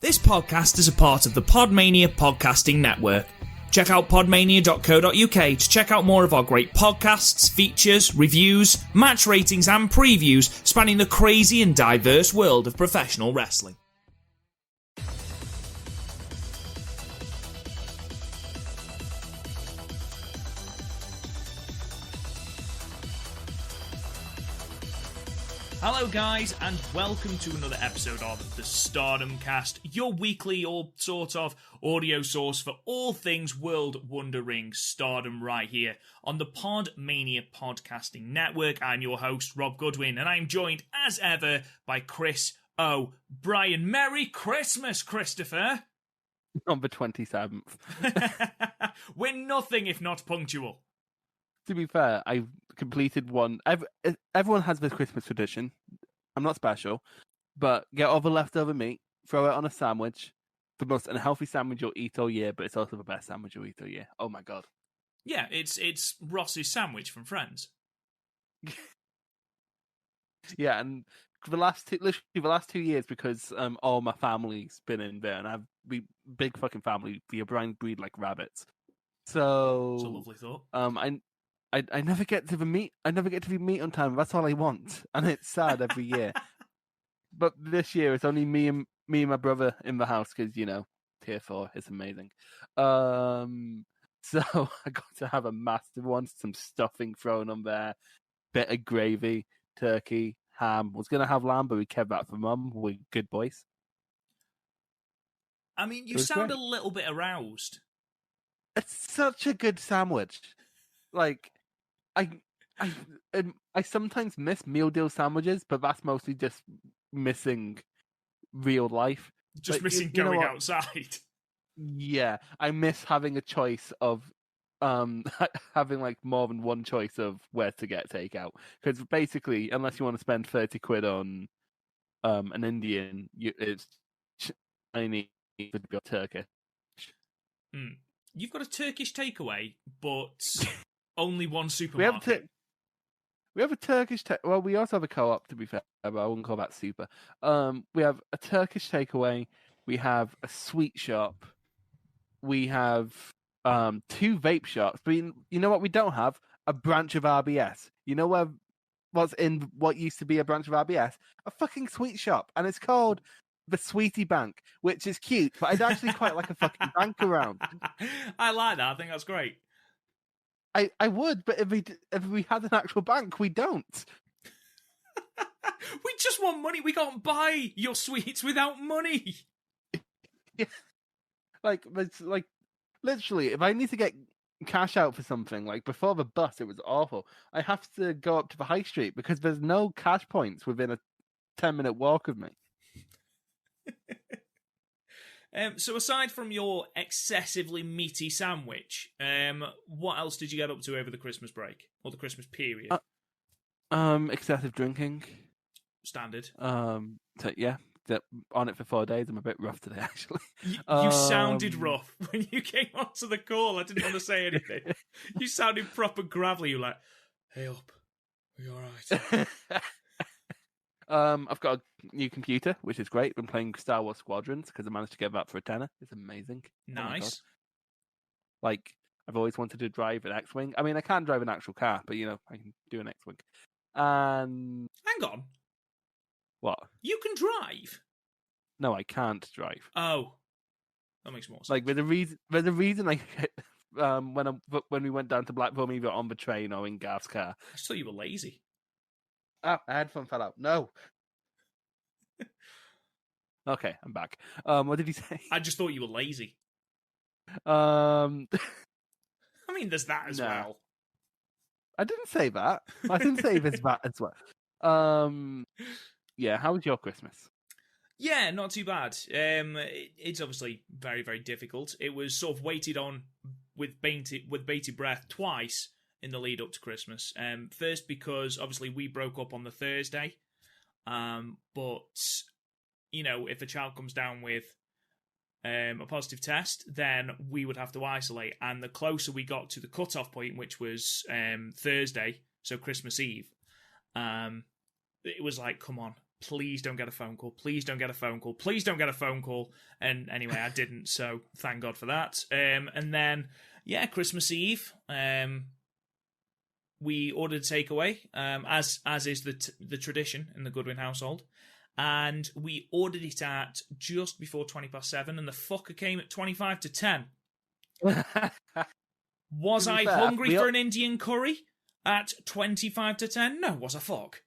This podcast is a part of the Podmania podcasting network. Check out podmania.co.uk to check out more of our great podcasts, features, reviews, match ratings and previews spanning the crazy and diverse world of professional wrestling. Hello guys, and welcome to another episode of the Stardom Cast, your weekly or sort of audio source for all things World Wonder Ring Stardom right here on the Podmania Podcasting Network. I'm your host, Rob Goodwin, and I'm joined as ever by Chris O'Brien. Merry Christmas, Christopher! Number 27th. We're nothing if not punctual. To be fair, I completed one. Everyone has this Christmas tradition. I'm not special, but get all the leftover meat, throw it on a sandwich. The most unhealthy sandwich you'll eat all year, but it's also the best sandwich you'll eat all year. Oh my god! Yeah, it's Ross's sandwich from Friends. Yeah, and for literally the last 2 years, because all my family's been in there, and we big fucking family. The O'Brien breed like rabbits. So it's a lovely thought. I never get to the meat. I never get to the meat on time. That's all I want, and it's sad every year. But this year, it's only me and my brother in the house because tier 4 is amazing. So I got to have a massive one, some stuffing thrown on there, bit of gravy, turkey, ham. Was gonna have lamb, but we kept that for Mum. We're good boys. I mean, you sound great. A little bit aroused. It's such a good sandwich. Like, I sometimes miss meal deal sandwiches, but that's mostly just missing real life. Just missing going outside. Yeah, I miss having a choice of having like more than one choice of where to get takeout. Because basically, unless you want to spend 30 quid on an Indian, it's Chinese or Turkish. You've got a Turkish takeaway, but only one supermarket. We have a Turkish... well, we also have a co-op, to be fair, but I wouldn't call that super. We have a Turkish takeaway. We have a sweet shop. We have 2 vape shops. But you know what we don't have? A branch of RBS. You know what's in what used to be a branch of RBS? A fucking sweet shop. And it's called the Sweetie Bank, which is cute, but I'd actually quite like a fucking bank around. I like that. I think that's great. I would, but if we had an actual bank, we don't. We just want money. We can't buy your sweets without money. Yeah. It's like literally, if I need to get cash out for something, like before the bus, it was awful. I have to go up to the high street because there's no cash points within a 10-minute walk of me. So aside from your excessively meaty sandwich, what else did you get up to over the Christmas break or the Christmas period? Excessive drinking. Standard. So yeah, on it for 4 days. I'm a bit rough today, actually. You sounded rough when you came onto the call. I didn't want to say anything. You sounded proper gravelly. You were like, "Hey up, are you all right?" I've got a new computer, which is great. Been playing Star Wars Squadrons because I managed to get that for a tenner. It's amazing. Nice. Like, I've always wanted to drive an X-Wing. I mean, I can't drive an actual car, but, I can do an X-Wing. And... Hang on. What? You can drive? No, I can't drive. Oh. That makes more sense. Like, there's a reason I... when we went down to Blackpool, either on the train or in Garth's car. I just thought you were lazy. Oh, a headphone fell out. No. Okay, I'm back. What did he say? I just thought you were lazy. I mean, there's that as well. I didn't say that. I didn't say there's that as well. Yeah, how was your Christmas? Yeah, not too bad. It's obviously very, very difficult. It was sort of waited on with bated breath twice in the lead up to Christmas. First, because obviously we broke up on the Thursday, but if a child comes down with a positive test, then we would have to isolate. And the closer we got to the cutoff point, which was Thursday, so Christmas Eve, it was like, come on, please don't get a phone call. Please don't get a phone call. Please don't get a phone call. And anyway, I didn't, so thank God for that. And then, yeah, Christmas Eve, we ordered a takeaway, as is the tradition in the Goodwin household. And we ordered it at just before 7:20, and the fucker came at 10:25. Was I hungry for an Indian curry at 10:25? No, was I fuck?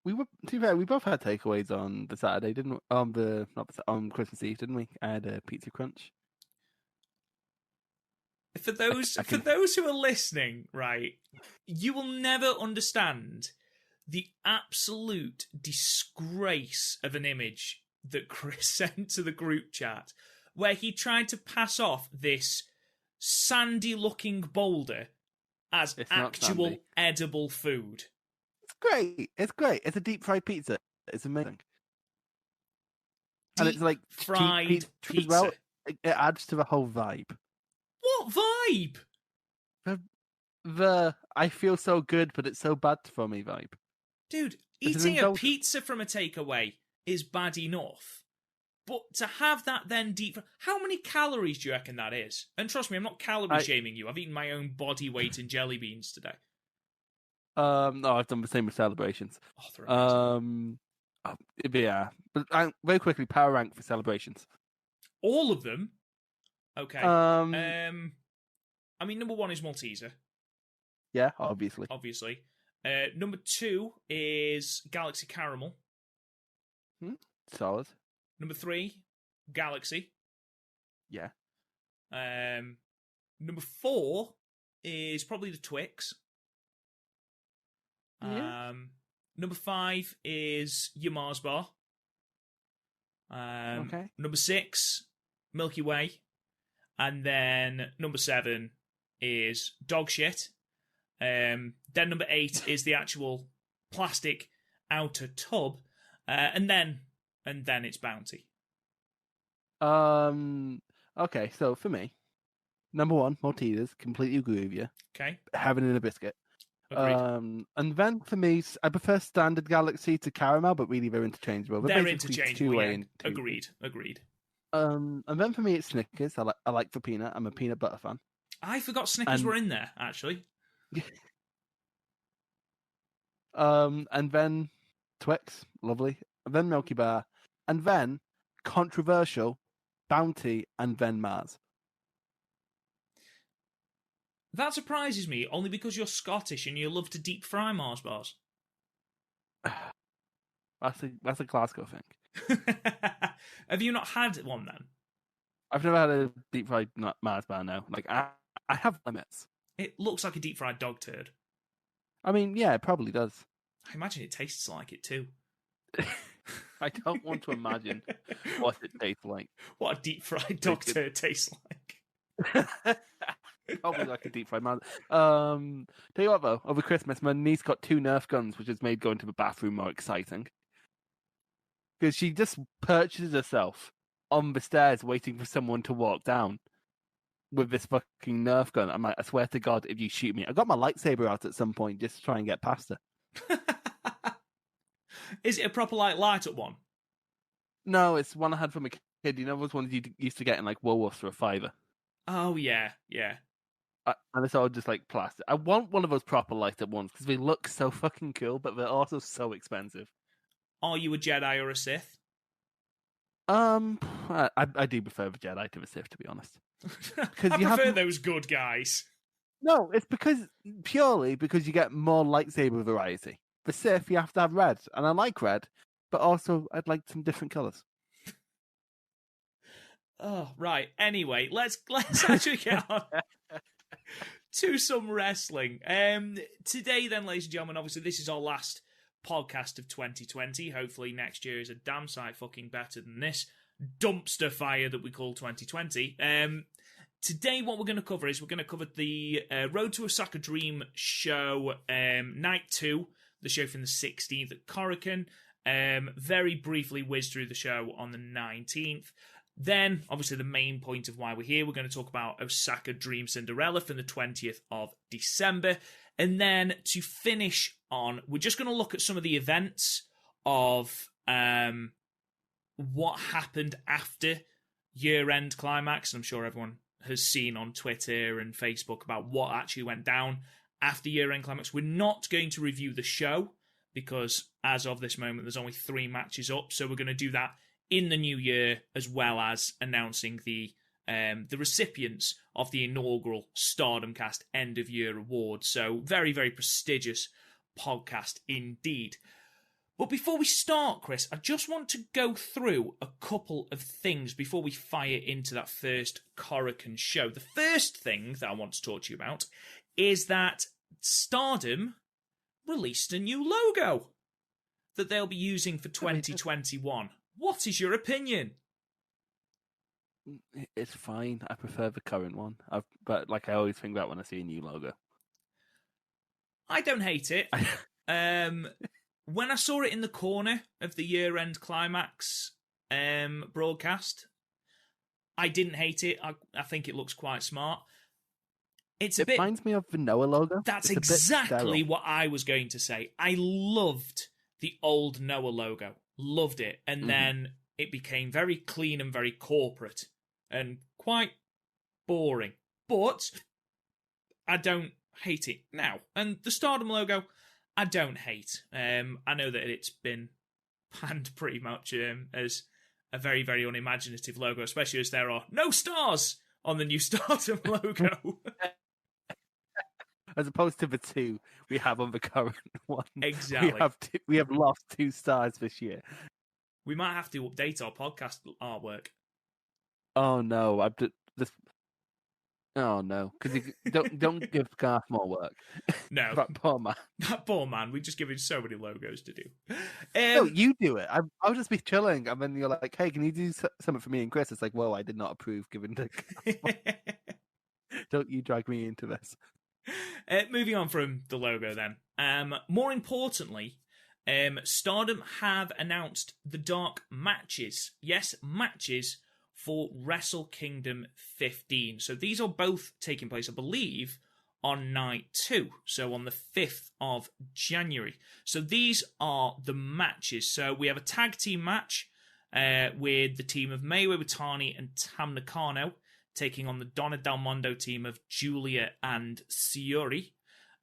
To be fair, we both had takeaways on the Saturday, didn't we? On Christmas Eve, didn't we? I had a pizza crunch. For those who are listening, right, you will never understand the absolute disgrace of an image that Chris sent to the group chat, where he tried to pass off this sandy-looking boulder as actual edible food. It's great. It's great. It's a deep-fried pizza. It's amazing. And it's like fried pizza. As well. It adds to the whole vibe. What vibe? The I feel so good, but it's so bad for me vibe. Dude, eating a pizza from a takeaway is bad enough. But to have that then deep... How many calories do you reckon that is? And trust me, I'm not calorie shaming you. I've eaten my own body weight in jelly beans today. No, I've done the same with celebrations. Yeah. But very quickly, power rank for celebrations. All of them? Okay. I mean, number 1 is Malteser. Yeah, obviously. Number 2 is Galaxy Caramel. Solid. Number 3, Galaxy. Yeah. Number 4 is probably the Twix. Yeah. Number 5 is your Mars bar. Okay. Number 6, Milky Way. And then number 7 is dog shit. Then number 8 is the actual plastic outer tub. And then it's Bounty. Okay, so for me, number 1, Maltesers, completely agree with you. Okay. Having in a biscuit. Agreed. And then for me, I prefer standard Galaxy to caramel, but really they're interchangeable. They're interchangeable, yeah. Agreed. And then for me, it's Snickers. I like the peanut. I'm a peanut butter fan. I forgot Snickers were in there, actually. And then Twix, lovely. And then Milky Bar. And then, controversial, Bounty, and then Mars. That surprises me, only because you're Scottish and you love to deep fry Mars bars. That's a Glasgow thing. Have you not had one then? I've never had a deep fried Mars bar now. Like I have limits. It looks like a deep fried dog turd. I mean, yeah, it probably does. I imagine it tastes like it too. I don't want to imagine what it tastes like. What a deep fried dog turd tastes like. Probably like a deep fried man. Tell you what though, over Christmas, my niece got 2 Nerf guns, which has made going to the bathroom more exciting. Because she just purchases herself on the stairs, waiting for someone to walk down with this fucking Nerf gun. I'm like, I swear to God, if you shoot me, I got my lightsaber out at some point just to try and get past her. Is it a proper light up one? No, it's one I had from a kid. You know those ones you used to get in like Woolworths for $5. Oh yeah. And it's all just like plastic. I want one of those proper light up ones because they look so fucking cool, but they're also so expensive. Are you a Jedi or a Sith? I do prefer the Jedi to the Sith, to be honest. I prefer those good guys. No, it's purely because you get more lightsaber variety. The Sith, you have to have red, and I like red, but also I'd like some different colours. Oh, right. Anyway, let's actually get on to some wrestling. Today, then, ladies and gentlemen, obviously this is our last podcast of 2020. Hopefully next year is a damn sight fucking better than this dumpster fire that we call 2020. Today, what we're going to cover is we're going to cover the Road to Osaka Dream show, night 2, the show from the 16th at Korakuen. Very briefly whiz through the show on the 19th. Then, obviously, the main point of why we're here, we're going to talk about Osaka Dream Cinderella from the 20th of December. And then, to finish on, we're just going to look at some of the events of what happened after Year End Climax. I'm sure everyone has seen on Twitter and Facebook about what actually went down after Year End Climax. We're not going to review the show because as of this moment, there's only 3 matches up. So we're going to do that in the new year, as well as announcing the recipients of the inaugural Stardom Cast End of Year Awards. So very, very prestigious podcast indeed. But before we start, Chris, I just want to go through a couple of things before we fire into that first Korakuen show. The first thing that I want to talk to you about is that Stardom released a new logo that they'll be using for 2021. What is your opinion? It's fine. I prefer the current one. But I always think that when I see a new logo. I don't hate it. When I saw it in the corner of the Year End Climax broadcast, I didn't hate it. I think it looks quite smart. It reminds me of the Noah logo. That's exactly what I was going to say. I loved the old Noah logo. Loved it. And then it became very clean and very corporate and quite boring. But I don't hate it now. And the Stardom logo, I don't hate. I know that it's been panned pretty much as a very, very unimaginative logo, especially as there are no stars on the new Stardom logo. As opposed to the 2 we have on the current one. Exactly. We have lost 2 stars this year. We might have to update our podcast artwork. Oh no! Oh no! Because don't give Garth more work. No, that poor man. That poor man. We just give him so many logos to do. No, you do it. I'll just be chilling, and then you're like, "Hey, can you do something for me and Chris?" It's like, "Whoa, I did not approve giving the." Don't you drag me into this. Moving on from the logo, then. More importantly, Stardom have announced the dark matches. Yes, matches for Wrestle Kingdom 15. So these are both taking place, I believe, on night 2. So on the 5th of January. So these are the matches. So we have a tag team match with the team of Mayu Watanabe and Tam Nakano taking on the Donna Del Mondo team of Julia and Sayuri.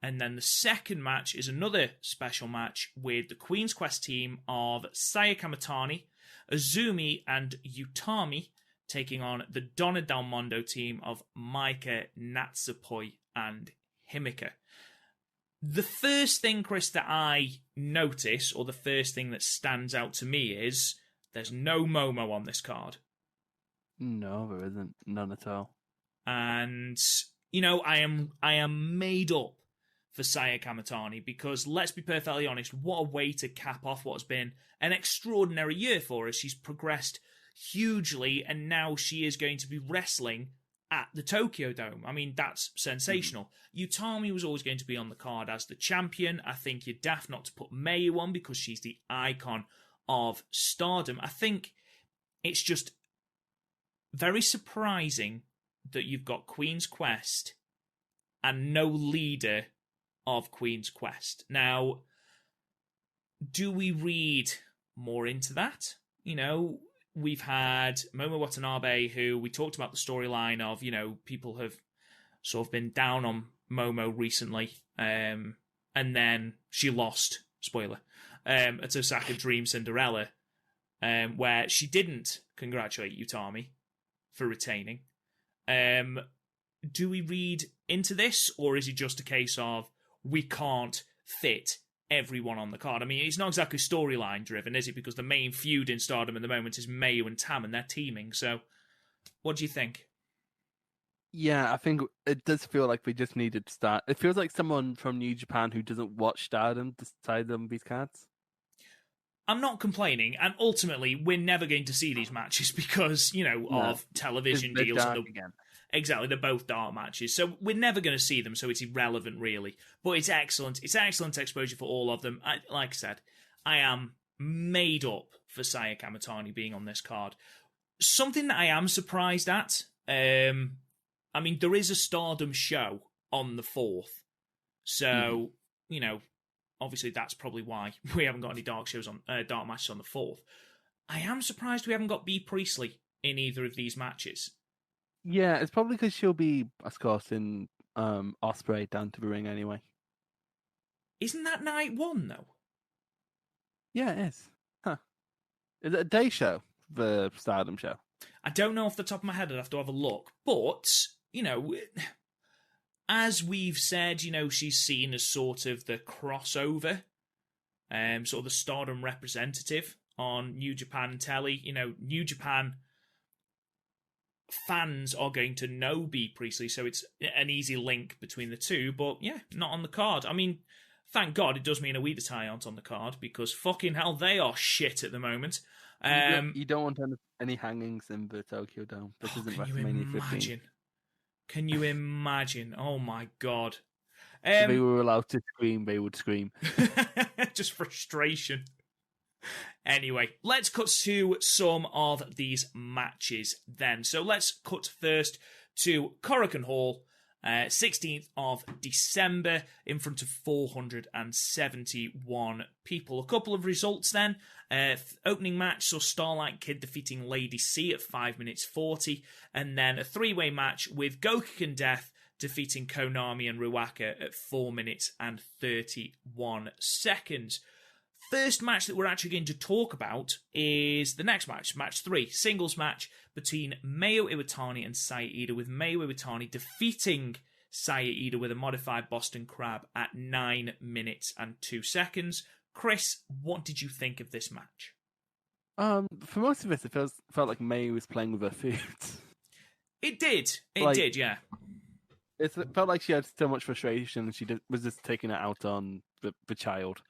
And then the second match is another special match with the Queen's Quest team of Sayaka Mitani, Azumi, and Utami taking on the Donna Del Mondo team of Maika, Natsupoi, and Himika. The first thing, Chris, that I notice, or the first thing that stands out to me is there's no Momo on this card. No, there isn't. None at all. And, I am made up for Sayaka Mitani because, let's be perfectly honest, what a way to cap off what's been an extraordinary year for her. She's progressed hugely, and now she is going to be wrestling at the Tokyo Dome. I mean, that's sensational. Utami was always going to be on the card as the champion. I think you're daft not to put Mayu on because she's the icon of Stardom. I think it's just very surprising that you've got Queen's Quest and no leader of Queen's Quest. Now, do we read more into that? We've had Moma Watanabe, who we talked about the storyline of, people have sort of been down on Momo recently, and then she lost, spoiler, at Osaka Dream Cinderella, where she didn't congratulate Utami for retaining. Do we read into this, or is it just a case of we can't fit everyone on the card? I mean, it's not exactly storyline driven, is it? Because the main feud in Stardom at the moment is Mayu and Tam, and they're teaming. So, what do you think? Yeah, I think it does feel like we just needed to start. It feels like someone from New Japan who doesn't watch Stardom decided on these cards. I'm not complaining, and ultimately, we're never going to see these matches because, of television deals. Again. Exactly, they're both dark matches, so we're never going to see them, so it's irrelevant, really. But it's excellent. It's excellent exposure for all of them. Like I said, I am made up for Sayaka Mitani being on this card. Something that I am surprised at, there is a Stardom show on the 4th, so, obviously that's probably why we haven't got any dark matches on the 4th. I am surprised we haven't got Bea Priestley in either of these matches. Yeah, it's probably because she'll be escorting Ospreay down to the ring anyway. Isn't that night 1, though? Yeah, it is. Huh. Is it a day show, the Stardom show? I don't know off the top of my head. I'd have to have a look. But, as we've said, she's seen as sort of the crossover, sort of the Stardom representative on New Japan telly. New Japan fans are going to know Bea Priestley, so it's an easy link between the two. But yeah, not on the card. I mean, thank God it does mean Oedo Tai aren't on the card, because fucking hell, they are shit at the moment. You don't want any hangings in the Tokyo Dome. This isn't WrestleMania 15. Can you imagine? Oh my God. If they were allowed to scream, they would scream. Just frustration. Anyway, let's cut to some of these matches then. So let's cut first to Korakuen Hall, 16th of December, in front of 471 people. A couple of results then. Opening match saw Starlight Kid defeating Lady C at 5 minutes 40, and then a three-way match with Gokuen Death defeating Konami and Ruaka at 4 minutes and 31 seconds. First match that we're actually going to talk about is the next match, match 3, singles match between Mayu Iwatani and Saya Iida, with Mayu Iwatani defeating Saya Iida with a modified Boston Crab at 9 minutes and 2 seconds. Chris, what did you think of this match? For most of it felt like Mayu was playing with her food. It did, yeah. It felt like she had so much frustration and she was just taking it out on the child.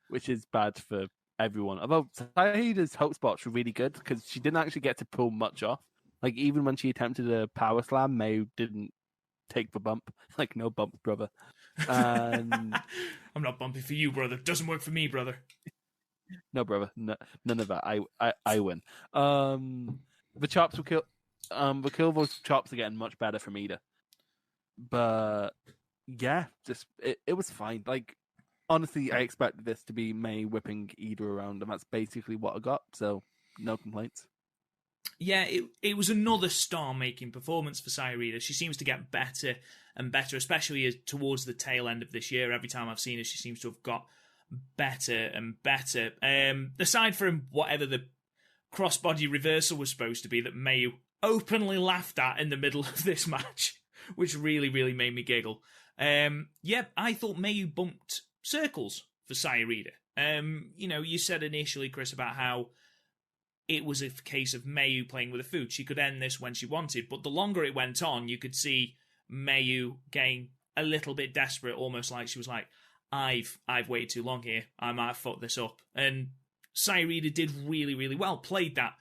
Which is bad for everyone. Although Saida's hope spots were really good because she didn't actually get to pull much off. Like, even when she attempted a power slam, Mayu didn't take the bump. Like, no bump, brother. I'm not bumping for you, brother. Doesn't work for me, brother. No, brother. No, none of that. I win. The chops will kill. The kill those chops are getting much better from Iida. But yeah, just it was fine. Like, honestly, I expected this to be May whipping Iida around, and that's basically what I got. So no complaints. Yeah, it was another star-making performance for Saya Iida. She seems to get better and better, especially towards the tail end of this year. Every time I've seen her, she seems to have got better and better. Aside from whatever the crossbody reversal was supposed to be that Mayu openly laughed at in the middle of this match, which really, really made me giggle. I thought Mayu bumped circles for Saya Iida. You said initially, Chris, about how it was a case of Mayu playing with the food. She could end this when she wanted, but the longer it went on, you could see Mayu getting a little bit desperate, almost like she was like, I've waited too long here. I might fuck this up. And Saya Iida did really, really well. Played that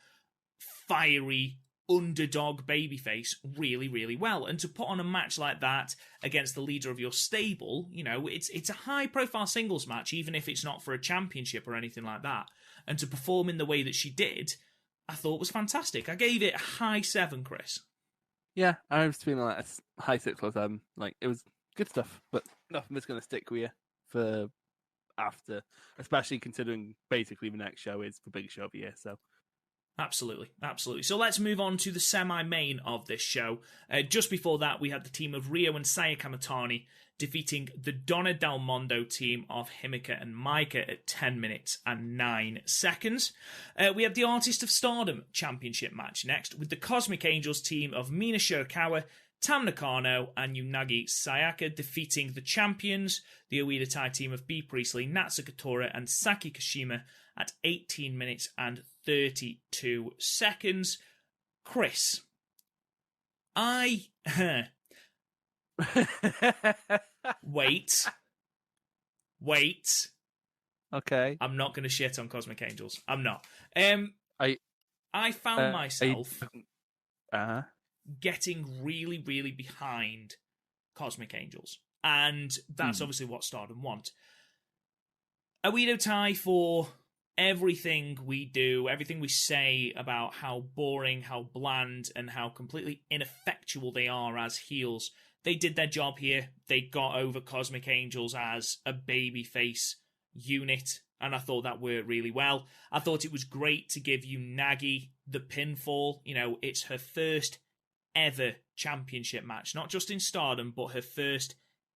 fiery underdog babyface really, really well. And to put on a match like that against the leader of your stable, it's a high-profile singles match, even if it's not for a championship or anything like that. And to perform in the way that she did, I thought was fantastic. I gave it a high 7, Chris. Yeah, I was feeling like a high 6 or 7. Like, it was good stuff, but nothing was going to stick with you for after, especially considering basically the next show is the biggest show of the year, so. Absolutely. So let's move on to the semi-main of this show. Just before that, we had the team of Rio and Saya Kamitani defeating the Donna Del Mondo team of Himeka and Maika at 10 minutes and 9 seconds. We had the Artist of Stardom Championship match next, with the Cosmic Angels team of Mina Shirakawa, Tam Nakano, and Unagi Sayaka defeating the champions, the Oedo Tai team of Bea Priestley, Natsuko Tora, and Saki Kashima at 18 minutes and 32 seconds. Chris, Wait. Okay. I'm not going to shit on Cosmic Angels. I'm not. I found myself getting really, really behind Cosmic Angels. And that's obviously what Stardom want. Oedo Tai, for everything we do, everything we say about how boring, how bland, and how completely ineffectual they are as heels, they did their job here. They got over Cosmic Angels as a babyface unit, and I thought that worked really well. I thought it was great to give Unagi the pinfall. You know, it's her first ever championship match, not just in Stardom, but her first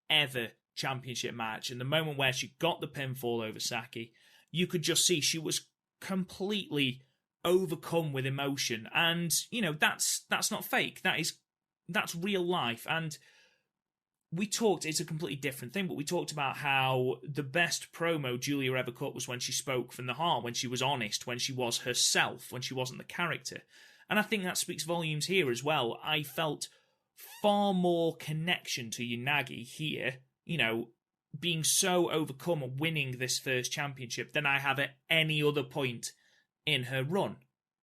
ever championship match. And the moment where she got the pinfall over Saki, you could just see she was completely overcome with emotion. And, you know, that's not fake. That's real life. And we talked, it's a completely different thing, but we talked about how the best promo Julia ever cut was when she spoke from the heart, when she was honest, when she was herself, when she wasn't the character. And I think that speaks volumes here as well. I felt far more connection to Unagi here, you know, being so overcome and winning this first championship than I have at any other point in her run.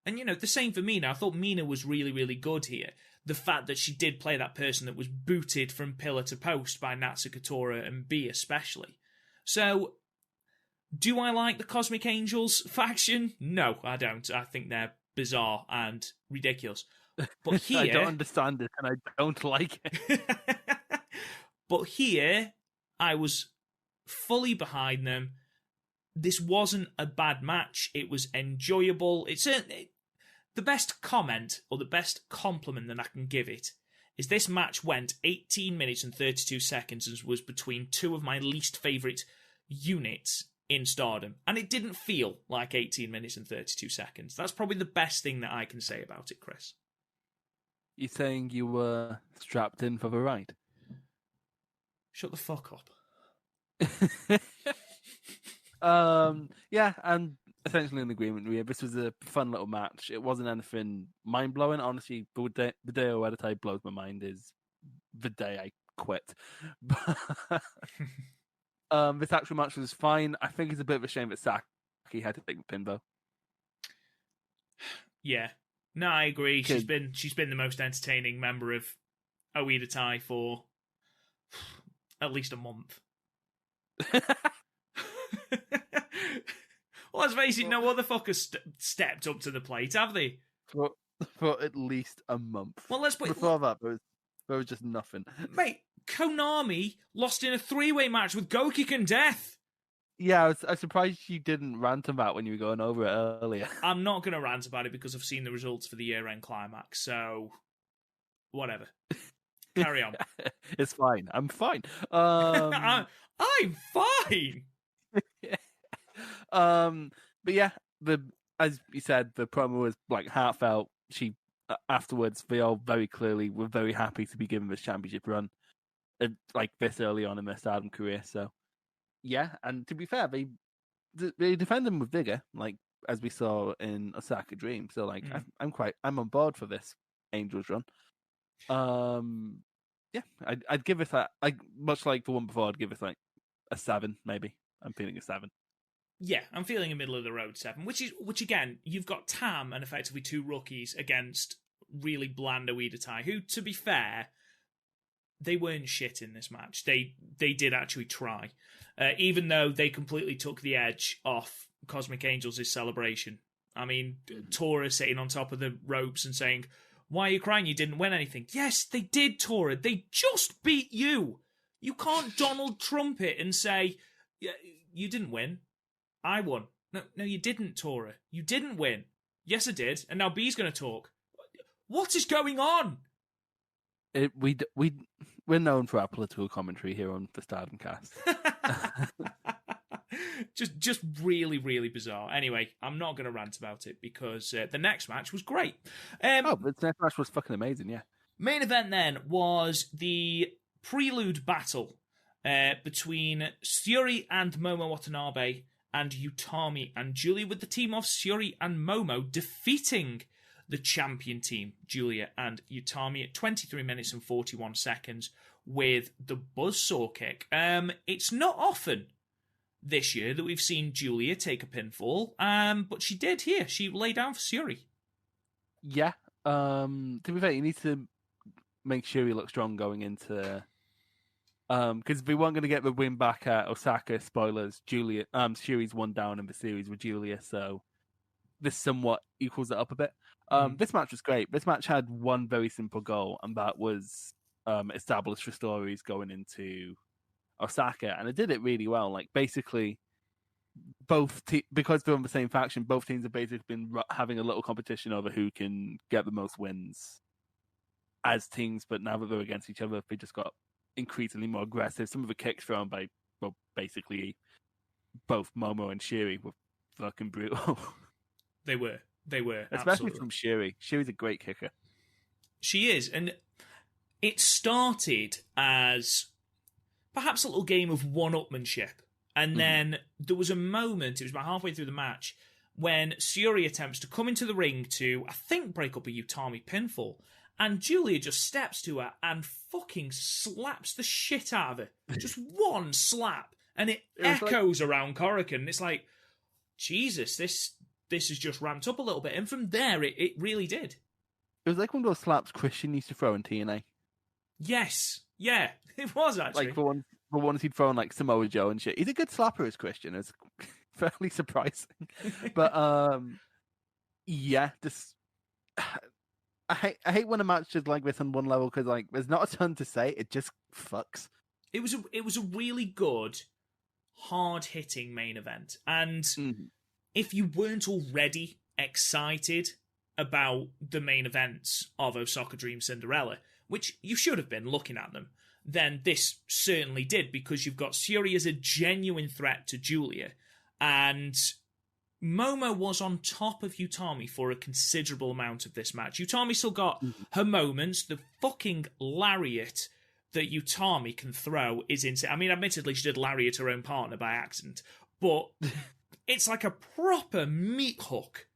And, you know, the same for Mina. I thought Mina was really, really good here. The fact that she did play that person that was booted from pillar to post by Natsuko Tora and B especially. So, do I like the Cosmic Angels faction? No, I don't. I think they're bizarre and ridiculous. But here... I don't understand it and I don't like it. But here, I was fully behind them. This wasn't a bad match. It was enjoyable. It's certainly... The best comment, or the best compliment that I can give it, is this match went 18 minutes and 32 seconds and was between two of my least favourite units in Stardom. And it didn't feel like 18 minutes and 32 seconds. That's probably the best thing that I can say about it, Chris. You're saying you were strapped in for the ride? Shut the fuck up. Yeah, I'm essentially in agreement with you. This was a fun little match. It wasn't anything mind-blowing. Honestly, the day Oedetai blows my mind is the day I quit. This actual match was fine. I think it's a bit of a shame that Saki had to take the pin, though. Yeah. No, I agree. She's been the most entertaining member of Oedetai for at least a month. Well, let's face it, no other fuckers stepped up to the plate, have they? For at least a month. Well, let's put... Before that, there was just nothing. Mate, Konami lost in a three-way match with Go-Kick and Death. Yeah, I was surprised you didn't rant about when you were going over it earlier. I'm not going to rant about it because I've seen the results for the year-end climax, so... Whatever. Carry on. It's fine. I'm fine. I'm fine! But yeah, as you said, the promo was like heartfelt. She afterwards, they all very clearly were very happy to be given this championship run, like this early on in their Stardom career. So yeah, and to be fair, they defend them with vigor, like as we saw in Osaka Dream. So like, I'm on board for this Angels run. Yeah, I'd give it that. Much like the one before, I'd give it like a 7, maybe. I'm feeling a 7. Yeah, I'm feeling a middle of the road 7, which again, you've got Tam and effectively two rookies against really bland Oedetai, who, to be fair, they weren't shit in this match. They did actually try, even though they completely took the edge off Cosmic Angels' celebration. I mean, Tora sitting on top of the ropes and saying, "Why are you crying? You didn't win anything." Yes, they did, Tora. They just beat you. You can't Donald Trump it and say, "Yeah, you didn't win. I won." No, you didn't, Tora. You didn't win. Yes, I did. And now B's going to talk. What is going on? We're known for our political commentary here on the Stardom Cast. just really, really bizarre. Anyway, I'm not going to rant about it because the next match was great. The next match was fucking amazing, yeah. Main event then was the prelude battle between Syuri and Moma Watanabe and Utami and Julia, with the team of Syuri and Momo defeating the champion team, Julia and Utami, at 23 minutes and 41 seconds with the buzzsaw kick. It's not often this year that we've seen Julia take a pinfall, but she did here. She lay down for Syuri. Yeah. To be fair, you need to make Syuri look strong going into... because we weren't going to get the win back at Osaka. Spoilers. Syuri's one down in the series with Julia, so this somewhat equals it up a bit. This match was great. This match had one very simple goal, and that was established for stories going into Osaka, and it did it really well. Like basically, because they're on the same faction, both teams have basically been having a little competition over who can get the most wins as teams. But now that they're against each other, they just got increasingly more aggressive. Some of the kicks thrown by, well, basically both Momo and Shiri were fucking brutal. They were, especially absolutely. from Shiri. Shiri's a great kicker. She is, and it started as perhaps a little game of one-upmanship. And then there was a moment, it was about halfway through the match, when Syuri attempts to come into the ring to, I think, break up a Utami pinfall. And Julia just steps to her and fucking slaps the shit out of her. Just one slap. And it echoes around Korakuen. It's like, Jesus, this has just ramped up a little bit. And from there, it really did. It was like one of those slaps Christian used to throw in TNA. Yes. Yeah, it was actually. Like for once he'd thrown like Samoa Joe and shit. He's a good slapper as Christian. It's fairly surprising. But yeah, this I hate when a match is like this on one level because like there's not a ton to say. It just fucks. It was a really good, hard hitting main event, and if you weren't already excited about the main events of Osaka Dream Cinderella, which you should have been looking at them, then this certainly did, because you've got Syuri as a genuine threat to Julia, and Momo was on top of Utami for a considerable amount of this match. Utami still got her moments. The fucking lariat that Utami can throw is insane. I mean, admittedly, she did lariat her own partner by accident, but it's like a proper meat hook,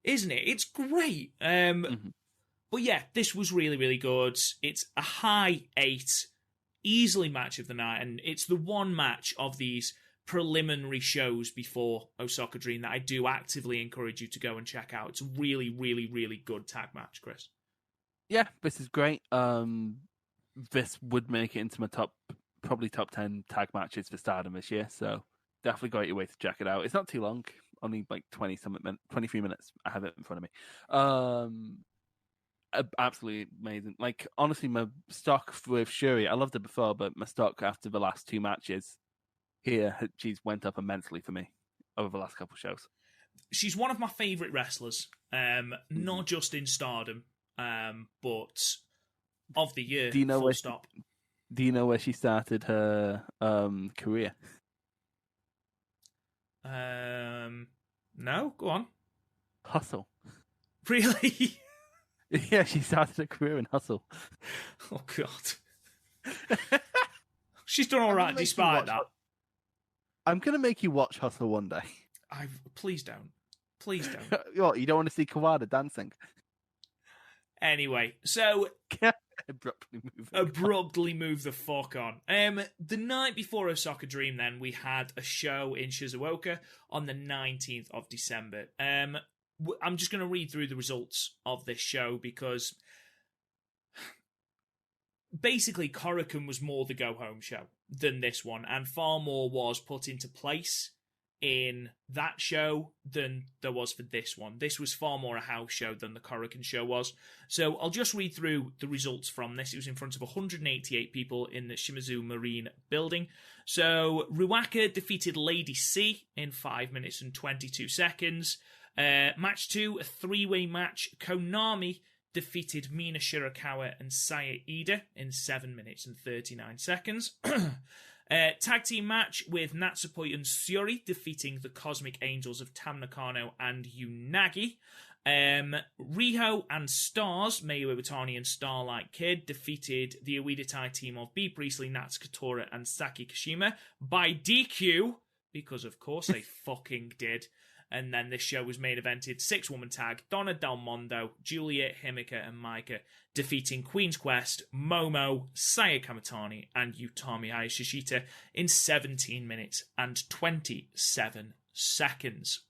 isn't it? It's great. But yeah, this was really, really good. It's a high 8, easily match of the night, and it's the one match of these preliminary shows before Osaka Dream that I do actively encourage you to go and check out. It's a really, really, really good tag match, Chris. Yeah, this is great. This would make it into my probably top 10 tag matches for Stardom this year, so definitely go out your way to check it out. It's not too long, only like 23 minutes. I have it in front of me. Absolutely amazing. Like, honestly, my stock with Shuri, I loved it before, but my stock after the last 2 matches here, she's went up immensely for me over the last couple of shows. She's one of my favourite wrestlers, not just in Stardom, but of the year. Do you know full stop. Do you know where she started her career? No, go on. Hustle. Really? Yeah, she started a career in Hustle. Oh God. She's done all right despite that. I'm gonna make you watch Hustle one day. Please don't. Please don't. What, you don't want to see Kawada dancing? Anyway, so abruptly move the fuck on. The night before Osaka Dream, then we had a show in Shizuoka on the 19th of December. I'm just going to read through the results of this show because basically Korakuen was more the go-home show than this one, and far more was put into place in that show than there was for this one. This was far more a house show than the Korakuen show was. So I'll just read through the results from this. It was in front of 188 people in the Shimizu Marine building. So Ruaka defeated Lady C in 5 minutes and 22 seconds. Match 2, a 3-way match. Konami defeated Mina Shirakawa and Saya Ida in 7 minutes and 39 seconds. Tag team match with Natsupoi and Syuri defeating the Cosmic Angels of Tam Nakano and Unagi. Riho and Stars, Mayu Iwatani and Starlight Kid, defeated the Uedatai team of B. Priestley, Nats Katora and Saki Kashima by DQ, because of course they fucking did. And then this show was main evented 6-woman tag, Donna Del Mondo, Juliet, Himika, and Maika, defeating Queen's Quest, Momo, Saya Kamatani, and Utami Hayashishita in 17 minutes and 27 seconds.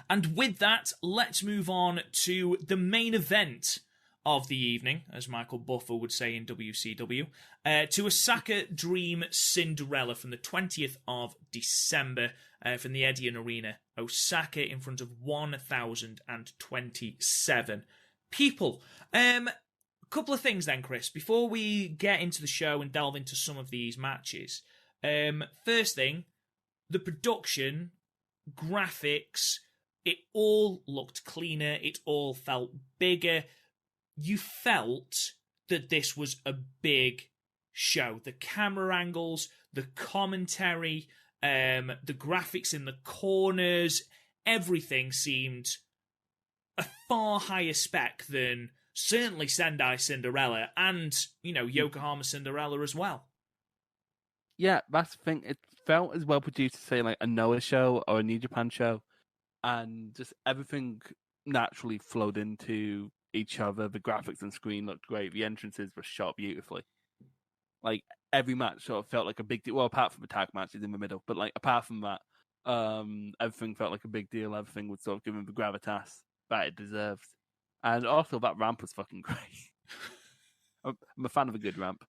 And with that, let's move on to the main event of the evening, as Michael Buffer would say in WCW, to Osaka Dream Cinderella from the 20th of December from the Edion Arena, Osaka, in front of 1,027 people. couple of things then, Chris, before we get into the show and delve into some of these matches. First thing, the production, graphics, it all looked cleaner. It all felt bigger. You felt that this was a big show. The camera angles, the commentary, the graphics in the corners, everything seemed a far higher spec than certainly Sendai Cinderella and, Yokohama Cinderella as well. Yeah, that's the thing. It felt as well produced as, say, like a Noah show or a New Japan show, and just everything naturally flowed into each other. The graphics on screen looked great. The entrances were shot beautifully. Like, every match sort of felt like a big deal. Well, apart from the tag matches in the middle, but like apart from that, everything felt like a big deal. Everything was sort of given the gravitas that it deserved. And also, that ramp was fucking great. I'm a fan of a good ramp.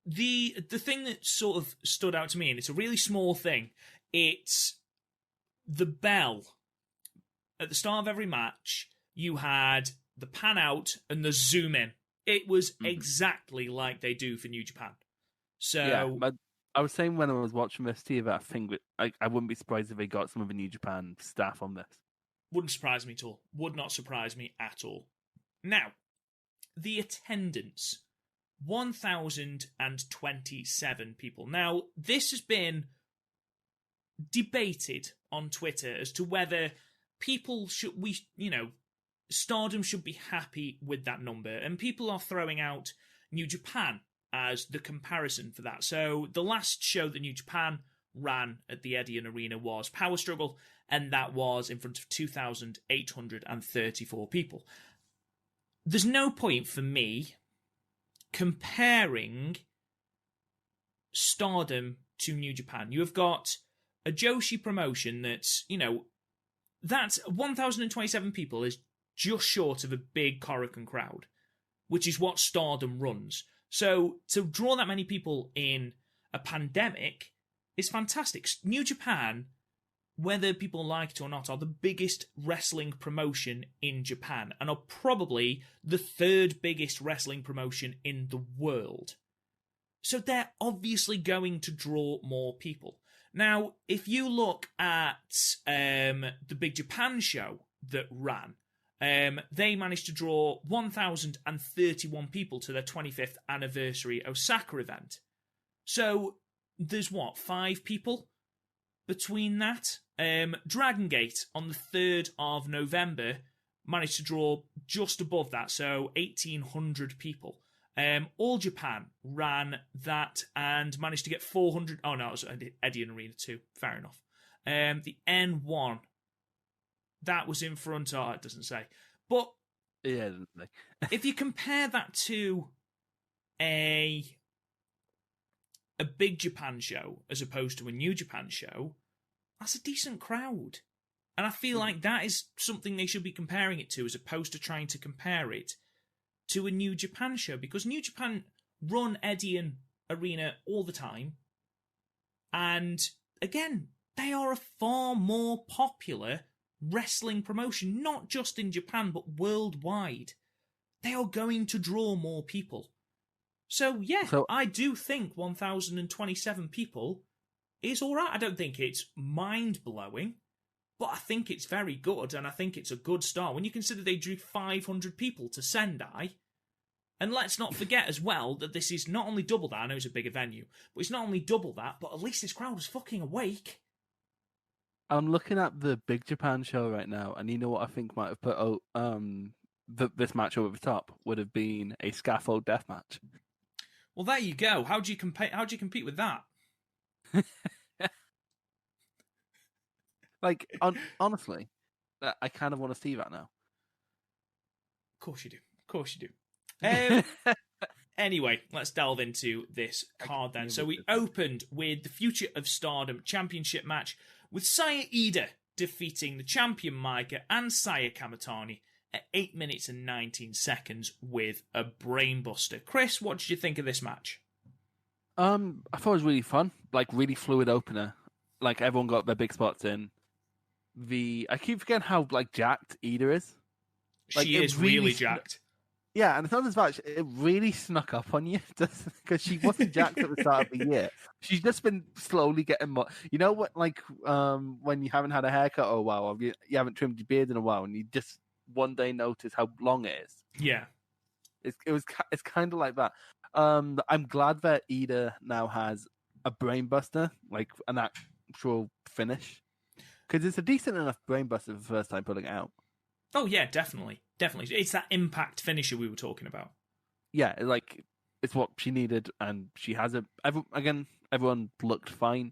The thing that sort of stood out to me, and it's a really small thing, it's the bell. At the start of every match, you had the pan out and the zoom in. It was exactly like they do for New Japan. So yeah, I was saying when I was watching this too that I think I wouldn't be surprised if they got some of the New Japan staff on this. Wouldn't surprise me at all. Would not surprise me at all. Now, the attendance. 1,027 people. Now, this has been debated on Twitter as to whether Stardom should be happy with that number. And people are throwing out New Japan as the comparison for that. So the last show that New Japan ran at the Edion Arena was Power Struggle, and that was in front of 2,834 people. There's no point for me comparing Stardom to New Japan. You have got a Joshi promotion that's, that 1,027 people is just short of a big Korakuen crowd, which is what Stardom runs. So to draw that many people in a pandemic is fantastic. New Japan, whether people like it or not, are the biggest wrestling promotion in Japan and are probably the third biggest wrestling promotion in the world. So they're obviously going to draw more people. Now, if you look at the Big Japan show that ran, they managed to draw 1,031 people to their 25th anniversary Osaka event. So there's 5 people between that. Dragon Gate on the 3rd of November managed to draw just above that, so 1,800 people. All Japan ran that and managed to get 400. Oh no, it was Edion Arena too. Fair enough. The N1 that was in front. Oh, it doesn't say. But yeah, it doesn't say. If you compare that to a Big Japan show as opposed to a New Japan show, that's a decent crowd. And I feel like that is something they should be comparing it to as opposed to trying to compare it to a New Japan show, because New Japan run Edion Arena all the time. And again, they are a far more popular wrestling promotion, not just in Japan, but worldwide. They are going to draw more people. So, yeah, I do think 1,027 people is all right. I don't think it's mind-blowing, but I think it's very good, and I think it's a good start. When you consider they drew 500 people to Sendai, and let's not forget as well that this is not only double that, I know it's a bigger venue, but it's not only double that, but at least this crowd was fucking awake. I'm looking at the Big Japan show right now, and you know what I think might have put this match over the top would have been a scaffold death match. Well, there you go. How do you compete with that? Like, honestly, I kind of want to see that now. Of course you do. Anyway, let's delve into this card then. So we opened with the Future of Stardom Championship match with Saya Iida defeating the champion Maika and Saya Kamitani at 8 minutes and 19 seconds with a brainbuster. Chris, what did you think of this match? I thought it was really fun, like really fluid opener. Like everyone got their big spots in. I keep forgetting how like jacked Iida is. Like, she is really jacked. Yeah, and it's not as much. It really snuck up on you because she wasn't jacked at the start of the year. She's just been slowly getting more. You know what? Like when you haven't had a haircut or a while, or you haven't trimmed your beard in a while, and you just one day notice how long it is. Yeah. It's kind of like that. I'm glad that Ida now has a brainbuster, like an actual finish, because it's a decent enough brainbuster for the first time putting it out. Oh yeah, definitely. It's that impact finisher we were talking about. Yeah, like it's what she needed, and she has it. Everyone looked fine.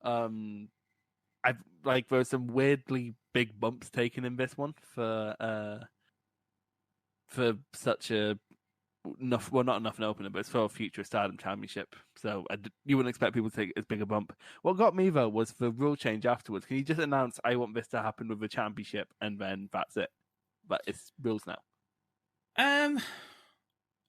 I've like there were some weirdly big bumps taken in this one for such a not enough an opener, but it's for a future Stardom Championship. So you wouldn't expect people to take it as big a bump. What got me though was the rule change afterwards. Can you just announce I want this to happen with the championship, and then that's it? But it's rules now.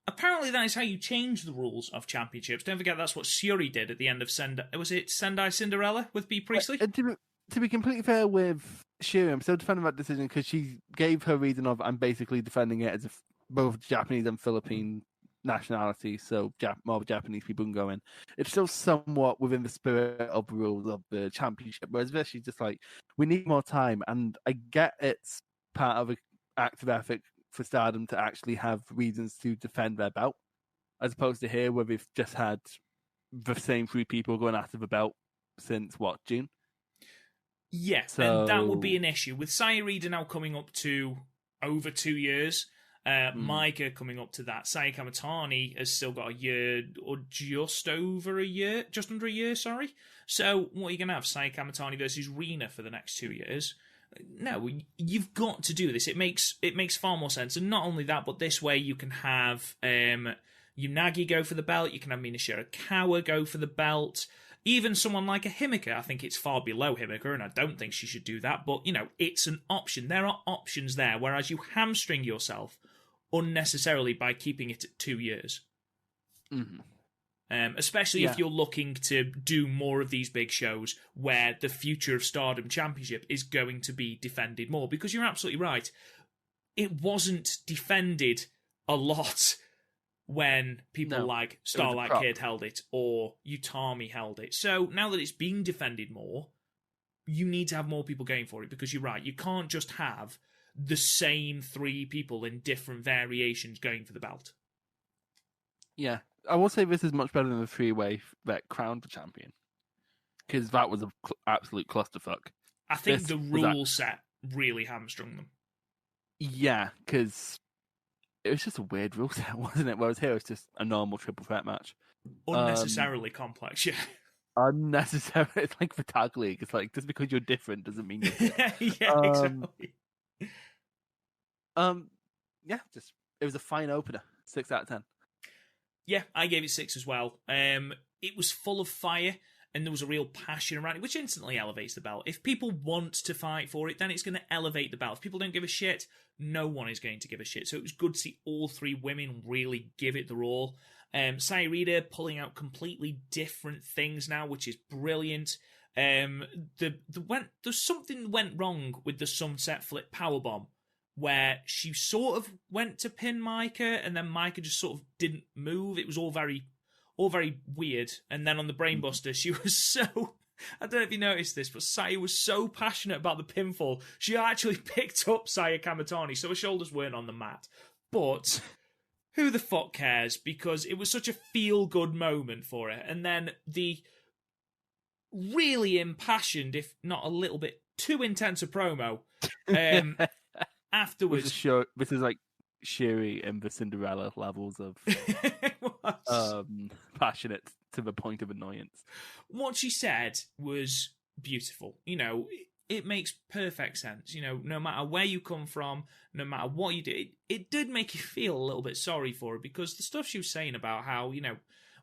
Apparently that is how you change the rules of championships. Don't forget that's what Shuri did at the end of Sendai Cinderella with B. Priestley? To be completely fair with Shuri, I'm still defending that decision because she gave her reason of I'm basically defending it as both Japanese and Philippine nationality, so more Japanese people can go in. It's still somewhat within the spirit of the rules of the championship, whereas this, she's just like, we need more time, and I get it's part of an active effort for Stardom to actually have reasons to defend their belt, as opposed to here where we've just had the same three people going after the belt since, June? Yeah, and that would be an issue. With Saya Iida now coming up to over 2 years, Maika coming up to that, Saya Kamatani has still got a year, or just under a year, sorry. So what are you going to have, Saya Kamatani versus Rina for the next 2 years? No, you've got to do this. It makes far more sense. And not only that, but this way you can have Unagi go for the belt, you can have Mina Shirakawa go for the belt. Even someone like a Himika, I think it's far below Himika, and I don't think she should do that, but, it's an option. There are options there, whereas you hamstring yourself unnecessarily by keeping it at 2 years. Mm-hmm. Especially if you're looking to do more of these big shows where the future of Stardom Championship is going to be defended more, because you're absolutely right. It wasn't defended a lot when people like Starlight Kid held it or Utami held it. So now that it's being defended more, you need to have more people going for it, because you're right, you can't just have the same three people in different variations going for the belt. Yeah, I will say this is much better than the three-way that crowned the champion, because that was an absolute clusterfuck. I think the rule set really hamstrung them. Yeah, because it was just a weird rule set, wasn't it? Whereas here it's just a normal triple threat match. Unnecessarily complex, yeah. Unnecessary. It's like the tag league. It's like, just because you're different doesn't mean you're yeah, exactly. It was a fine opener. 6 out of 10. Yeah, I gave it 6 as well. It was full of fire, and there was a real passion around it, which instantly elevates the belt. If people want to fight for it, then it's going to elevate the belt. If people don't give a shit, no one is going to give a shit. So it was good to see all three women really give it their all. Saya Iida pulling out completely different things now, which is brilliant. There's something went wrong with the sunset flip powerbomb, where she sort of went to pin Maika, and then Maika just sort of didn't move. It was all very weird. And then on the Brainbuster, she was so... I don't know if you noticed this, but Saya was so passionate about the pinfall, she actually picked up Saya Kamatani, so her shoulders weren't on the mat. But who the fuck cares? Because it was such a feel-good moment for her. And then the really impassioned, if not a little bit too intense a promo... afterwards, this is like Shuri and the Cinderella levels of passionate to the point of annoyance. What she said was beautiful. It makes perfect sense. No matter where you come from, no matter what you do, it did make you feel a little bit sorry for her, because the stuff she was saying about how,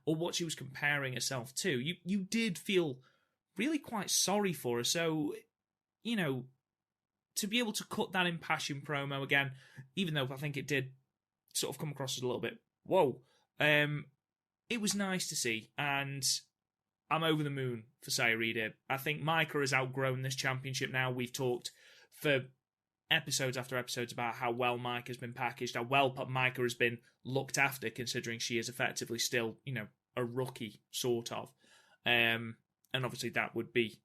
or what she was comparing herself to, you did feel really quite sorry for her. So, to be able to cut that impassioned promo again, even though I think it did sort of come across as a little bit, whoa, it was nice to see, and I'm over the moon for Saya Iida. I think Maika has outgrown this championship now. We've talked for episodes after episodes about how well Micah has been packaged, how well Micah has been looked after, considering she is effectively still, a rookie, sort of. And obviously that would be,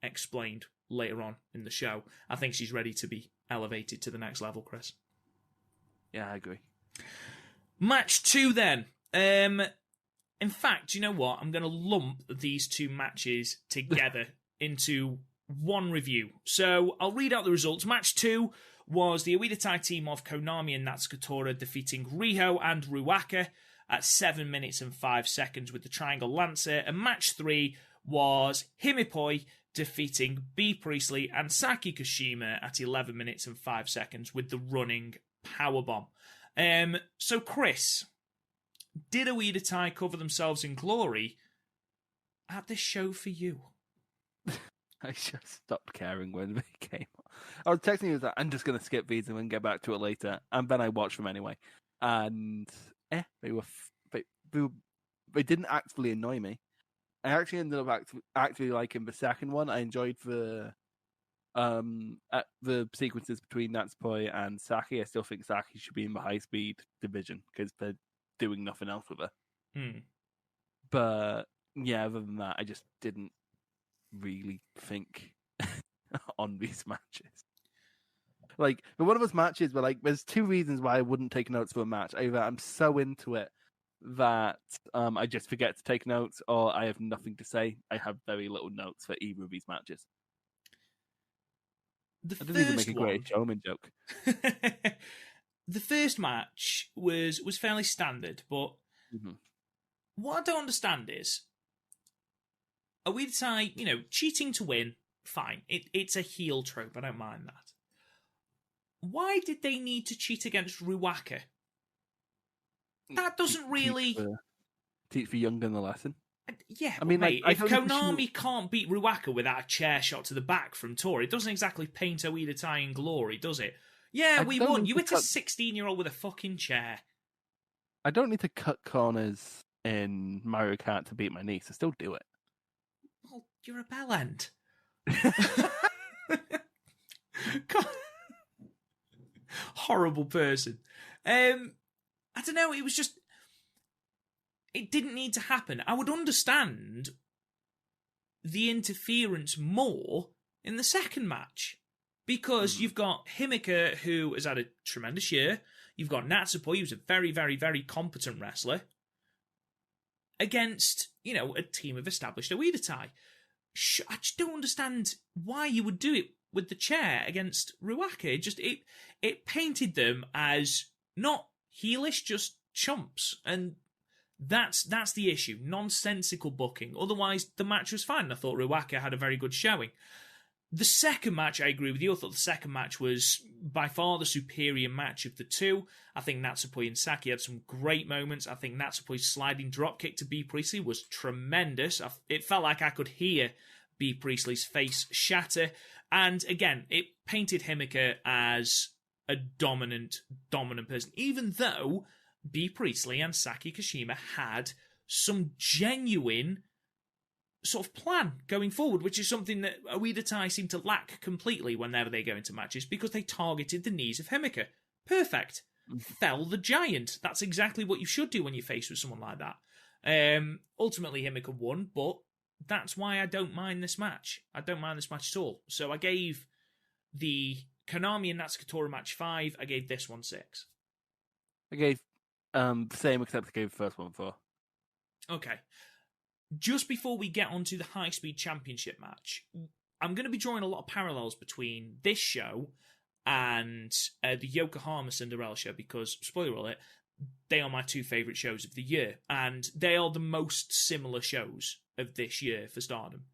explained later on in the show. I think she's ready to be elevated to the next level, Chris. Yeah, I agree. Match 2 then. In fact, you know what? I'm going to lump these two matches together into one review. So I'll read out the results. Match 2 was the Oedo team of Konami and Natsukatora defeating Riho and Ruaka at 7 minutes and 5 seconds with the Triangle Lancer. And match 3 was Himipoi defeating B. Priestley and Saki Kashima at 11 minutes and 5 seconds with the running Powerbomb. So, Chris, did Oedo cover themselves in glory at this show for you? I just stopped caring when they came on. I was texting you that I'm just going to skip these and get back to it later. And then I watched them anyway. And they didn't actually annoy me. I actually ended up actually liking the second one. I enjoyed the sequences between Natsupoi and Saki. I still think Saki should be in the high speed division because they're doing nothing else with her. But yeah, other than that, I just didn't really think on these matches. Like, but one of those matches where, like, there's two reasons why I wouldn't take notes for a match. Either I'm so into it that I just forget to take notes, or I have nothing to say. I have very little notes for either of these matches. I didn't even make a great showman joke. The first match was fairly standard, but what I don't understand is Oedo, cheating to win, fine. It's a heel trope. I don't mind that. Why did they need to cheat against Ruaka? That doesn't really teach the young the lesson. Yeah, I mean, mate, if Konami can't beat Ruaka without a chair shot to the back from Tori, it doesn't exactly paint Oedo in glory, does it? Yeah, we won. You hit a 16-year-old with a fucking chair. I don't need to cut corners in Mario Kart to beat my niece. I still do it. Well, you're a bellend. Horrible person. I don't know, it was just... It didn't need to happen. I would understand the interference more in the second match. Because you've got Himika, who has had a tremendous year. You've got Natsupoi, who's a very, very, very competent wrestler. Against, a team of established Oedo. I just don't understand why you would do it with the chair against Ruaka. It painted them as not heelish, just chumps. And that's the issue. Nonsensical booking. Otherwise, the match was fine. I thought Ruaka had a very good showing. The second match, I agree with you. I thought the second match was by far the superior match of the two. I think Natsupoi and Saki had some great moments. I think Natsupoi's sliding dropkick to B. Priestley was tremendous. It felt like I could hear B. Priestley's face shatter. And again, it painted Himika as a dominant person, even though B. Priestley and Saki Kashima had some genuine sort of plan going forward, which is something that Oedo seem to lack completely whenever they go into matches, because they targeted the knees of Himika. Perfect. Fell the giant. That's exactly what you should do when you're faced with someone like that. Ultimately, Himika won, but that's why I don't mind this match. I don't mind this match at all. So I gave the Konami and Natsukatora match 5. I gave this one 6. I gave the same, except I gave the first one 4. Okay. Just before we get onto the High Speed Championship match, I'm going to be drawing a lot of parallels between this show and the Yokohama Cinderella show, because, spoiler alert, they are my two favourite shows of the year, and they are the most similar shows of this year for Stardom.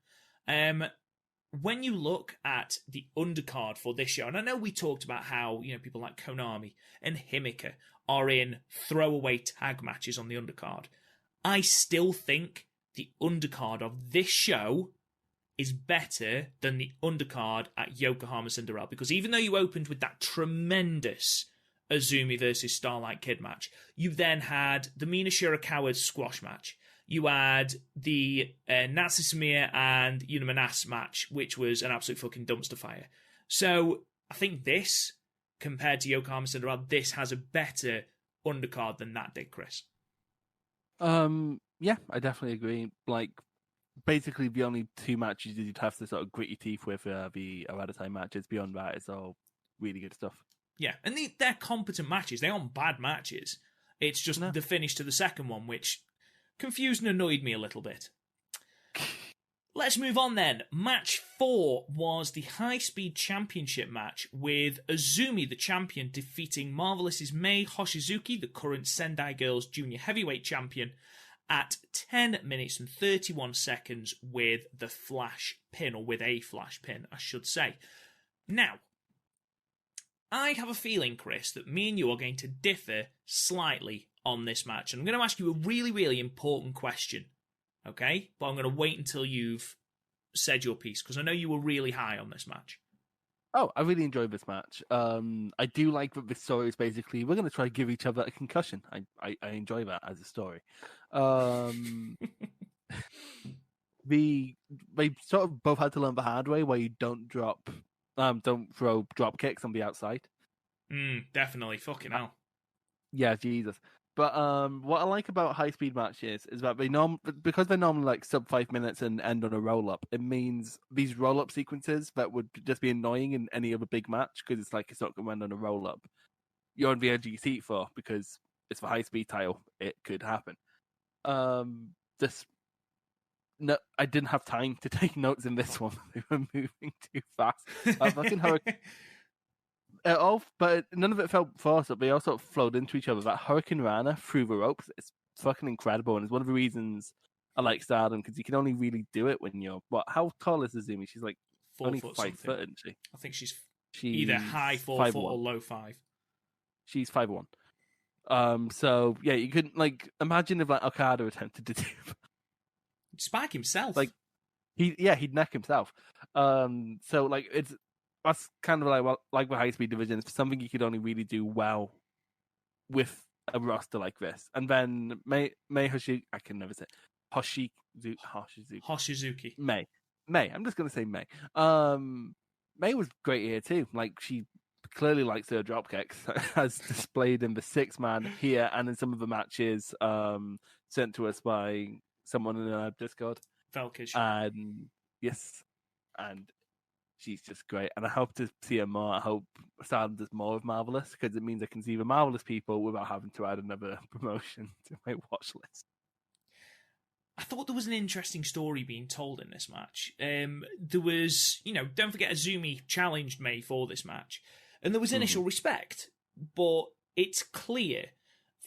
When you look at the undercard for this show, and I know we talked about how, people like Konami and Himika are in throwaway tag matches on the undercard, I still think the undercard of this show is better than the undercard at Yokohama Cinderella, because even though you opened with that tremendous Azumi versus Starlight Kid match, you then had the Mina Shirakawa squash match. You had the Natsu Sumia and Yuna Manas match, which was an absolute fucking dumpster fire. So I think this, compared to Yokohama Cinderella, this has a better undercard than that did, Chris. Yeah, I definitely agree. Like, basically, the only two matches you'd have to sort of grit your teeth with are the Aradasai matches. Beyond that, it's all really good stuff. Yeah, and they're competent matches. They aren't bad matches. It's just the finish to the second one, which confused and annoyed me a little bit. Let's move on then. Match 4 was the High Speed Championship match, with Azumi, the champion, defeating Marvelous's Mei Hoshizuki, the current Sendai Girls Junior Heavyweight Champion, at 10 minutes and 31 seconds with the flash pin, or with a flash pin, I should say. Now, I have a feeling, Chris, that me and you are going to differ slightly on this match. And I'm going to ask you a really, really important question. Okay? But I'm going to wait until you've said your piece, because I know you were really high on this match. Oh, I really enjoyed this match. I do like that this story is basically, we're going to try to give each other a concussion. I enjoy that as a story. They sort of both had to learn the hard way, where you don't throw drop kicks on the outside. Definitely. Fucking hell. Yeah, Jesus. But what I like about high speed matches is that because they're normally like sub 5 minutes and end on a roll up, it means these roll up sequences that would just be annoying in any other big match, because it's not going to end on a roll up, you're on the edge of your seat for, because it's the high speed title. It could happen. I didn't have time to take notes in this one. They were moving too fast. Fucking Hurricane. But none of it felt forced up. They all sort of flowed into each other. That Hurricane Rana through the ropes, it's fucking incredible, and it's one of the reasons I like Stardom, because you can only really do it when you're how tall is Azumi? She's like 4 foot 5 foot, isn't she? I think she's either high 4 foot or low 5. She's 5'1". So yeah, you couldn't imagine if Okada attempted to do Spike himself. He'd neck himself. So that's kind of like the high speed division. It's something you could only really do well with a roster like this. And then Mei Hoshizuki, I can never say Hoshizuki. Mei. I'm just gonna say Mei. Mei was great here too. She clearly likes her drop kicks, as displayed in the 6-man here and in some of the matches sent to us by someone in our Discord. Velkish. And yes, and she's just great, and I hope to see her more. I hope Stardom does more with Marvelous, because it means I can see the Marvelous people without having to add another promotion to my watch list. I thought there was an interesting story being told in this match. There was, don't forget Azumi challenged Mei for this match, and there was initial respect, but it's clear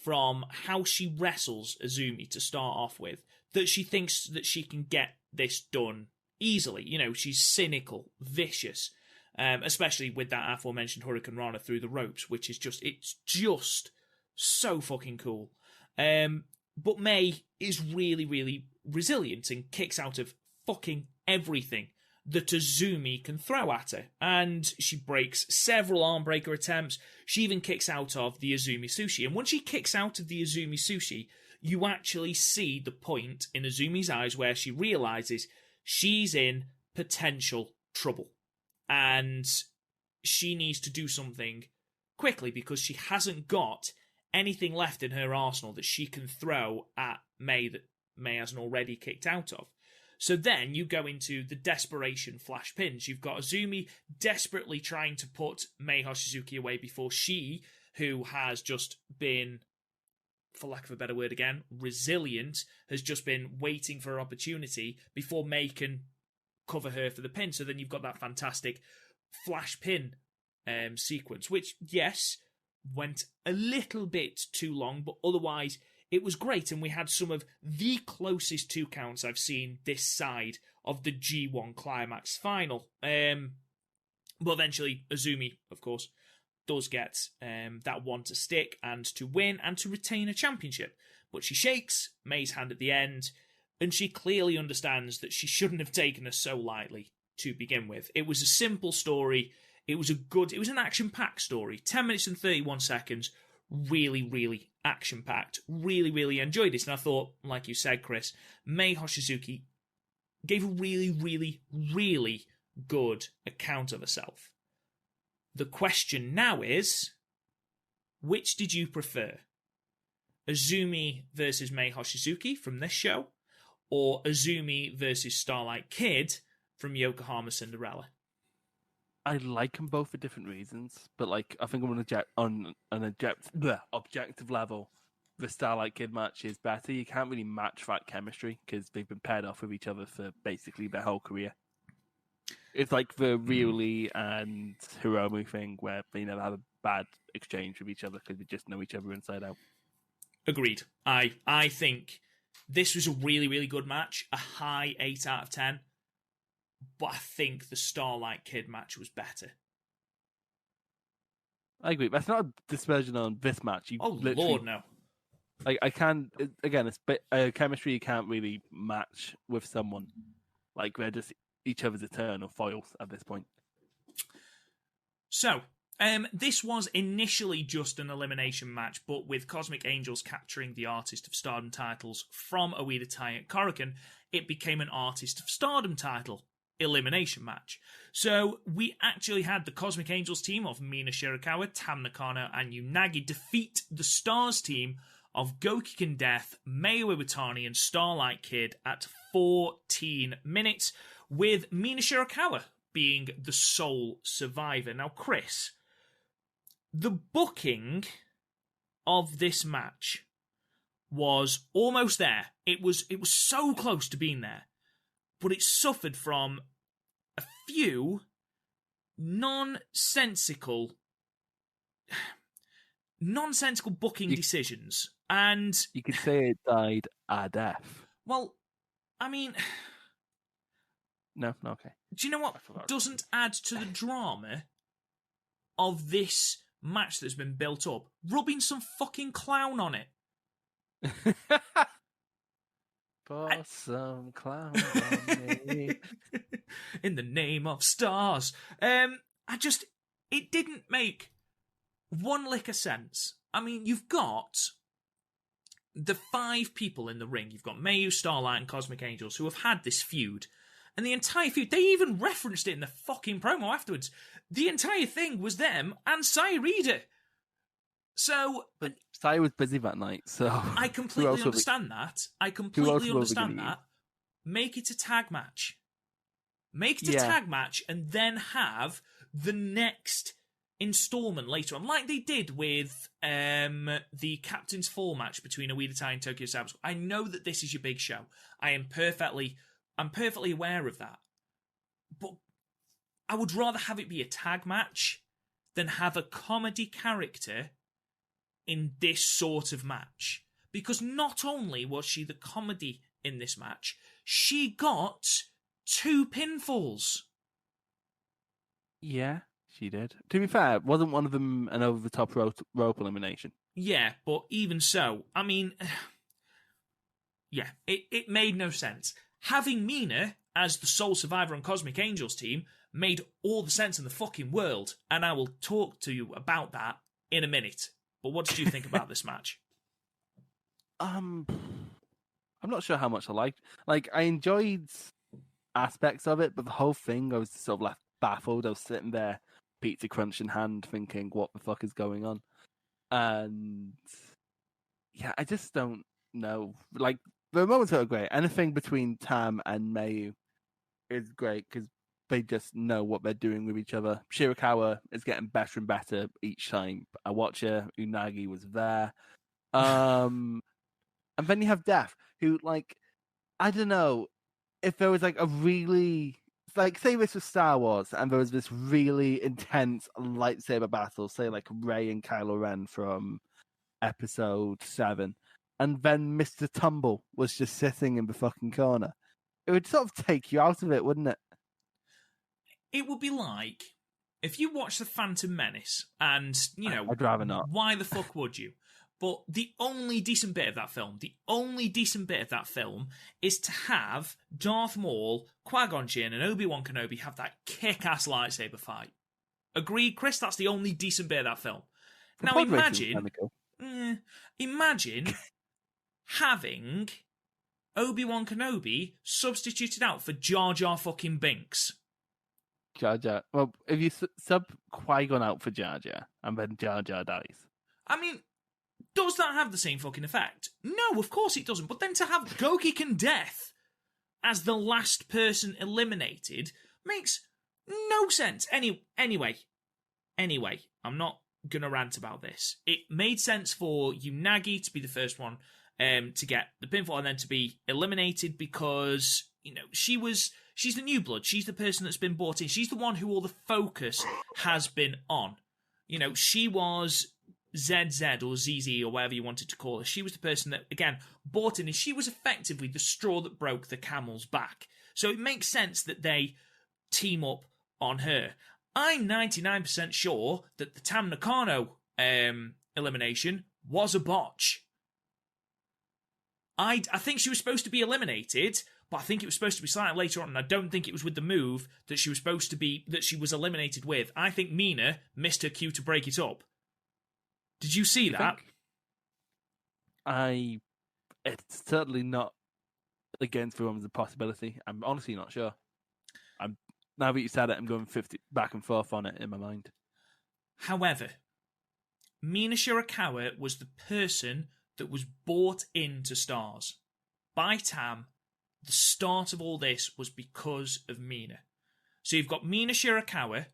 from how she wrestles Azumi to start off with that she thinks that she can get this done easily. She's cynical, vicious, especially with that aforementioned Hurricane Rana through the ropes, which is it's just so fucking cool. But Mei is really, really resilient and kicks out of fucking everything that Azumi can throw at her. And she breaks several arm breaker attempts. She even kicks out of the Azumi Sushi. And when she kicks out of the Azumi Sushi, you actually see the point in Azumi's eyes where she realizes she's in potential trouble. And she needs to do something quickly, because she hasn't got anything left in her arsenal that she can throw at Mei that Mei hasn't already kicked out of. So then you go into the desperation flash pins. You've got Azumi desperately trying to put Mei Hoshizuki away before she, who has just been, for lack of a better word again, resilient, has just been waiting for her opportunity before Mei can cover her for the pin. So then you've got that fantastic flash pin sequence, which, yes, went a little bit too long, but otherwise it was great, and we had some of the closest 2 counts I've seen this side of the G1 Climax final. But eventually, Azumi, of course, does get that one to stick and to win and to retain a championship. But she shakes Mei's hand at the end, and she clearly understands that she shouldn't have taken her so lightly to begin with. It was a simple story. It was an action-packed story. 10 minutes and 31 seconds. Really, really action-packed. Really, really enjoyed this. And I thought, like you said, Chris, Mei Hoshizuki gave a really, really, really good account of herself. The question now is, which did you prefer? Azumi versus Mei Hoshizuki from this show, or Azumi versus Starlight Kid from Yokohama Cinderella? I like them both for different reasons, but like I think on an objective level, the Starlight Kid match is better. You can't really match that chemistry because they've been paired off with each other for basically their whole career. It's like the Ryuli and Hiromu thing where they never have a bad exchange with each other because they just know each other inside out. Agreed. I think this was a really, really good match, a high 8 out of 10, but I think the Starlight Kid match was better. I agree. That's not a dispersion on this match. Lord, no. Like I can again, it's chemistry you can't really match with someone. Like they're just each other's eternal foils at this point. So, this was initially just an elimination match, but with Cosmic Angels capturing the Artist of Stardom titles from Oedo Tai and Korakuen, it became an Artist of Stardom title elimination match. So we actually had the Cosmic Angels team of Mina Shirakawa, Tam Nakano, and Unagi defeat the Stars team of Gokiken Death, Mayu Iwatani, and Starlight Kid at 14 minutes, with Mina Shirakawa being the sole survivor. Now, Chris, the booking of this match was almost there. It was so close to being there, but it suffered from a few nonsensical booking decisions. And you could say it died a death. Well, I mean, no, okay. Do you know what doesn't add to the drama of this match that's been built up? Rubbing some fucking clown on it. Pour some clown on me. In the name of stars. It didn't make one lick of sense. I mean, you've got the 5 people in the ring. You've got Mayu, Starlight, and Cosmic Angels who have had this feud. And the entire feud, they even referenced it in the fucking promo afterwards. The entire thing was them and Sairida. So, but Sai was busy that night, so I completely understand that. Make it a tag match. Make it a tag match, and then have the next installment later on, like they did with the Captain's Fall match between Oedo Tai and Tokyo Samus. I know that this is your big show. I'm perfectly aware of that. But I would rather have it be a tag match than have a comedy character in this sort of match. Because not only was she the comedy in this match, she got 2 pinfalls. Yeah, she did. To be fair, wasn't one of them an over-the-top rope elimination? Yeah, but even so, I mean, yeah, it made no sense. Having Mina as the sole survivor on Cosmic Angels team made all the sense in the fucking world, and I will talk to you about that in a minute. But what did you think about this match? I'm not sure how much I liked. Like, I enjoyed aspects of it, but the whole thing, I was sort of left baffled. I was sitting there, pizza crunch in hand, thinking, what the fuck is going on? And yeah, I just don't know. Like, the moments are great. Anything between Tam and Mayu is great because they just know what they're doing with each other. Shirakawa is getting better and better each time I watch her. Unagi was there. And then you have Death, who, like, I don't know, if there was like a really, like, say this was Star Wars and there was this really intense lightsaber battle, say like Rey and Kylo Ren from episode 7, and then Mr. Tumble was just sitting in the fucking corner. It would sort of take you out of it, wouldn't it? It would be like if you watch The Phantom Menace and, you know, I'd rather not. Why the fuck would you? But the only decent bit of that film is to have Darth Maul, Qui-Gon Jinn, and Obi-Wan Kenobi have that kick-ass lightsaber fight. Agreed, Chris? That's the only decent bit of that film. Now imagine having Obi-Wan Kenobi substituted out for Jar Jar fucking Binks. Jar Jar. Well, if you sub Qui-Gon out for Jar Jar, and then Jar Jar dies. I mean, does that have the same fucking effect? No, of course it doesn't. But then to have Gokiken Death as the last person eliminated makes no sense. Anyway, I'm not gonna rant about this. It made sense for Unagi to be the first one to get the pinfall and then to be eliminated because, she's the new blood. She's the person that's been brought in. She's the one who all the focus has been on. She was ZZ or ZZ or whatever you wanted to call her. She was the person that, again, bought in, and she was effectively the straw that broke the camel's back. So it makes sense that they team up on her. I'm 99% sure that the Tam Nakano elimination was a botch. I think she was supposed to be eliminated, but I think it was supposed to be slightly later on, and I don't think it was with the move that she was eliminated with. I think Mina missed her cue to break it up. Did you see that? It's certainly not against the one as a possibility. I'm honestly not sure. Now that you said it, I'm going 50 back and forth on it in my mind. However, Mina Shirakawa was the person that was bought into Stars by Tam. The start of all this was because of Mina. So you've got Mina Shirakawa,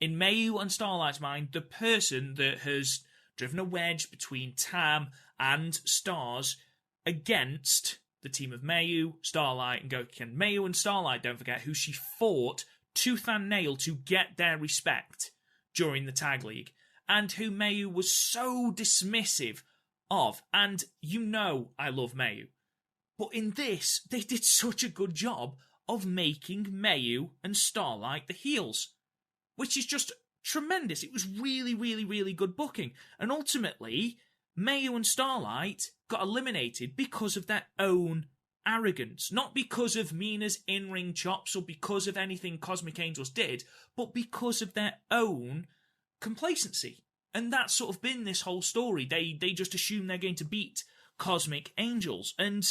in Mayu and Starlight's mind, the person that has driven a wedge between Tam and Stars against the team of Mayu, Starlight, and Gokiken. Mayu and Starlight, don't forget, who she fought tooth and nail to get their respect during the Tag League, and who Mayu was so dismissive of. And I love Mayu. But in this, they did such a good job of making Mayu and Starlight the heels, which is just tremendous. It was really, really, really good booking. And ultimately, Mayu and Starlight got eliminated because of their own arrogance. Not because of Mina's in-ring chops or because of anything Cosmic Angels did, but because of their own complacency. And that's sort of been this whole story. They just assume they're going to beat Cosmic Angels. And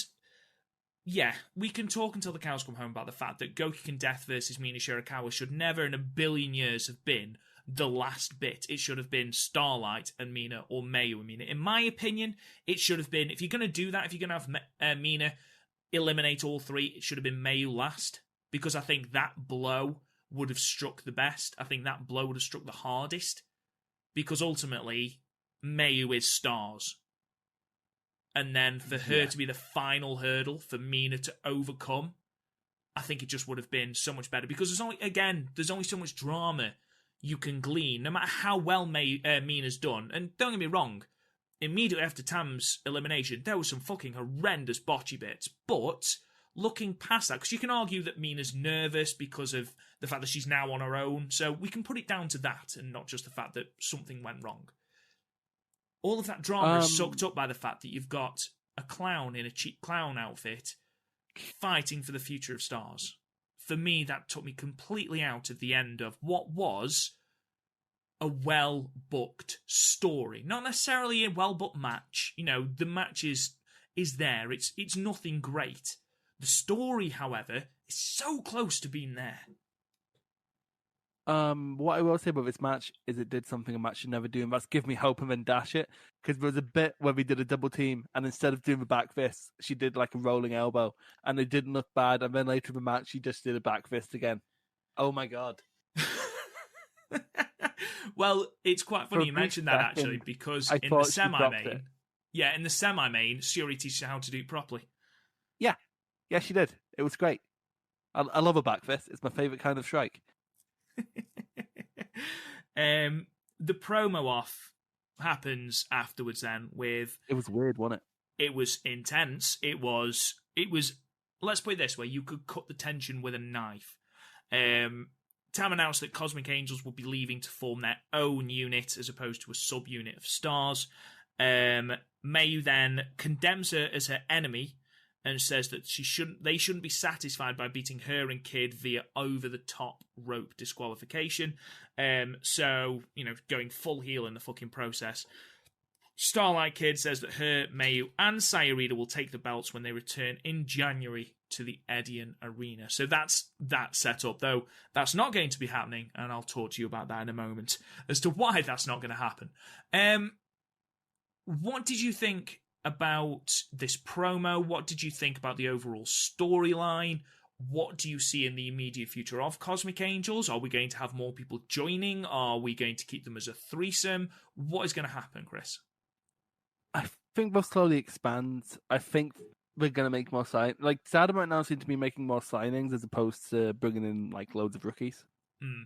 yeah, we can talk until the cows come home about the fact that Gokiken Death versus Mina Shirakawa should never in a billion years have been the last bit. It should have been Starlight and Mina, or Mayu and Mina. In my opinion, it should have been, if you're going to do that, if you're going to have Mina eliminate all three, it should have been Mayu last, because I think that blow would have struck the best. I think that blow would have struck the hardest, because ultimately, Mayu is Stars. And then for her to be the final hurdle for Mina to overcome, I think it just would have been so much better, because there's only so much drama you can glean, no matter how well Mina's done. And don't get me wrong, immediately after Tam's elimination, there was some fucking horrendous botchy bits. But looking past that, because you can argue that Mina's nervous because of the fact that she's now on her own, so we can put it down to that and not just the fact that something went wrong. All of that drama is sucked up by the fact that you've got a clown in a cheap clown outfit fighting for the future of Stars. For me, that took me completely out of the end of what was a well-booked story. Not necessarily a well-booked match. The match is there. It's nothing great. The story, however, is so close to being there. What I will say about this match is it did something a match should never do, and that's give me hope and then dash it. Because there was a bit where we did a double team, and instead of doing the back fist, she did like a rolling elbow, and it didn't look bad. And then later in the match, she just did a back fist again. Oh my god! Well, it's quite funny you mentioned that actually, because in the semi-main, Shiori teaches you how to do it properly. Yeah, she did. It was great. I love a back fist. It's my favorite kind of strike. The promo off happens afterwards then with... It was weird, wasn't it? It was intense. It was... Let's put it this way. You could cut the tension with a knife. Tam announced that Cosmic Angels would be leaving to form their own unit as opposed to a sub-unit of Stars. Mayu then condemns her as her enemy and says that they shouldn't be satisfied by beating her and Kid via over-the-top rope disqualification. So, going full heel in the fucking process. Starlight Kid says that her, Mayu, and Sayurita will take the belts when they return in January to the Edion Arena. So that's that set up, though that's not going to be happening, and I'll talk to you about that in a moment as to why that's not going to happen. What did you think about this promo? What did you think about the overall storyline? What do you see in the immediate future of Cosmic Angels? Are we going to have more people joining? Are we going to keep them as a threesome? What is going to happen, Chris? I think they'll slowly expand. I think we're going to make more signings. Like, Stardom right now seem to be making more signings as opposed to bringing in, like, loads of rookies. Mm.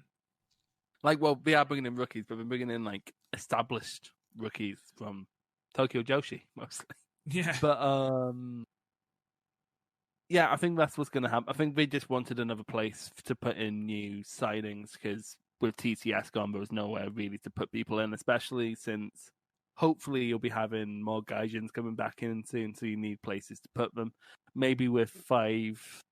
Like, well, they are bringing in rookies, but they're bringing in, like, established rookies from Tokyo Joshi, mostly. Yeah. But, yeah, I think that's what's going to happen. I think they just wanted another place to put in new signings because with TCS gone, there was nowhere really to put people in, especially since hopefully you'll be having more Gaijins coming back in soon, so you need places to put them. Maybe with 5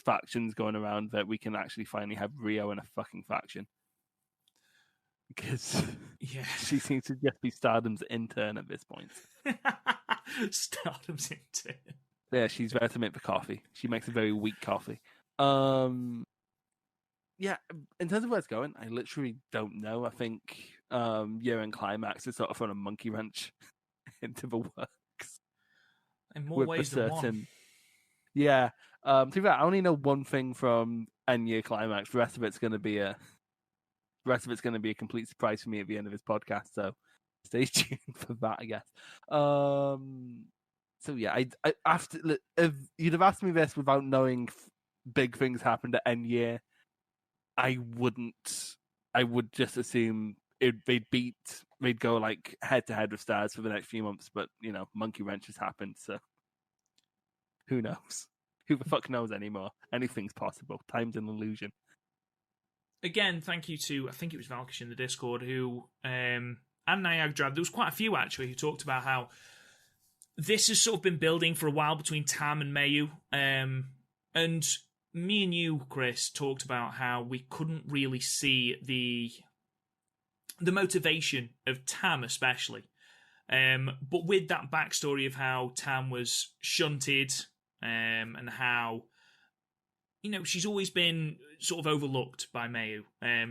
factions going around that we can actually finally have Rio in a fucking faction. Because she seems to just be Stardom's intern at this point. Stardom's intern. Yeah, she's there to make the coffee. She makes a very weak coffee. Yeah, in terms of where it's going, I literally don't know. I think Year End Climax is sort of on a monkey wrench into the works. In more ways than one. Yeah. To be fair, I only know one thing from End Year Climax. The rest of it's going to be a complete surprise for me at the end of this podcast. So stay tuned for that, I guess. So yeah, I after if you'd have asked me this without knowing big things happened at End Year, I wouldn't. I would just assume they'd go like head to head with Stars for the next few months. But you know, monkey wrench has happened, so who knows? Who the fuck knows anymore? Anything's possible. Time's an illusion. Again, thank you to I think it was Valkish in the Discord who and Niagara. There was quite a few actually who talked about how this has sort of been building for a while between Tam and Mayu. And me and you, Chris, talked about how we couldn't really see the motivation of Tam, especially. But with that backstory of how Tam was shunted and how, you know, she's always been sort of overlooked by Mayu.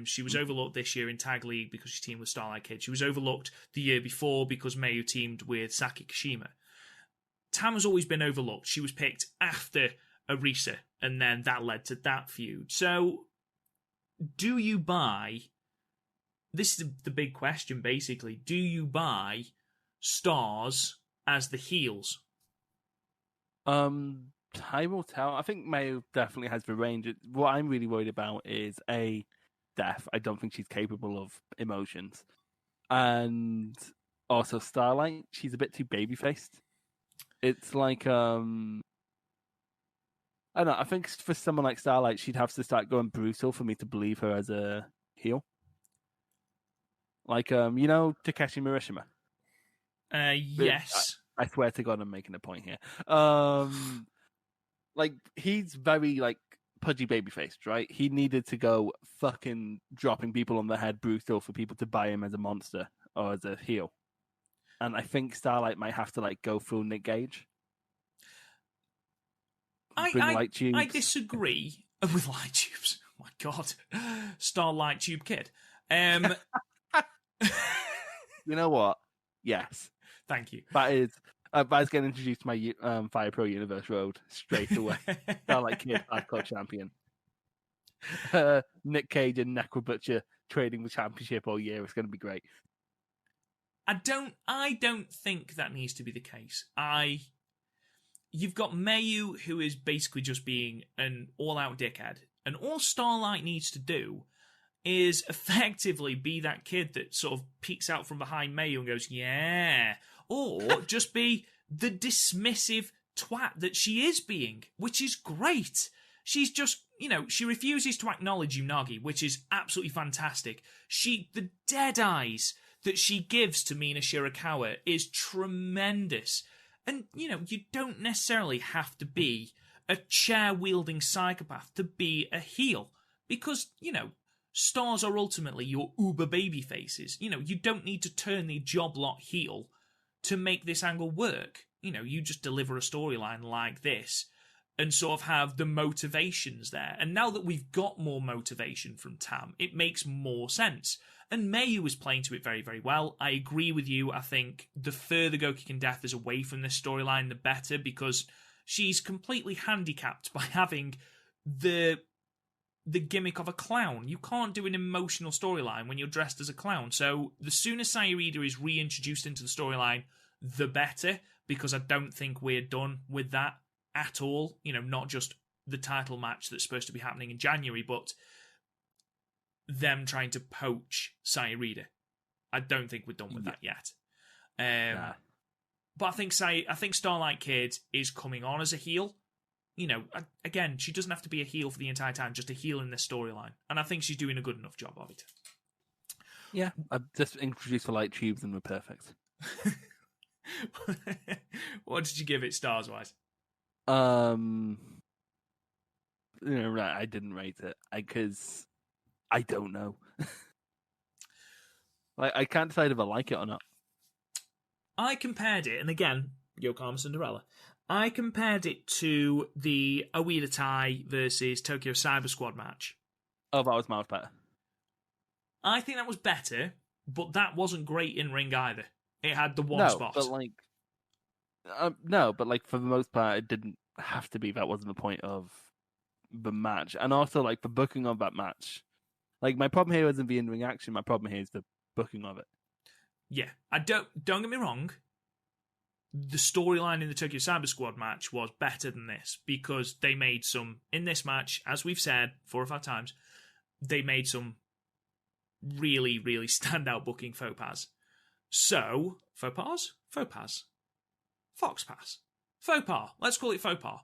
She was overlooked this year in Tag League because she teamed with Starlight Kid. She was overlooked the year before because Mayu teamed with Saki Kashima. Tam has always been overlooked. She was picked after Arisa, and then that led to that feud. So, do you buy... This is the big question, basically. Do you buy Stars as the heels? Time will tell. I think Mayu definitely has the range. What I'm really worried about is death. I don't think she's capable of emotions. And also Starlight, she's a bit too baby-faced. It's like, I don't know, I think for someone like Starlight, she'd have to start going brutal for me to believe her as a heel. Like, you know, Takeshi Murashima? Yes. I swear to God I'm making a point here. Like, he's very, like, pudgy baby-faced, right? He needed to go fucking dropping people on the head brutal for people to buy him as a monster or as a heel. And I think Starlight might have to, like, go full Nick Gage. I disagree with light tubes. Oh my God. Starlight Tube Kid. You know what? Yes. Thank you. That is getting introduced to my Fire Pro Universe Road straight away. Starlight Kid, hardcore champion. Nick Cage and Necro Butcher trading the championship all year. It's going to be great. I don't think that needs to be the case. You've got Mayu, who is basically just being an all-out dickhead, and all Starlight needs to do is effectively be that kid that sort of peeks out from behind Mayu and goes, yeah, or just be the dismissive twat that she is being, which is great. She's just, you know, she refuses to acknowledge Unagi, which is absolutely fantastic. The dead eyes that she gives to Mina Shirakawa is tremendous. And, you know, you don't necessarily have to be a chair-wielding psychopath to be a heel. Because, you know, stars are ultimately your uber baby faces. You know, you don't need to turn the job lot heel to make this angle work. You know, you just deliver a storyline like this and sort of have the motivations there. And now that we've got more motivation from Tam, it makes more sense. And Mayu was playing to it very, very well. I agree with you. I think the further Gokikin Death is away from this storyline, the better, because she's completely handicapped by having the gimmick of a clown. You can't do an emotional storyline when you're dressed as a clown. So the sooner Sayurida is reintroduced into the storyline, the better, because I don't think we're done with that at all. You know, not just the title match that's supposed to be happening in January, but them trying to poach Sayurida. I don't think we're done with that yet. But I think Starlight Kid is coming on as a heel. You know, again, she doesn't have to be a heel for the entire time, just a heel in this storyline. And I think she's doing a good enough job of it. Yeah, I just introduced the light tubes and we're perfect. What did you give it stars-wise? You know, right, I didn't rate it because I don't know. Like, I can't decide if I like it or not. I compared it, and again, Yokohama Cinderella. I compared it to the Oida Tai versus Tokyo Cyber Squad match. Oh, that was miles better. I think that was better, but that wasn't great in ring either. It had the one spot. But like for the most part, it didn't have to be. That wasn't the point of the match, and also like the booking of that match. Like, my problem here isn't the in-ring action. My problem here is the booking of it. Yeah, don't get me wrong. The storyline in the Tokyo Cyber Squad match was better than this because they made some, in this match, as we've said 4 or 5 times, they made some really, really standout booking faux pas. So, faux pas? Faux pas. Fox pass. Faux pas. Let's call it faux pas.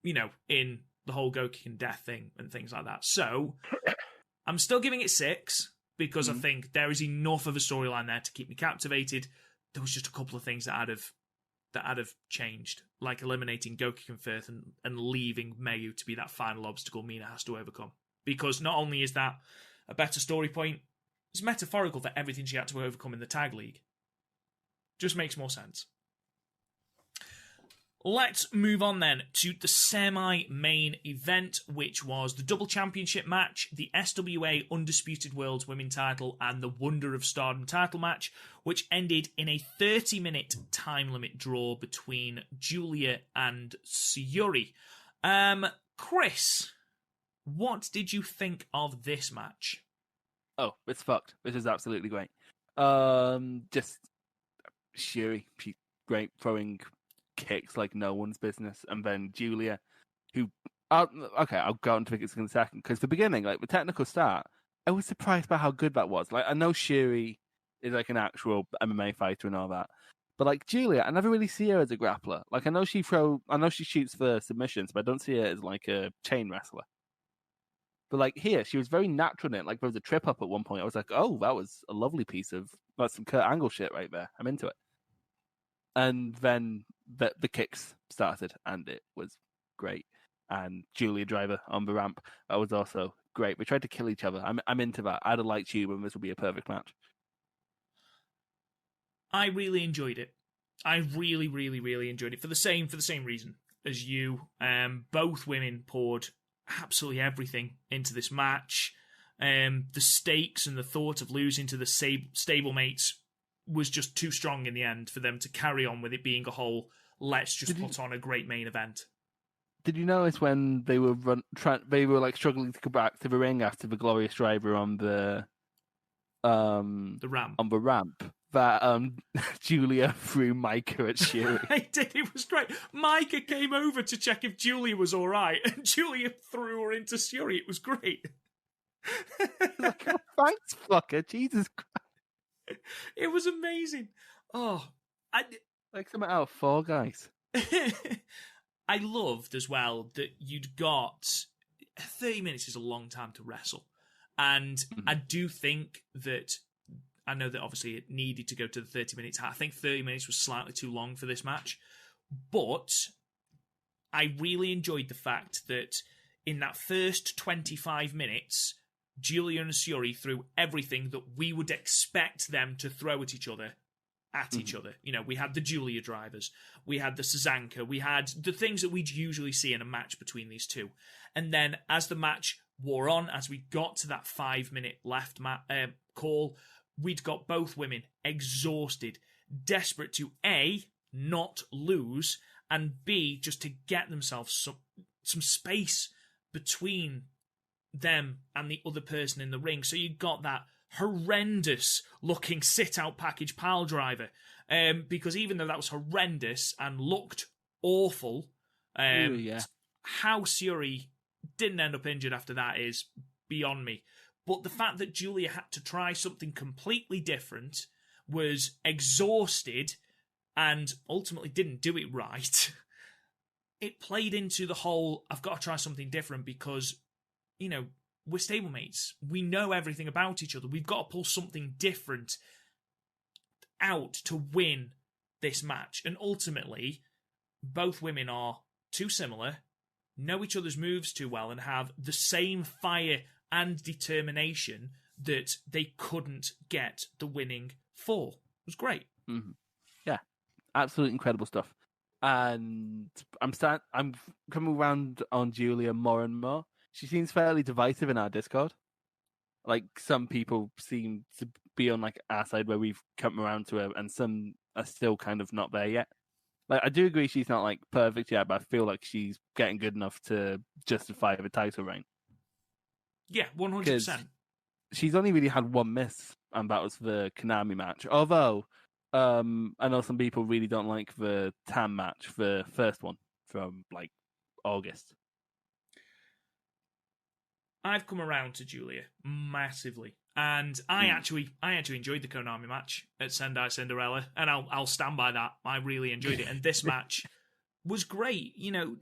You know, in the whole Gokikin Death thing and things like that. So, I'm still giving it 6 because I think there is enough of a storyline there to keep me captivated. There was just a couple of things that had have changed, like eliminating Gokikin Firth and leaving Mayu to be that final obstacle Mina has to overcome. Because not only is that a better story point, it's metaphorical for everything she had to overcome in the tag league. Just makes more sense. Let's move on then to the semi-main event, which was the double championship match, the SWA Undisputed World's Women's title, and the Wonder of Stardom title match, which ended in a 30-minute time limit draw between Julia and Sayuri. Chris, what did you think of this match? Oh, it's fucked. This is absolutely great. Just Shuri, she's great, throwing kicks like no one's business, and then Julia, who I'll go into it in a second, because the beginning, like the technical start, I was surprised by how good that was. Like, I know Shuri is like an actual MMA fighter and all that, but like Julia, I never really see her as a grappler. Like, I know she shoots for submissions, but I don't see her as like a chain wrestler. But like here, she was very natural in it. Like, there was a trip up at one point. I was like, oh, that was a lovely piece of, that's some Kurt Angle shit right there. I'm into it. And then the kicks started, and it was great. And Julia Driver on the ramp, that was also great. We tried to kill each other. I'm into that. I'd have liked you, and this would be a perfect match. I really enjoyed it. I really, really, really enjoyed it for the same reason as you. Both women poured absolutely everything into this match. The stakes and the thought of losing to the stablemates was just too strong in the end for them to carry on with it being a whole, let's just put on a great main event. Did you notice when they were like struggling to go back to the ring after the Glorious Driver on the ramp? On the ramp, that Julia threw Micah at Shuri. I did. It was great. Micah came over to check if Julia was all right, and Julia threw her into Shuri. It was great. Like, oh, thanks, fucker. Jesus Christ. It was amazing. Oh, like something out of Fall Guys. I loved as well that you'd got 30 minutes is a long time to wrestle, and I do think that I know that obviously it needed to go to the 30 minutes. I think 30 minutes was slightly too long for this match, but I really enjoyed the fact that in that first 25 minutes, Julia and Syuri threw everything that we would expect them to throw at each other. Each other. You know, we had the Julia drivers, we had the Sazanka, we had the things that we'd usually see in a match between these two. And then as the match wore on, as we got to that 5-minute left call, we'd got both women exhausted, desperate to A, not lose, and B, just to get themselves some space between them and the other person in the ring. So you got that horrendous looking sit out package pile driver, because even though that was horrendous and looked awful, how Syuri didn't end up injured after that is beyond me. But the fact that Julia had to try something completely different, was exhausted, and ultimately didn't do it right, it played into the whole, I've got to try something different because, you know, we're stablemates. We know everything about each other. We've got to pull something different out to win this match. And ultimately, both women are too similar, know each other's moves too well, and have the same fire and determination that they couldn't get the winning for. It was great. Mm-hmm. Yeah, absolutely incredible stuff. And I'm coming around on Julia more and more. She seems fairly divisive in our Discord. Like, some people seem to be on like our side where we've come around to her, and some are still kind of not there yet. Like, I do agree she's not like perfect yet, but I feel like she's getting good enough to justify the title reign. Yeah, 100%. She's only really had one miss, and that was the Konami match. Although, I know some people really don't like the Tam match, the first one from like August. I've come around to Julia massively, and I actually enjoyed the Konami match at Sendai Cinderella, and I'll stand by that. I really enjoyed it, and this match was great. You know,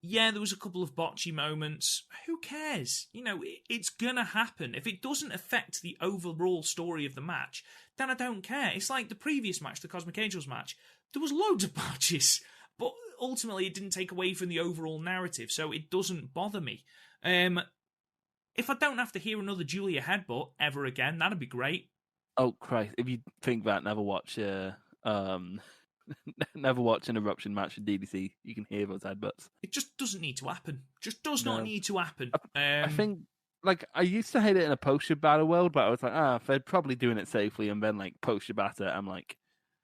yeah, there was a couple of botchy moments. Who cares? You know, it's gonna happen. If it doesn't affect the overall story of the match, then I don't care. It's like the previous match, the Cosmic Angels match. There was loads of botches, but ultimately it didn't take away from the overall narrative, so it doesn't bother me. If I don't have to hear another Julia headbutt ever again, that'd be great. Oh Christ! If you think that, never watch never watch an eruption match at DDC. You can hear those headbutts. It just doesn't need to happen. Just does not need to happen. I think, like, I used to hate it in a post-Shibata world, but I was like, they're probably doing it safely, and then like post-Shibata, I'm like,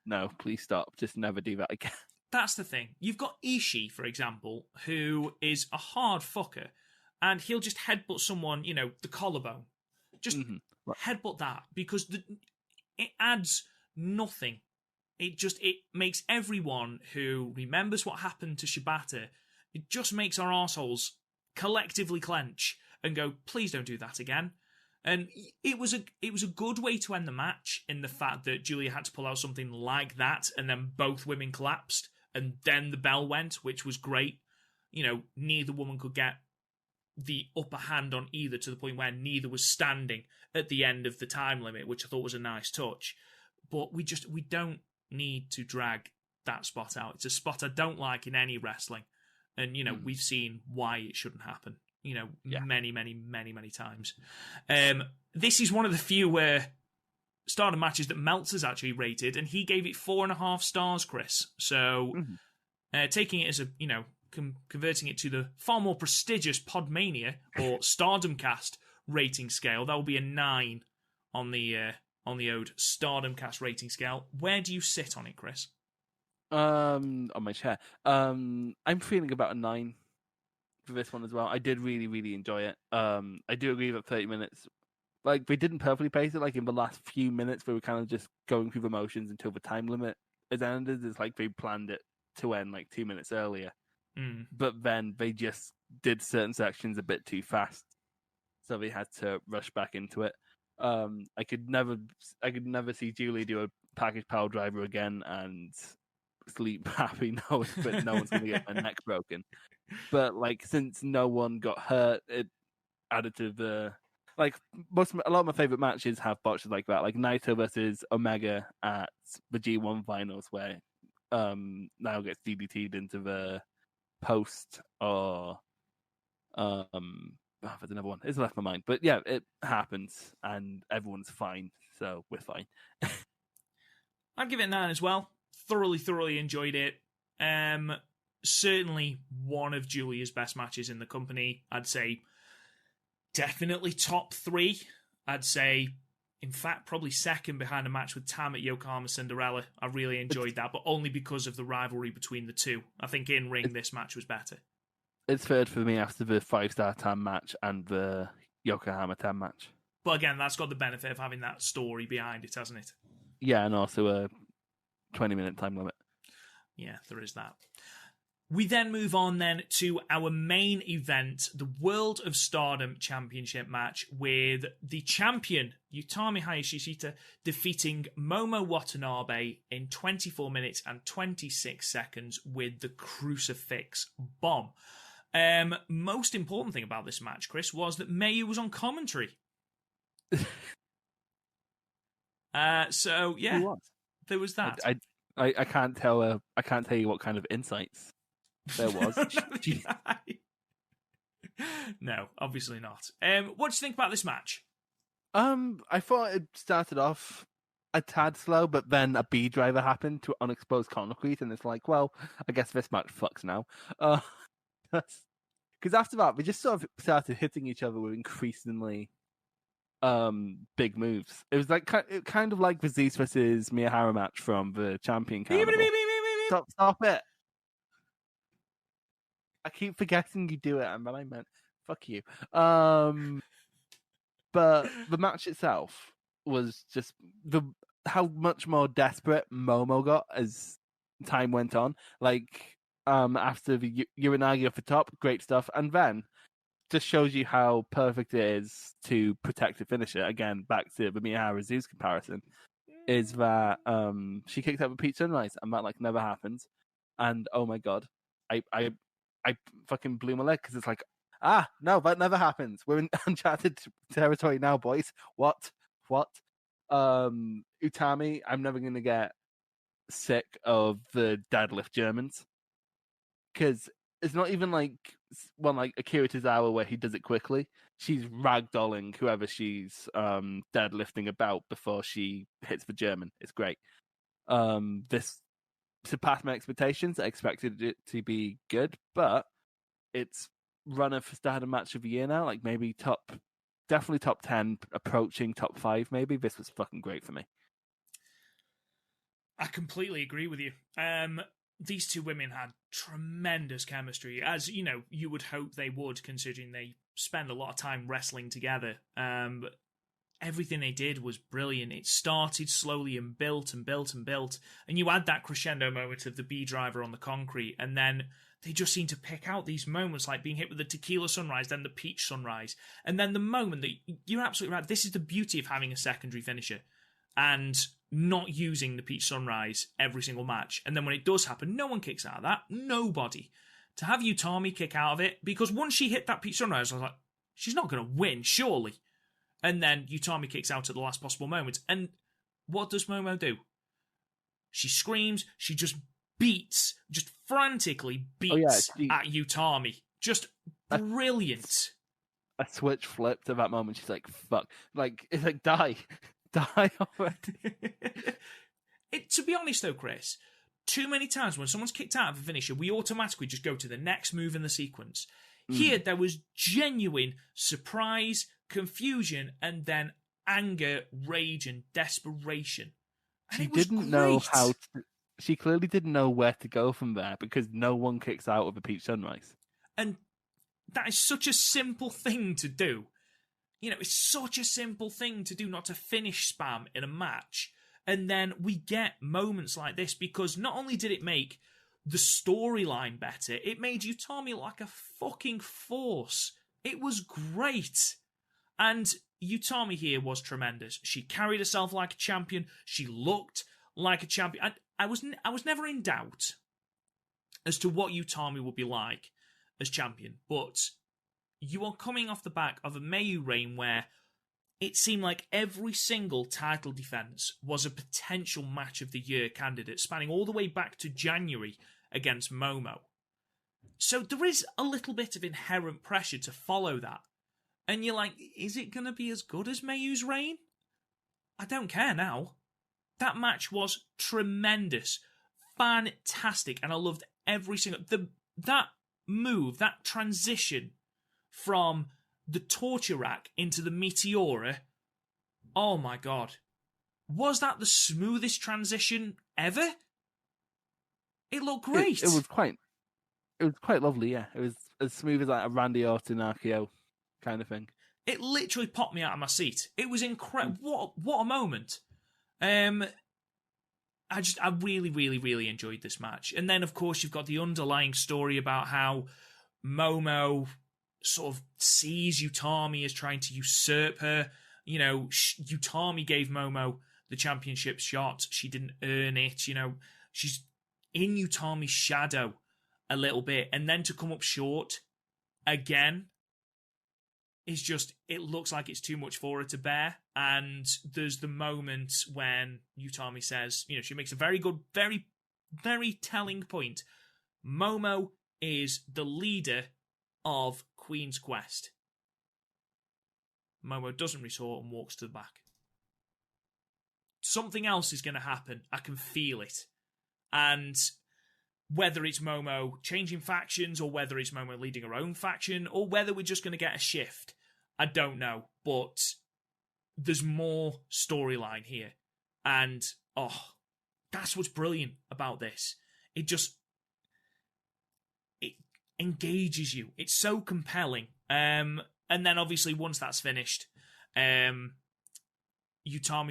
no, please stop. Just never do that again. That's the thing. You've got Ishii, for example, who is a hard fucker, and he'll just headbutt someone, you know, the collarbone. Just headbutt that, because it adds nothing. It makes everyone who remembers what happened to Shibata, it just makes our arseholes collectively clench and go, please don't do that again. And it was a good way to end the match, in the fact that Julia had to pull out something like that, and then both women collapsed, and then the bell went, which was great. You know, neither woman could get the upper hand on either, to the point where neither was standing at the end of the time limit, which I thought was a nice touch. But we don't need to drag that spot out. It's a spot I don't like in any wrestling, and you know we've seen why it shouldn't happen. You know, many, many, many, many times. This is one of the few Stardom matches that Meltzer's actually rated, and he gave it 4.5 stars, Chris. So taking it as a, you know, converting it to the far more prestigious Podmania or Stardom Cast rating scale, that will be a 9 on the ode Stardom Cast rating scale. Where do you sit on it, Chris? On my chair. I'm feeling about a 9 for this one as well. I did really, really enjoy it. I do agree that 30 minutes, like, we didn't perfectly pace it. Like, in the last few minutes, we were kind of just going through the motions until the time limit has ended. It's like they planned it to end like 2 minutes earlier. But then they just did certain sections a bit too fast, so they had to rush back into it. I could never see Julie do a package power driver again and sleep happy knowing that no one's going to get their neck broken. But like, since no one got hurt, it added to the, like, a lot of my favorite matches have botches like that, like Naito versus Omega at the G1 finals, where Naito gets DDT'd into the post, or there's another one. It's left my mind. But yeah, it happens, and everyone's fine, so we're fine. I'd give it a 9 as well. Thoroughly enjoyed it. Certainly one of Julia's best matches in the company. I'd say definitely top 3. I'd say, in fact, probably second behind a match with Tam at Yokohama Cinderella. I really enjoyed that, but only because of the rivalry between the two. I think in ring this match was better. It's third for me after the 5-star Tam match and the Yokohama Tam match. But again, that's got the benefit of having that story behind it, hasn't it? Yeah, and also a 20-minute time limit. Yeah, there is that. We then move on then to our main event, the World of Stardom Championship match, with the champion, Utami Hayashishita, defeating Moma Watanabe in 24 minutes and 26 seconds with the Crucifix Bomb. Most important thing about this match, Chris, was that Mayu was on commentary. So, yeah, there was that. I can't tell. I can't tell you what kind of insights there was. No, obviously not. What do you think about this match? I thought it started off a tad slow, but then a B driver happened to unexposed concrete, and it's like, well, I guess this match fucks now. Because after that, we just sort of started hitting each other with increasingly big moves. It was like kind of like the Zeus versus Miyahara match from the Champion Carnival. Stop it! I keep forgetting you do it, and then I meant fuck you. But the match itself was just how much more desperate Momo got as time went on. Like after the Uranagi off the top, great stuff, and then just shows you how perfect it is to protect the finisher. Again, back to the Miyahara Zeus comparison, is that she kicked out with Peach Sunrise, and that like never happened. And oh my god, I fucking blew my leg because it's like, no, that never happens. We're in uncharted territory now, boys. What? Utami, I'm never gonna get sick of the deadlift Germans, because it's not even like one like Akira Tozawa where he does it quickly. She's ragdolling whoever she's deadlifting about before she hits the German. It's great. This surpassed my expectations. I expected it to be good, but it's runner for Stardom match of the year now. Like maybe definitely top 10, approaching top 5 maybe. This was fucking great for me. I completely agree with you. These two women had tremendous chemistry, as you know, you would hope they would, considering they spend a lot of time wrestling together. But everything they did was brilliant. It started slowly and built and built and built, and you add that crescendo moment of the B driver on the concrete, and then they just seem to pick out these moments, like being hit with the tequila sunrise, then the peach sunrise, and then the moment that you're absolutely right. This is the beauty of having a secondary finisher and not using the peach sunrise every single match. And then when it does happen, no one kicks out of that. Nobody. To have Utami kick out of it, because once she hit that peach sunrise, I was like, she's not going to win, surely. And then Utami kicks out at the last possible moment. And what does Momo do? She screams, she just frantically beats at Utami. Just brilliant. A switch flipped at that moment. She's like, fuck. Like, it's like, die already. To be honest though, Chris, too many times when someone's kicked out of a finisher, we automatically just go to the next move in the sequence. Here, there was genuine surprise, confusion, and then anger, rage, and desperation. And she clearly didn't know where to go from there, because no one kicks out of a peach sunrise. And that is such a simple thing to do. You know, it's such a simple thing to do, not to finish spam in a match. And then we get moments like this, because not only did it make the storyline better, it made Utami look like a fucking force. It was great. And Utami here was tremendous. She carried herself like a champion. She looked like a champion. I was never in doubt as to what Utami would be like as champion, but you are coming off the back of a Mayu reign where it seemed like every single title defense was a potential match of the year candidate, spanning all the way back to January against Momo. So there is a little bit of inherent pressure to follow that. And you're like, is it going to be as good as Mayu's reign? I don't care now. That match was tremendous, fantastic, and I loved every single that move, that transition from the torture rack into the Meteora. Oh my god. Was that the smoothest transition ever? It looked great. It was quite lovely, yeah. It was as smooth as like a Randy Orton RKO kind of thing. It literally popped me out of my seat. It was incredible. What a moment. I really, really, really enjoyed this match. And then, of course, you've got the underlying story about how Momo sort of sees Utami as trying to usurp her. You know, Utami gave Momo the championship shot. She didn't earn it. You know, she's in Utami's shadow a little bit. And then to come up short again is just, it looks like it's too much for her to bear. And there's the moment when Utami says, you know, she makes a very good, very, very telling point. Momo is the leader of Queen's Quest. Momo doesn't retort and walks to the back. Something else is going to happen. I can feel it. And whether it's Momo changing factions or whether it's Momo leading her own faction or whether we're just going to get a shift, I don't know. But there's more storyline here. And, that's what's brilliant about this. It engages you. It's so compelling. And then obviously once that's finished, Utami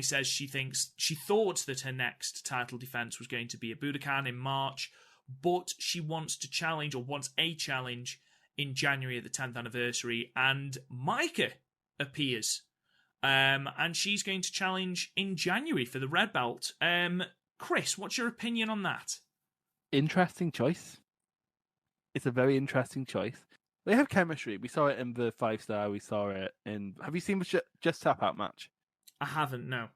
says she thought that her next title defense was going to be at Budokan in March, but she wants a challenge in January at the 10th anniversary, and Maika appears. And she's going to challenge in January for the red belt. Chris, what's your opinion on that? Interesting choice. It's a very interesting choice. They have chemistry. We saw it in the 5-star. We saw it in... Have you seen the Just Tap Out match? I haven't, no.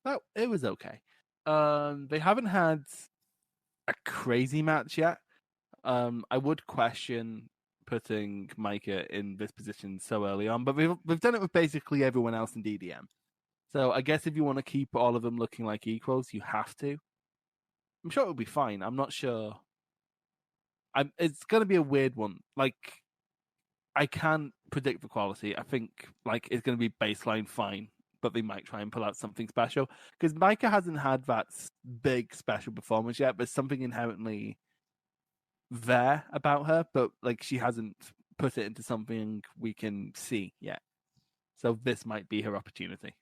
Oh, it was okay. They haven't had a crazy match yet. I would question putting Maika in this position so early on, but we've done it with basically everyone else in DDM. So I guess if you want to keep all of them looking like equals, you have to. I'm sure it'll be fine. I'm not sure. It's going to be a weird one. Like, I can't predict the quality. I think it's going to be baseline fine, but they might try and pull out something special. Because Maika hasn't had that big special performance yet, but something inherently there about her, but she hasn't put it into something we can see yet. So this might be her opportunity.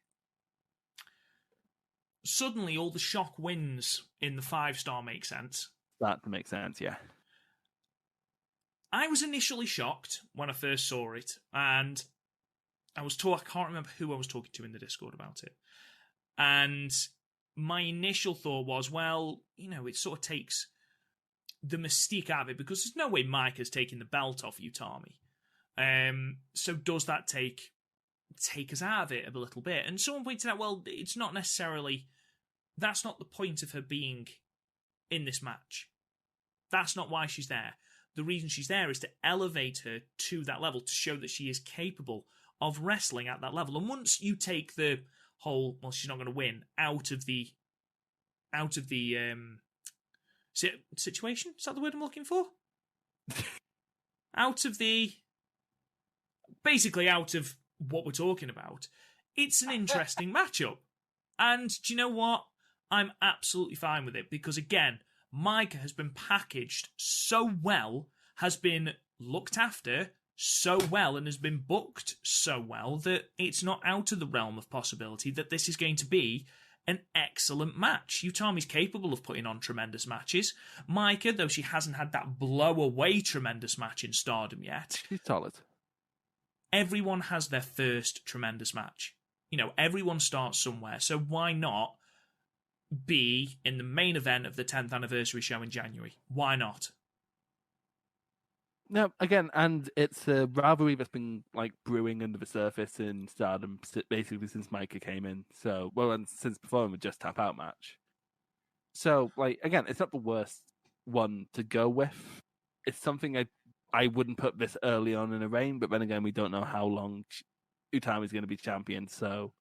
Suddenly, all the shock wins in the 5-star make sense. That makes sense, yeah. I was initially shocked when I first saw it, and I can't remember who I was talking to in the Discord about it. And my initial thought was, well, it sort of takes the mystique out of it, because there's no way Maika's taking the belt off Utami. So does that take us out of it a little bit? And someone pointed out, well, it's not necessarily... That's not the point of her being in this match. That's not why she's there. The reason she's there is to elevate her to that level, to show that she is capable of wrestling at that level. And once you take the whole, well, she's not going to win, out of the situation? Is that the word I'm looking for? Basically out of what we're talking about, it's an interesting matchup. And do you know what? I'm absolutely fine with it, because again, Maika has been packaged so well, has been looked after so well, and has been booked so well that it's not out of the realm of possibility that this is going to be an excellent match. Utami's capable of putting on tremendous matches. Maika, though she hasn't had that blow-away tremendous match in Stardom yet, she's solid. Everyone has their first tremendous match. Everyone starts somewhere, so why not be in the main event of the 10th anniversary show in January? Why not? No, again, and it's a rivalry that's been brewing under the surface in Stardom basically since Maika came in. So, and since before the Just Tap Out match. So, again, it's not the worst one to go with. It's something I wouldn't put this early on in a reign, but then again, we don't know how long Utami's going to be champion, so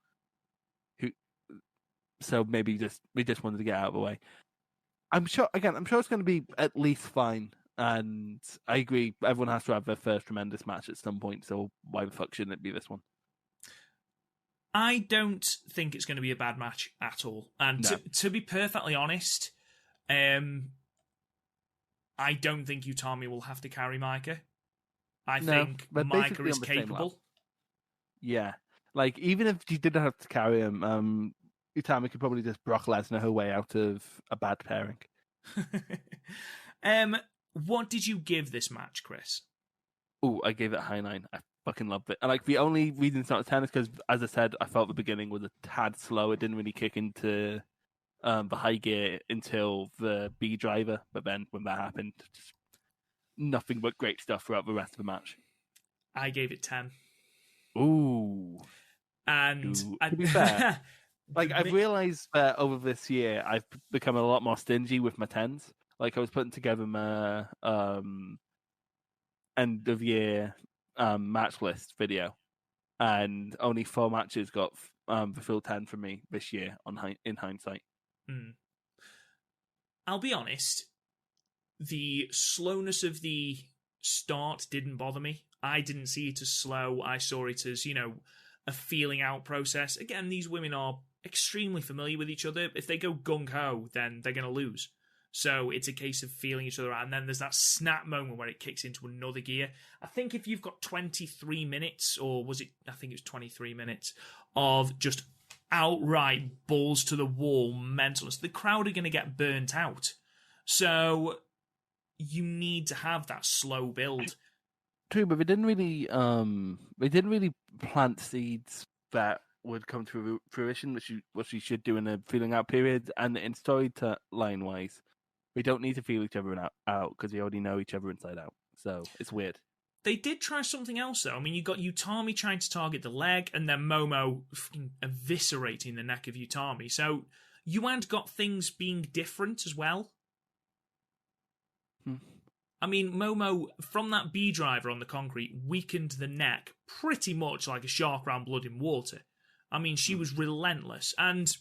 maybe we just wanted to get out of the way. I'm sure it's going to be at least fine, and I agree, everyone has to have their first tremendous match at some point, so why the fuck shouldn't it be this one? I don't think it's going to be a bad match at all. And No. to be perfectly honest, I don't think Utami will have to carry Maika. I think Maika is capable. Yeah. Like, even if she didn't have to carry him, Utami could probably just Brock Lesnar her way out of a bad pairing. What did you give this match, Chris? Oh, I gave it a high 9. I fucking loved it. And like, the only reason it's not a 10 is because, as I said, I felt the beginning was a tad slow. It didn't really kick into the high gear until the B driver. But then when that happened, just nothing but great stuff throughout the rest of the match. I gave it 10. Ooh. And to be fair, like, I've realised that over this year, I've become a lot more stingy with my 10s. Like, I was putting together my end of year match list video, and only 4 matches got the full 10 from me this year in hindsight. I'll be honest, the slowness of the start didn't bother me. I didn't see it as slow. I saw it as, a feeling out process. Again, these women are extremely familiar with each other. If they go gung-ho, then they're going to lose. So it's a case of feeling each other out. And then there's that snap moment where it kicks into another gear. I think if you've got 23 minutes, or I think it was 23 minutes, of just outright balls to the wall mentalness, the crowd are going to get burnt out. So you need to have that slow build. True, but they didn't really plant seeds that would come to fruition, which you should do in a feeling out period. And in storyline wise, we don't need to feel each other out because we already know each other inside out. So it's weird. They did try something else, though. I mean, you got Utami trying to target the leg, and then Momo eviscerating the neck of Utami. So you had got things being different as well. I mean, Momo, from that B driver on the concrete, weakened the neck pretty much like a shark around blood in water. I mean, she was relentless. And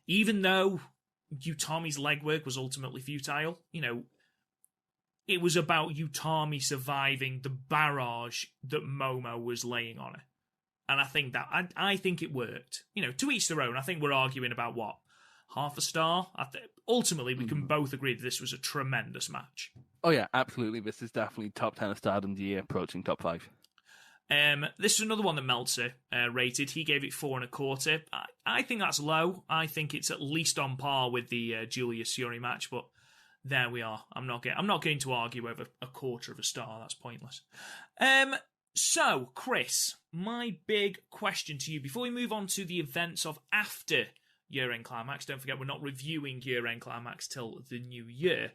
even though Utami's legwork was ultimately futile, it was about Utami surviving the barrage that Momo was laying on her. And I think it worked. To each their own. I think we're arguing about what? Half a star? Ultimately, we can both agree that this was a tremendous match. Oh yeah, absolutely. This is definitely top 10 of Stardom year, approaching top 5. This is another one that Meltzer rated. He gave it 4.25. I think that's low. I think it's at least on par with the Julius Fury match, but there we are. I'm not going to argue over a quarter of a star. That's pointless. So, Chris, my big question to you before we move on to the events of after Year End Climax. Don't forget, we're not reviewing Year End Climax till the new year.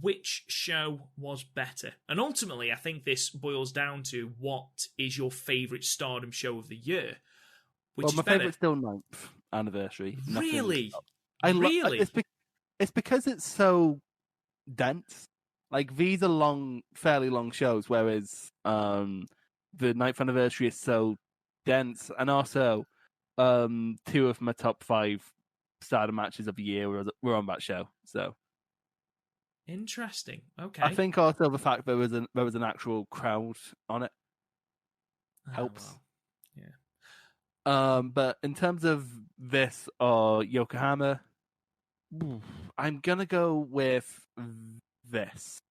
Which show was better? And ultimately, I think this boils down to what is your favourite Stardom show of the year? My favourite's still 9th anniversary. Really? Really? It's because it's so dense. Like, these are fairly long shows, whereas the 9th anniversary is so dense. And also, 2 of my top 5 Stardom matches of the year were on that show. So interesting. Okay. I think also the fact there was an actual crowd on it helps. Well, yeah. But in terms of this or Yokohama, I'm gonna go with this.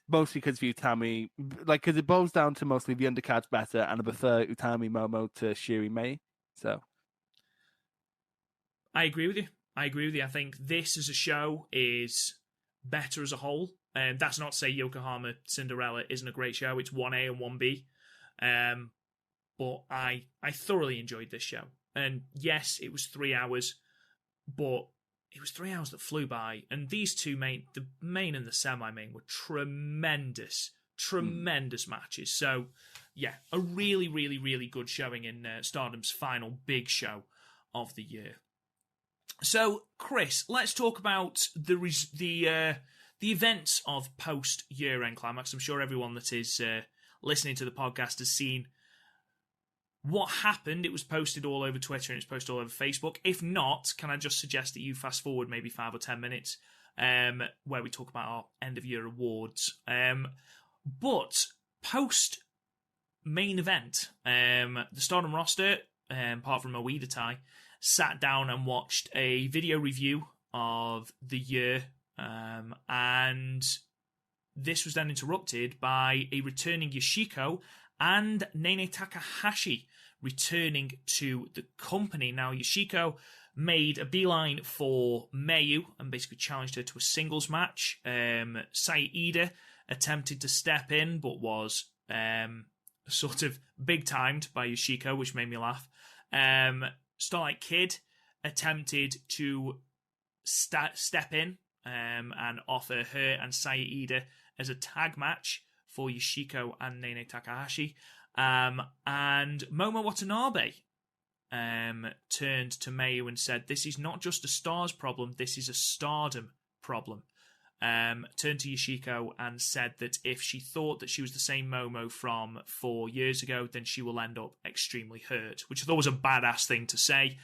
Mostly because of Utami, because it boils down to mostly the undercard's better, and I prefer Utami Momo to Shiri May. So I agree with you. I think this as a show is better as a whole. And that's not to say Yokohama Cinderella isn't a great show. It's 1A and 1B. But I thoroughly enjoyed this show. And yes, it was 3 hours, but it was 3 hours that flew by. And these two the main and the semi-main, were tremendous matches. So, yeah, a really, really, really good showing in Stardom's final big show of the year. So, Chris, let's talk about the the events of post Year End Climax. I'm sure everyone that is listening to the podcast has seen what happened. It was posted all over Twitter and it's posted all over Facebook. If not, can I just suggest that you fast forward maybe 5 or 10 minutes where we talk about our end of year awards. But post main event, the Stardom roster, apart from Utami, sat down and watched a video review of the year, and this was then interrupted by a returning Yoshiko and Nene Takahashi returning to the company. Now, Yoshiko made a beeline for Mayu and basically challenged her to a singles match. Saida attempted to step in, but was sort of big-timed by Yoshiko, which made me laugh. Starlight Kid attempted to step in and offer her and Saida as a tag match for Yoshiko and Nene Takahashi. And Moma Watanabe turned to Mayu and said, "This is not just a Stars problem, this is a Stardom problem." Turned to Yoshiko and said that if she thought that she was the same Momo from 4 years ago, then she will end up extremely hurt, which I thought was a badass thing to say.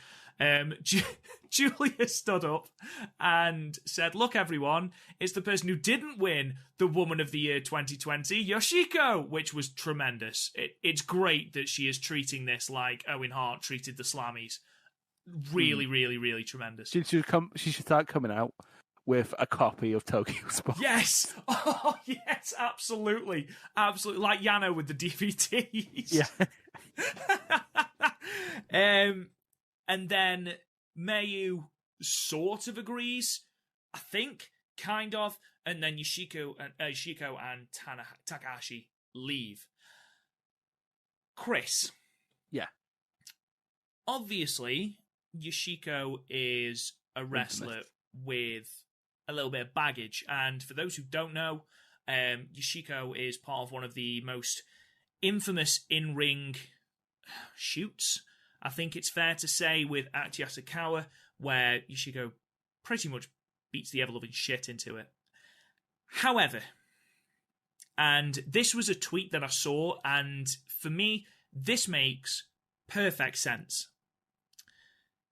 Julia stood up and said, "Look, everyone, it's the person who didn't win the Woman of the Year 2020, Yoshiko," which was tremendous. It's great that she is treating this like Owen Hart treated the Slammies. Really, really, really tremendous. She should start coming out with a copy of Tokyo Sport. Yes! Oh, yes, absolutely. Absolutely. Like Yano with the DVDs. Yeah. And then Mayu sort of agrees, I think, kind of, and then Yoshiko and Takahashi leave. Chris. Yeah. Obviously, Yoshiko is a wrestler with a little bit of baggage, and for those who don't know, Yoshiko is part of one of the most infamous in-ring shoots, I think it's fair to say, with Achi Asakawa, where Yoshiko pretty much beats the ever-loving shit into it. However, and this was a tweet that I saw, and for me, this makes perfect sense.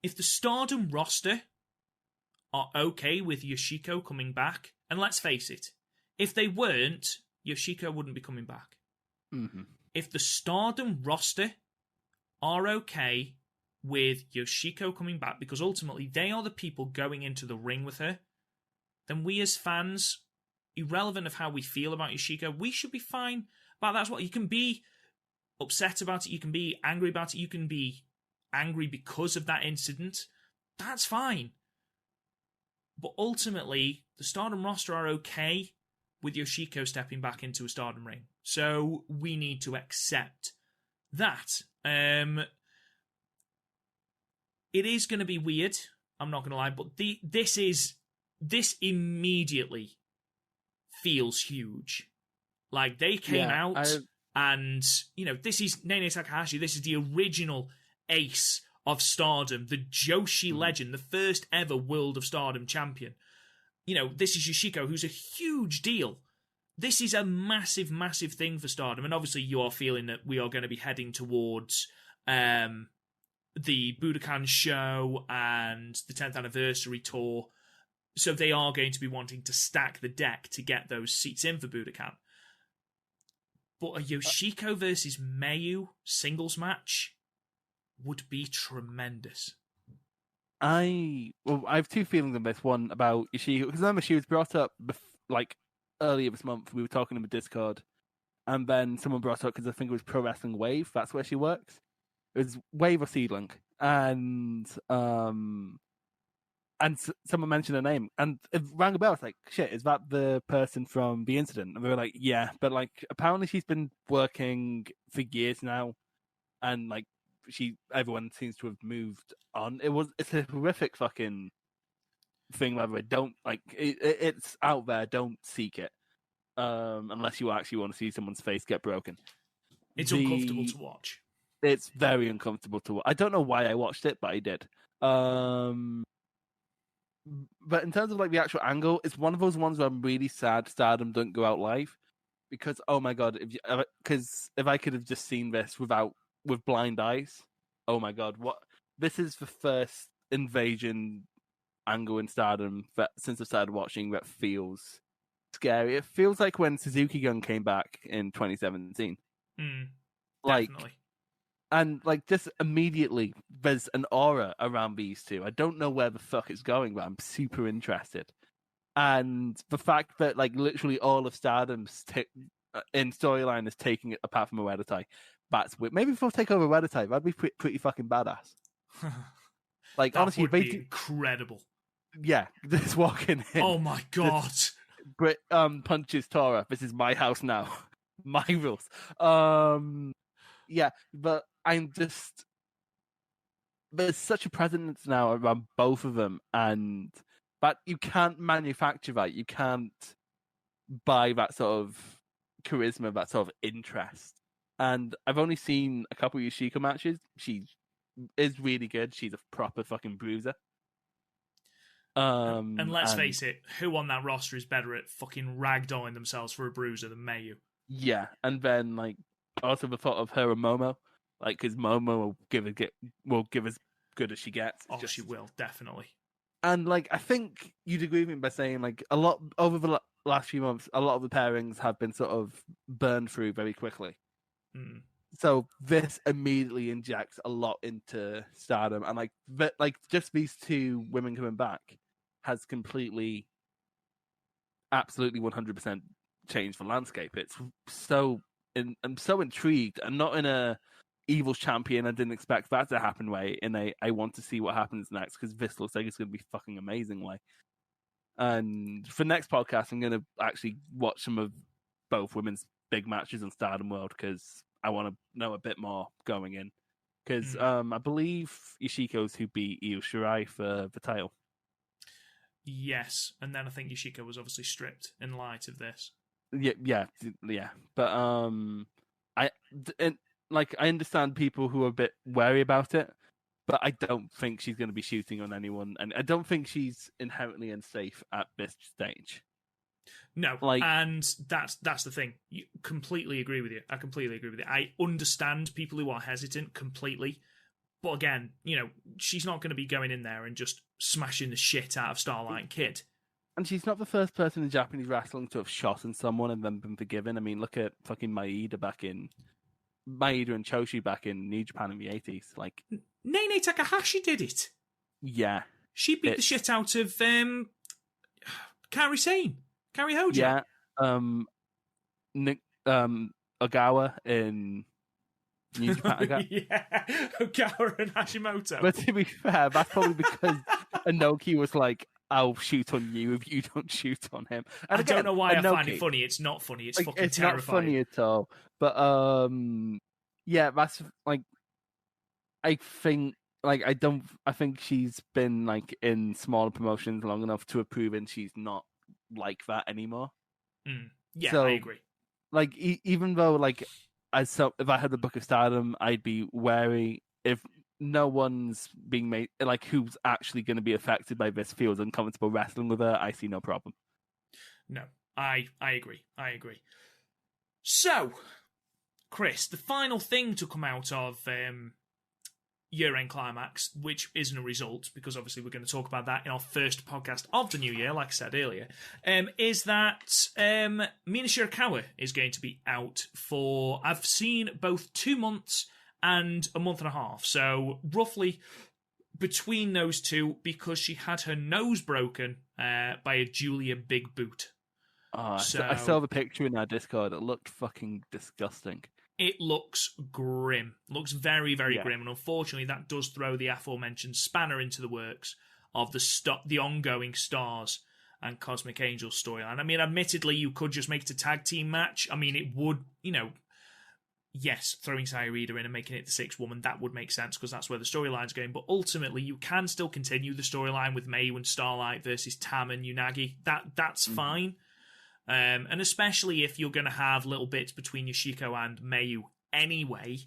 If the Stardom roster are okay with Yoshiko coming back, and let's face it, if they weren't, Yoshiko wouldn't be coming back. Mm-hmm. If the Stardom roster are okay with Yoshiko coming back, because ultimately they are the people going into the ring with her, then we as fans, irrelevant of how we feel about Yoshiko, we should be fine about that as well. You can be upset about it, you can be angry about it, you can be angry because of that incident. That's fine. But ultimately, the Stardom roster are okay with Yoshiko stepping back into a Stardom ring. So we need to accept that. It is going to be weird, I'm not going to lie, but this immediately feels huge. Like, they came out and, this is Nene Takahashi, this is the original ace of Stardom, the Joshi legend, the first ever World of Stardom champion. This is Yoshiko, who's a huge deal. This is a massive, massive thing for Stardom, and obviously you are feeling that we are going to be heading towards the Budokan show and the 10th anniversary tour, so they are going to be wanting to stack the deck to get those seats in for Budokan. But a Yoshiko versus Mayu singles match would be tremendous. I have two feelings on this. One about Yoshiko, because remember she was brought up earlier this month. We were talking in the Discord, and then someone brought up, because I think it was Pro Wrestling Wave. That's where she works. It was Wave or Seedlink, and someone mentioned her name, and it rang a bell. It's like, shit, is that the person from the incident? And we were like, yeah, but apparently she's been working for years now, and everyone seems to have moved on. It's a horrific fucking thing. By the way, don't it's out there. Don't seek it unless you actually want to see someone's face get broken. It's uncomfortable to watch. It's very uncomfortable to watch. I don't know why I watched it, but I did. But in terms of like the actual angle, it's one of those ones where I'm really sad Stardom don't go out live because oh my god, if I could have just seen this with blind eyes, oh my god, what this is the first invasion angle in Stardom that since I started watching that feels scary. It feels like when Suzuki Gun came back in 2017. Like Definitely. and like just immediately there's an aura around these two. I don't know where the fuck it's going, but I'm super interested. And the fact that like literally all of Stardom's in storyline is taking it apart from Oedatai, that's weird. Maybe if they'll take over Oedatai, that'd be pretty fucking badass. Like that honestly, would be incredible. Yeah, just walking in. Oh my god! Brit punches Tora. This is my house now, my rules. Yeah, but I'm just there's such a presence now around both of them, and but you can't manufacture that. You can't buy that sort of charisma, that sort of interest. And I've only seen a couple of Yoshiko matches. She is really good. She's a proper fucking bruiser. And let's face it, who on that roster is better at fucking ragdolling themselves for a bruiser than Mayu? Yeah, and then like also the thought of her and Momo, like because Momo will give as good as she gets. Oh, she will definitely. And like I think you'd agree with me by saying like a lot over the last few months, a lot of the pairings have been sort of burned through very quickly. So this immediately injects a lot into Stardom, and like just these two women coming back has completely, absolutely 100% changed the landscape. It's so, I'm so intrigued, and not in a evil champion. I didn't expect that to happen way. In a I want to see what happens next because this looks like it's going to be fucking amazing way. And for next podcast, I'm going to actually watch some of both women's big matches in Stardom World because I want to know a bit more going in. Because I believe Yoshiko's who beat Io Shirai for the title. Yes, and then I think Yoshiko was obviously stripped in light of this. Yeah. But I understand people who are a bit wary about it, but I don't think she's going to be shooting on anyone, and I don't think she's inherently unsafe at this stage. No, and that's the thing. Completely agree with you. I completely agree with you. I understand people who are hesitant completely, but again, she's not going to be going in there and just smashing the shit out of Starlight Kid. And she's not the first person in Japanese wrestling to have shot on someone and then been forgiven. I mean, look at fucking Maida and Choshi back in New Japan in the 80s. Like Nene Takahashi did it. Yeah. She beat the shit out of Kairi Sane. Kairi Hoja. Yeah. Ogawa in New Japan. Yeah. Ogawa and Hashimoto. But to be fair, that's probably because Inoki was like, I'll shoot on you if you don't shoot on him. And I don't know why I find it funny. It's not funny. It's fucking terrifying. It's not funny at all. But yeah, that's like I think she's been like in smaller promotions long enough to have proven she's not like that anymore. Yeah, so, I agree. Like even though like if I had the Book of Stardom, I'd be wary if no one's being made like who's actually going to be affected by this feels uncomfortable wrestling with her. I see no problem. No, I agree. So, Chris, the final thing to come out of Year End Climax, which isn't a result, because obviously we're going to talk about that in our first podcast of the new year, like I said earlier, is that Mina Shirakawa is going to be out for, I've seen both 2 months and a month and a half. So roughly between those two, because she had her nose broken by a Julia Big Boot. I saw the picture in our Discord. It looked fucking disgusting. It looks grim. Looks very, very grim. And unfortunately, that does throw the aforementioned spanner into the works of the ongoing Stars and Cosmic Angels storyline. I mean, admittedly, you could just make it a tag team match. I mean, it would, yes, throwing Sayurida in and making it the sixth woman, that would make sense because that's where the storyline's going. But ultimately, you can still continue the storyline with Mayu and Starlight versus Tam and Unagi. That's fine. And especially if you're going to have little bits between Yoshiko and Mayu anyway,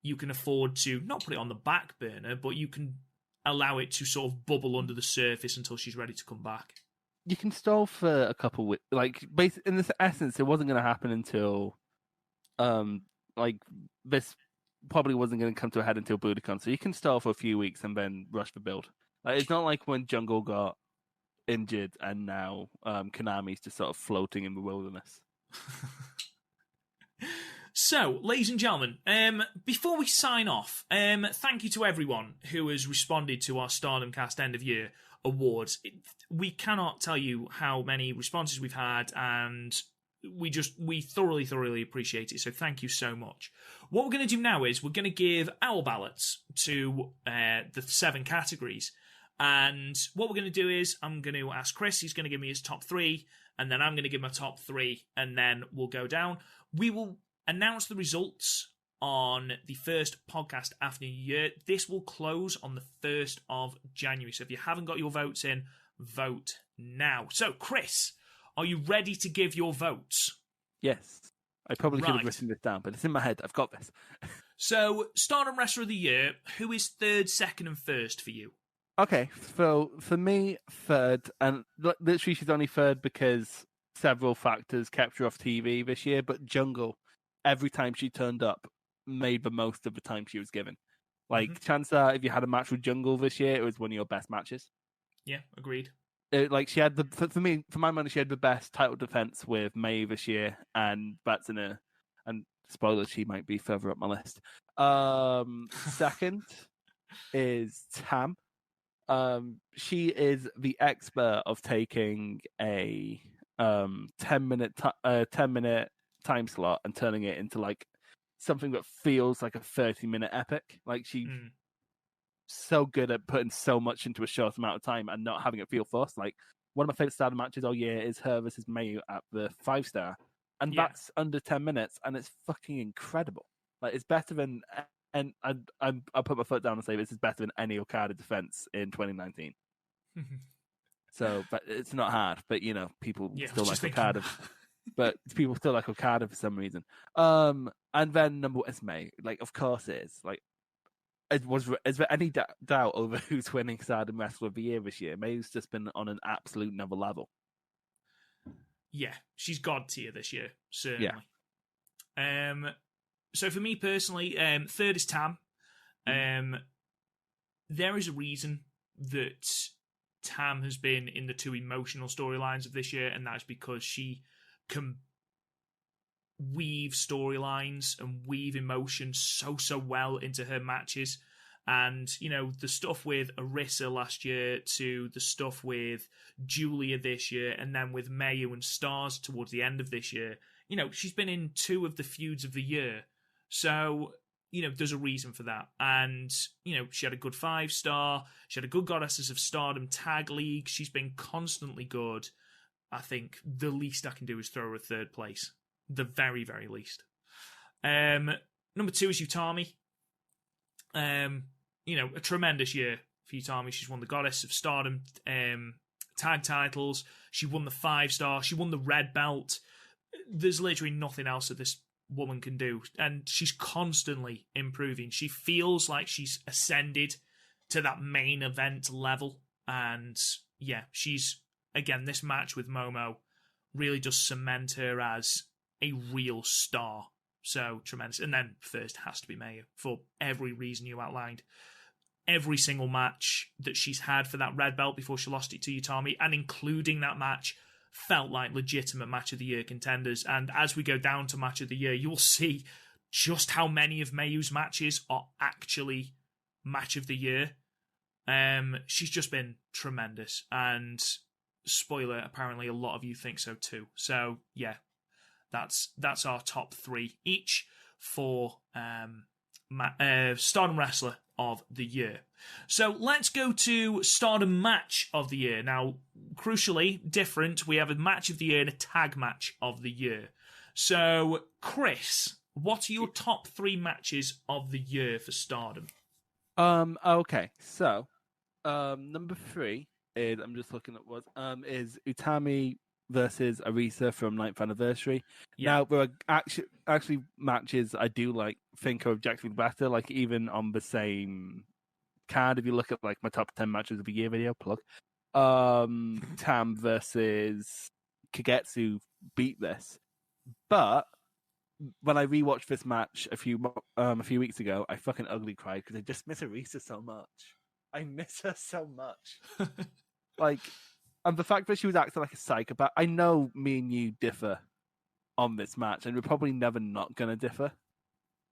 you can afford to not put it on the back burner, but you can allow it to sort of bubble under the surface until she's ready to come back. You can stall for a couple weeks. Like, in this essence, it wasn't going to happen until, like, this probably wasn't going to come to a head until Budokan. So you can stall for a few weeks and then rush the build. Like, it's not like when Jungle got injured and now Konami's just sort of floating in the wilderness. So, ladies and gentlemen, before we sign off, thank you to everyone who has responded to our Stardom Cast End of Year awards. We cannot tell you how many responses we've had, and we thoroughly appreciate it. So thank you so much. What we're going to do now is we're going to give our ballots to the 7 categories. And what we're going to do is I'm going to ask Chris, he's going to give me his top 3, and then I'm going to give my top 3, and then we'll go down. We will announce the results on the first podcast after New Year. This will close on the 1st of January. So if you haven't got your votes in, vote now. So, Chris, are you ready to give your votes? Yes. I probably could have written this down, but it's in my head. I've got this. So, Stardom Wrestler of the Year, who is 3rd, 2nd, and 1st for you? Okay, so for me, 3rd, and literally she's only 3rd because several factors kept her off TV this year, but Jungle, every time she turned up, made the most of the time she was given. Like, chances are, if you had a match with Jungle this year, it was one of your best matches. Yeah, agreed. She had for my money, she had the best title defense with Mayu this year, and that's and spoiler, she might be further up my list. 2nd is Tam. She is the expert of taking a 10-minute time slot and turning it into like something that feels like a 30-minute epic. Like, she's so good at putting so much into a short amount of time and not having it feel forced. Like, one of my favorite Stardom matches all year is her versus Mayu at the 5-star, and that's under 10 minutes, and it's fucking incredible. Like, it's better than, and I'll put my foot down and say this is better than any Okada defense in 2019. So, but it's not hard. But people still like Okada. But people still like Okada for some reason. And then number one is May. Like, of course it is. Like, is there any doubt over who's winning Stardom Wrestler of the Year this year? May's just been on an absolute another level. Yeah, she's God tier this year, certainly. Yeah. So for me personally, 3rd is Tam. There is a reason that Tam has been in the 2 emotional storylines of this year, and that's because she can weave storylines and weave emotions so well into her matches. And, the stuff with Arisa last year to the stuff with Julia this year, and then with Mayu and Stars towards the end of this year, she's been in 2 of the feuds of the year. So, there's a reason for that. And, she had a good 5-star. She had a good Goddesses of Stardom tag league. She's been constantly good. I think the least I can do is throw her a 3rd place. The very, very least. Number 2 is Utami. A tremendous year for Utami. She's won the Goddess of Stardom tag titles. She won the 5-star. She won the red belt. There's literally nothing else that this woman can do, and she's constantly improving. She feels like she's ascended to that main event level, and yeah, she's, again, this match with Momo really does cement her as a real star. So tremendous. And then 1st has to be Mayu for every reason you outlined. Every single match that she's had for that red belt before she lost it to Utami, and including that match, felt like legitimate Match of the Year contenders. And as we go down to Match of the Year, you'll see just how many of Mayu's matches are actually Match of the Year. She's just been tremendous. And spoiler, apparently a lot of you think so too. So yeah, that's our top 3 each for Stardom Wrestler of the Year. So let's go to Stardom Match of the Year. Now, crucially different, we have a Match of the Year and a Tag Match of the Year. So, Chris, what are your top 3 matches of the year for Stardom? Okay, so number 3 is, I'm just looking at what is Utami versus Arisa from 9th anniversary. Yeah. Now, there are actually matches I do think are objectively better, like even on the same card, if you look at like my top 10 matches of the year video, plug, Tam versus Kagetsu beat this. But when I rewatched this match a few weeks ago, I fucking ugly cried because I just miss Arisa so much. I miss her so much. Like, and the fact that she was acting like a psychopath. I know me and you differ on this match, and we're probably never not gonna differ.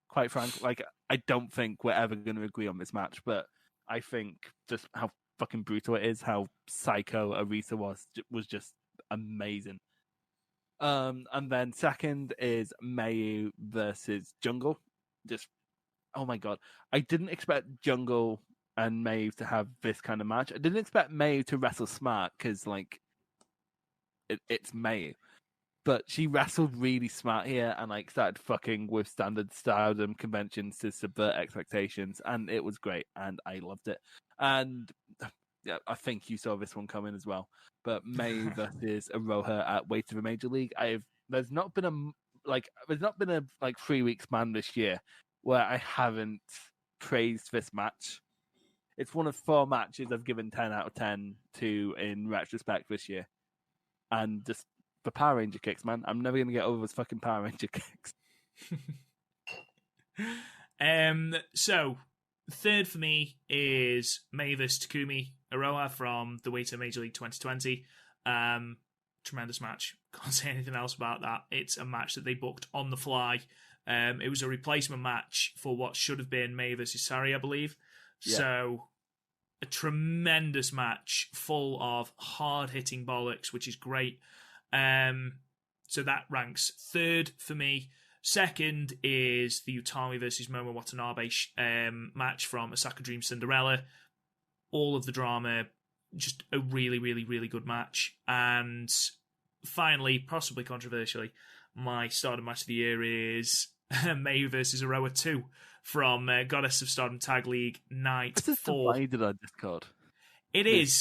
Quite frankly, like I don't think we're ever gonna agree on this match, but I think just how fucking brutal it is, how psycho Arisa was just amazing. And then second is Mayu versus Jungle. Just, oh my god. I didn't expect Jungle and Mayu to have this kind of match. I didn't expect Mayu to wrestle smart because, like, it's Mayu. But she wrestled really smart here and, like, started fucking with standard Stardom conventions to subvert expectations. And it was great. And I loved it. And yeah, I think you saw this one coming as well. But Mayu versus Aroha at Weight of a Major League. There's not been a 3 week span this year where I haven't praised this match. It's one of 4 matches I've given 10 out of 10 to in retrospect this year. And just the Power Ranger kicks, man. I'm never gonna get over those fucking Power Ranger kicks. So third for me is Mayu versus Takumi Aroha from the Weight of Major League 2020. Tremendous match. Can't say anything else about that. It's a match that they booked on the fly. It was a replacement match for what should have been Mayu versus Sari, I believe. Yeah. So a tremendous match full of hard-hitting bollocks, which is great. So that ranks third for me. Second is the Utami versus Moma Watanabe match from Osaka Dream Cinderella. All of the drama, just a really, really, really good match. And finally, possibly controversially, my Stardom match of the year is Mayu versus Aroha 2 from Goddess of Stardom Tag League Night 4. Divided on Discord. It is.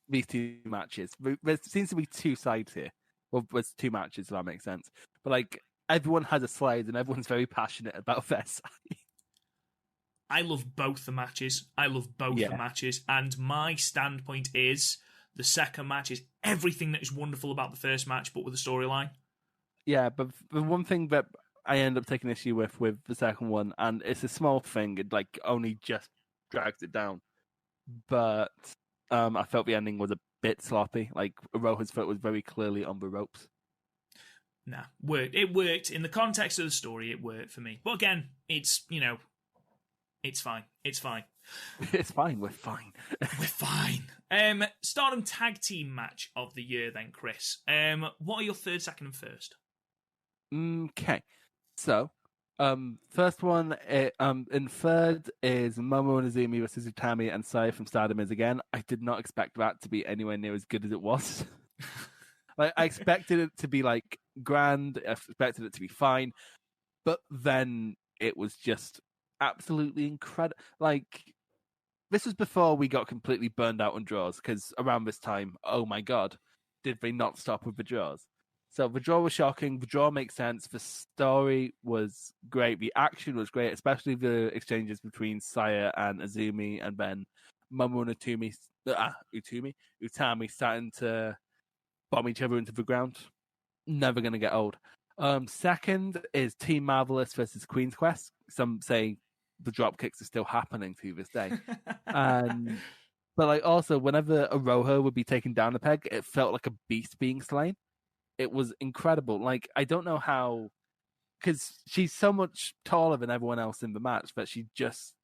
These two matches. There seems to be 2 sides here. Well, there's 2 matches, if that makes sense. But, like, everyone has a slide and everyone's very passionate about their side. I love both the matches. The matches. And my standpoint is the second match is everything that is wonderful about the first match, but with a storyline. Yeah, but the one thing that I end up taking issue with the second one, and it's a small thing, it like only just drags it down. But I felt the ending was a bit sloppy. Like Aroha's foot was very clearly on the ropes. Nah, worked. It worked in the context of the story. It worked for me. But again, it's it's fine. It's fine. It's fine. We're fine. We're fine. Stardom tag team match of the year, then, Chris. What are your third, second, and first? Okay, so first one, in third is Moma Watanabe versus Utami and Saya from Stardom is again. I did not expect that to be anywhere near as good as it was. Like I expected it to be like grand. I expected it to be fine, but then it was just absolutely incredible. Like this was before we got completely burned out on draws because around this time, oh my god, did they not stop with the draws? So the draw was shocking. The draw makes sense. The story was great. The action was great, especially the exchanges between Saya and Azumi, and then Moma and Utami starting to bomb each other into the ground. Never going to get old. Second is Team Marvelous versus Queen's Quest. Some say the drop kicks are still happening to this day. But like also, whenever Aroha would be taken down a peg, it felt like a beast being slain. It was incredible. Like, I don't know how, because she's so much taller than everyone else in the match, but she just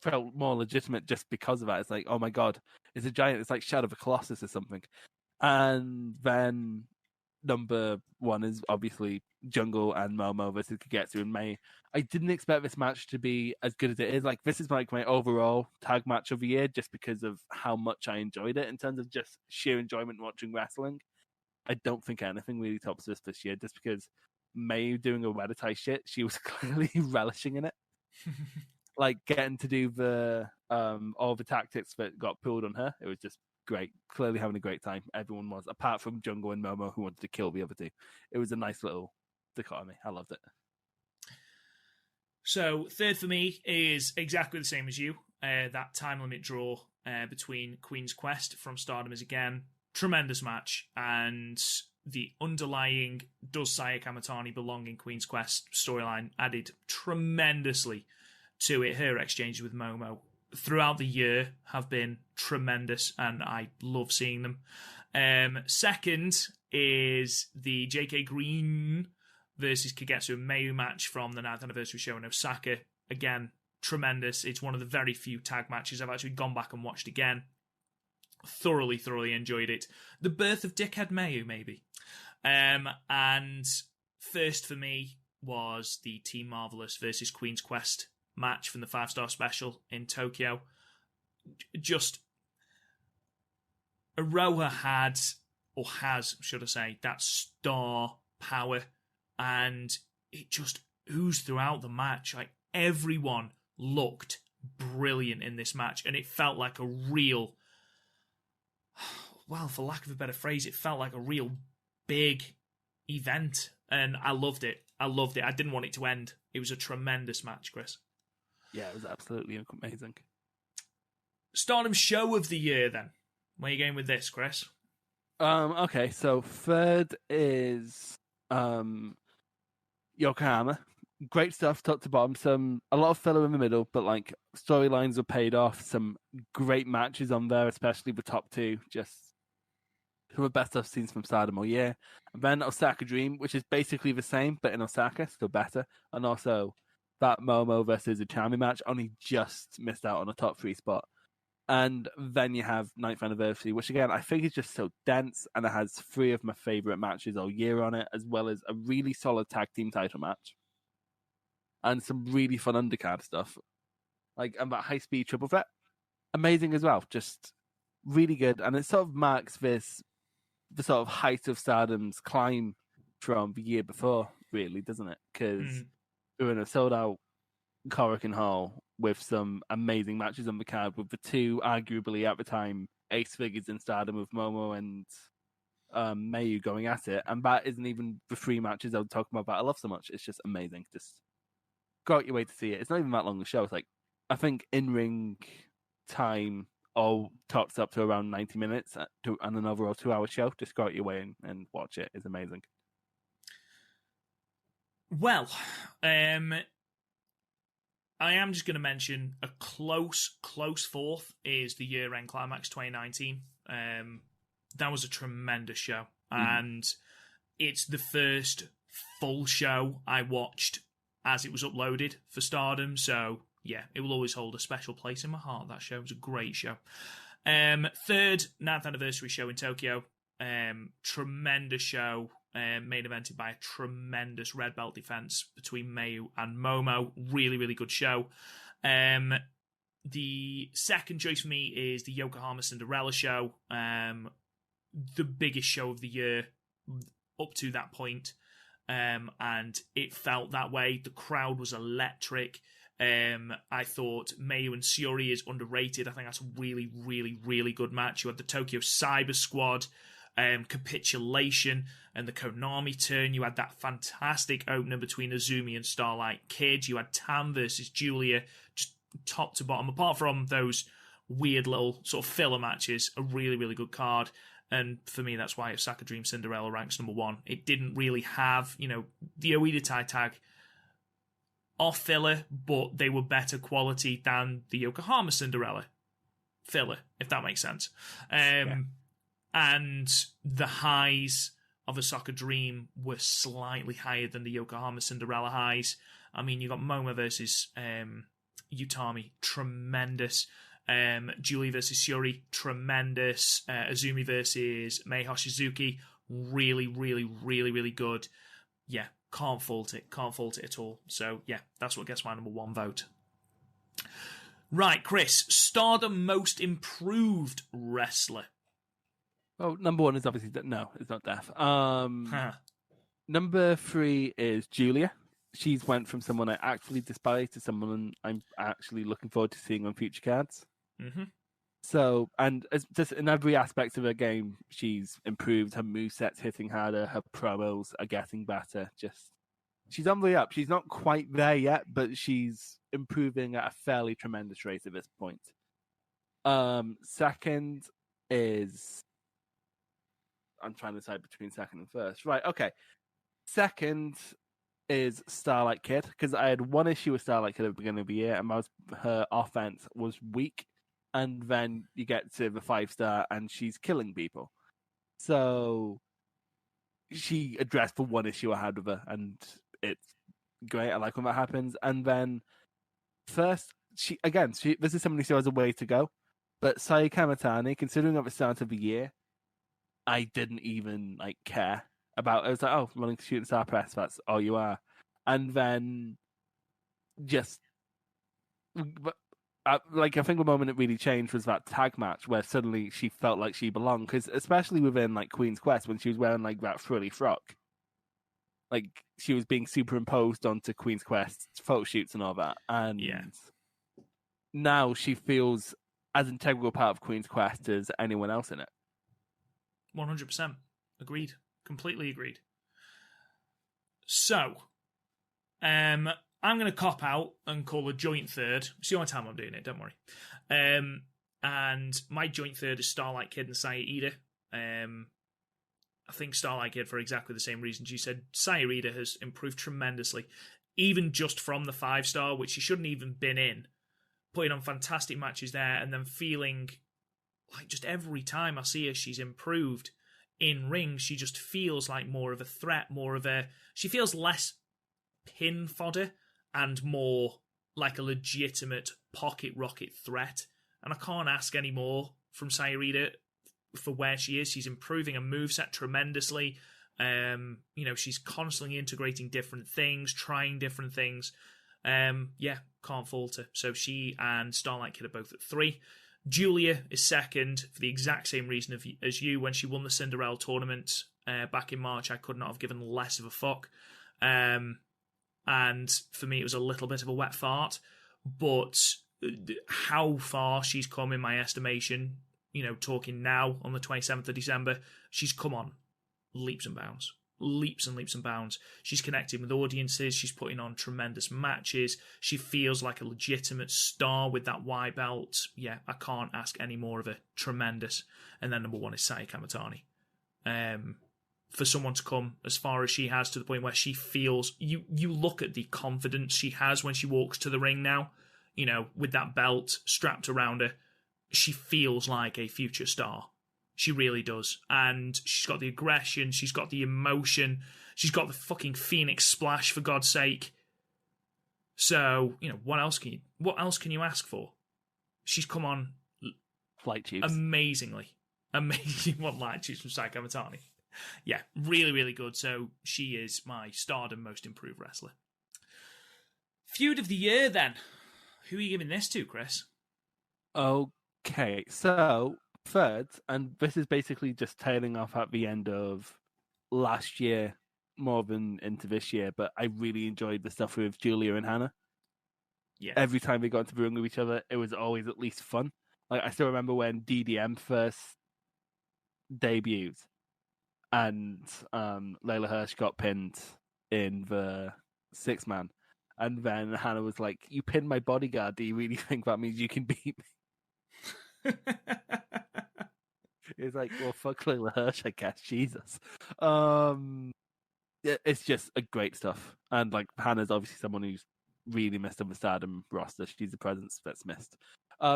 felt more legitimate just because of that. It's like, oh my god, it's a giant. It's like Shadow of a Colossus or something. And then number one is obviously Jungle and Momo versus Kagetsu and May. I didn't expect this match to be as good as it is. Like, this is like my overall tag match of the year just because of how much I enjoyed it in terms of just sheer enjoyment watching wrestling. I don't think anything really tops this year just because May doing a Reddit shit, she was clearly relishing in it. Like, getting to do the all the tactics that got pulled on her, it was just great. Clearly having a great time. Everyone was, apart from Jungle and Momo who wanted to kill the other two. It was a nice little dichotomy. I loved it. So third for me is exactly the same as you. That time limit draw between Queen's Quest from Stardom is again tremendous match, and the underlying does Saya Kamatani belong in Queen's Quest storyline added tremendously to it. Her exchanges with Momo throughout the year have been tremendous, and I love seeing them. Second is the JK Green versus Kagetsu and Mayu match from the 9th anniversary show in Osaka. Again, tremendous. It's one of the very few tag matches I've actually gone back and watched again. Thoroughly enjoyed it. The birth of Dickhead Mayu, maybe. And first for me was the Team Marvelous versus Queen's Quest match from the 5-star special in Tokyo. Just Aroha had, or has, should I say, that star power, and it just oozed throughout the match. Like, everyone looked brilliant in this match, and it felt like a real, well, for lack of a better phrase, it felt like a real big event, and I loved it. I didn't want it to end. It was a tremendous match, Chris. Yeah, it was absolutely amazing. Stardom show of the year, then. Where are you going with this, Chris? Okay, so third is Yokohama. Great stuff, top to bottom. A lot of filler in the middle, but like storylines were paid off. Some great matches on there, especially the top two. Just some of the best I've seen from Stardom all year. And then Osaka Dream, which is basically the same, but in Osaka, still better. And also that Momo versus Utami match only just missed out on a top 3 spot. And then you have 9th anniversary, which again, I think is just so dense, and it has 3 of my favourite matches all year on it, as well as a really solid tag team title match. And some really fun undercard stuff. And that high-speed triple threat, amazing as well. Just really good. And it sort of marks the sort of height of Stardom's climb from the year before, really, doesn't it? Because we're in a sold-out Korakuen Hall with some amazing matches on the card, with the 2, arguably at the time, ace figures in Stardom with Momo and Mayu going at it. And that isn't even the 3 matches I was talking about that I love so much. It's just amazing. Just go out your way to see it. It's not even that long a show. It's like, I think in-ring time all tops up to around 90 minutes and an overall 2-hour show. Just go out your way and watch it. It's amazing. Well, I am just going to mention a close fourth is the Year End Climax 2019. That was a tremendous show, and it's the first full show I watched as it was uploaded for Stardom. So yeah, it will always hold a special place in my heart. That show was a great show. Third 9th anniversary show in Tokyo. Tremendous show. Main evented by a tremendous red belt defense between Mayu and Momo. Really good show. The second choice for me is the Yokohama Cinderella show. The biggest show of the year up to that point. And it felt that way. The crowd was electric. I thought Mayu and Syuri is underrated. I think that's a really good match. You had the Tokyo Cyber Squad, capitulation, and the Konami turn. You had that fantastic opener between Azumi and Starlight Kid. You had Tam versus Julia, just top to bottom. Apart from those weird little sort of filler matches, a really good card. And for me, that's why Osaka Dream Cinderella ranks number 1. It didn't really have, the Oida Tai tag off filler, but they were better quality than the Yokohama Cinderella filler, if that makes sense. And the highs of Osaka Dream were slightly higher than the Yokohama Cinderella highs. I mean, you got Moma versus Utami, tremendous. Julie versus Syuri, tremendous. Azumi versus Mei Hoshizuki, really good. Yeah, can't fault it at all. So yeah, that's what gets my number 1 vote. Right, Chris, Stardom Most Improved Wrestler. Well, number 1 is obviously no, it's not Death. Number 3 is Julia. She's went from someone I actually despise to someone I'm actually looking forward to seeing on future cards. Mm-hmm. So, and just in every aspect of her game, she's improved. Her moveset's hitting harder. Her promos are getting better. Just she's on the up. She's not quite there yet, but she's improving at a fairly tremendous rate at this point. Second is, I'm trying to decide between second and first. Right, okay. Second is Starlight Kid, because I had one issue with Starlight Kid at the beginning of the year, and her offense was weak, and then you get to the 5-star, and she's killing people. So she addressed the one issue I had with her, and it's great. I like when that happens. And then first, this is somebody who has a way to go. But Sai Kamatani, considering at the start of the year, I didn't even care about it. I was like, oh, running shooting star press, that's all you are. And then just I think the moment it really changed was that tag match where suddenly she felt like she belonged, because especially within Queen's Quest, when she was wearing that frilly frock, she was being superimposed onto Queen's Quest photo shoots and all that, and now she feels as integral part of Queen's Quest as anyone else in it. 100%. Agreed. Completely agreed. So, I'm going to cop out and call a joint third. See how much time I'm doing it, don't worry. And my joint third is Starlight Kid and Sayarida. I think Starlight Kid for exactly the same reasons you said. Sayarida has improved tremendously, even just from the 5-star, which she shouldn't even been in, putting on fantastic matches there, and then feeling like just every time I see her, she's improved in ring. She just feels like more of a threat, she feels less pin fodder and more like a legitimate pocket rocket threat. And I can't ask any more from Sayarida for where she is. She's improving her moveset tremendously. She's constantly integrating different things, trying different things. Can't fault her. So she and Starlight Kid are both at 3. Julia is second for the exact same reason as you. When she won the Cinderella tournament back in March, I could not have given less of a fuck. And for me, it was a little bit of a wet fart. But how far she's come in my estimation, talking now on the 27th of December, she's come on leaps and bounds. Leaps and leaps and bounds. She's connecting with audiences. She's putting on tremendous matches. She feels like a legitimate star with that white belt. Yeah, I can't ask any more of her. Tremendous. And then number 1 is Sai Kamatani. For someone to come as far as she has, to the point where she feels, you look at the confidence she has when she walks to the ring now, with that belt strapped around her, she feels like a future star. She really does. And she's got the aggression, she's got the emotion, she's got the fucking Phoenix splash, for God's sake. So, what else can you ask for? She's come on flight tubes. Amazing what light tubes from Sai Kamatani. Yeah, really, really good. So she is my Stardom most improved wrestler. Feud of the year, then. Who are you giving this to, Chris? Okay, so third, and this is basically just tailing off at the end of last year more than into this year, but I really enjoyed the stuff with Julia and Hannah. Yeah. Every time we got into the ring with each other, it was always at least fun. I still remember when DDM first debuted and Layla Hirsch got pinned in the 6-man, and then Hannah was like, "You pinned my bodyguard. Do you really think that means you can beat me?" It's like, well, fuck Layla Hirsch, I guess. Jesus. It's just a great stuff. And Hannah's obviously someone who's really missed on the Stardom roster. She's a presence that's missed.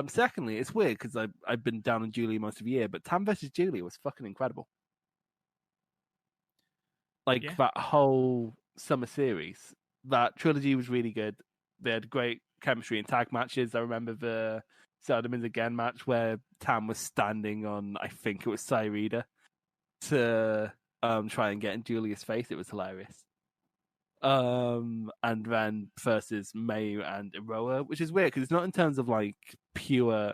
Secondly, it's weird because I've been down on Julia most of the year, but Tam versus Julia was fucking incredible. That whole summer series, that trilogy was really good. They had great chemistry in tag matches. I remember the Stardom is Again match where Tam was standing on, I think it was Sayarida, to try and get in Julia's face. It was hilarious. And then versus Mayu and Iroha, which is weird because it's not in terms of pure.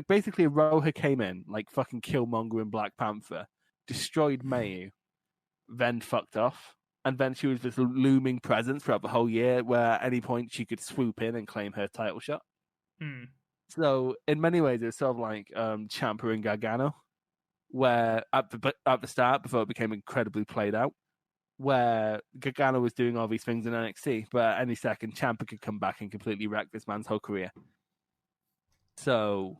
Basically, Iroha came in fucking Killmonger in Black Panther, destroyed Mayu, then fucked off, and then she was this looming presence throughout the whole year, where at any point she could swoop in and claim her title shot. So in many ways, it's sort of like Ciampa and Gargano, where at the start, before it became incredibly played out, where Gargano was doing all these things in NXT, but at any second, Ciampa could come back and completely wreck this man's whole career. So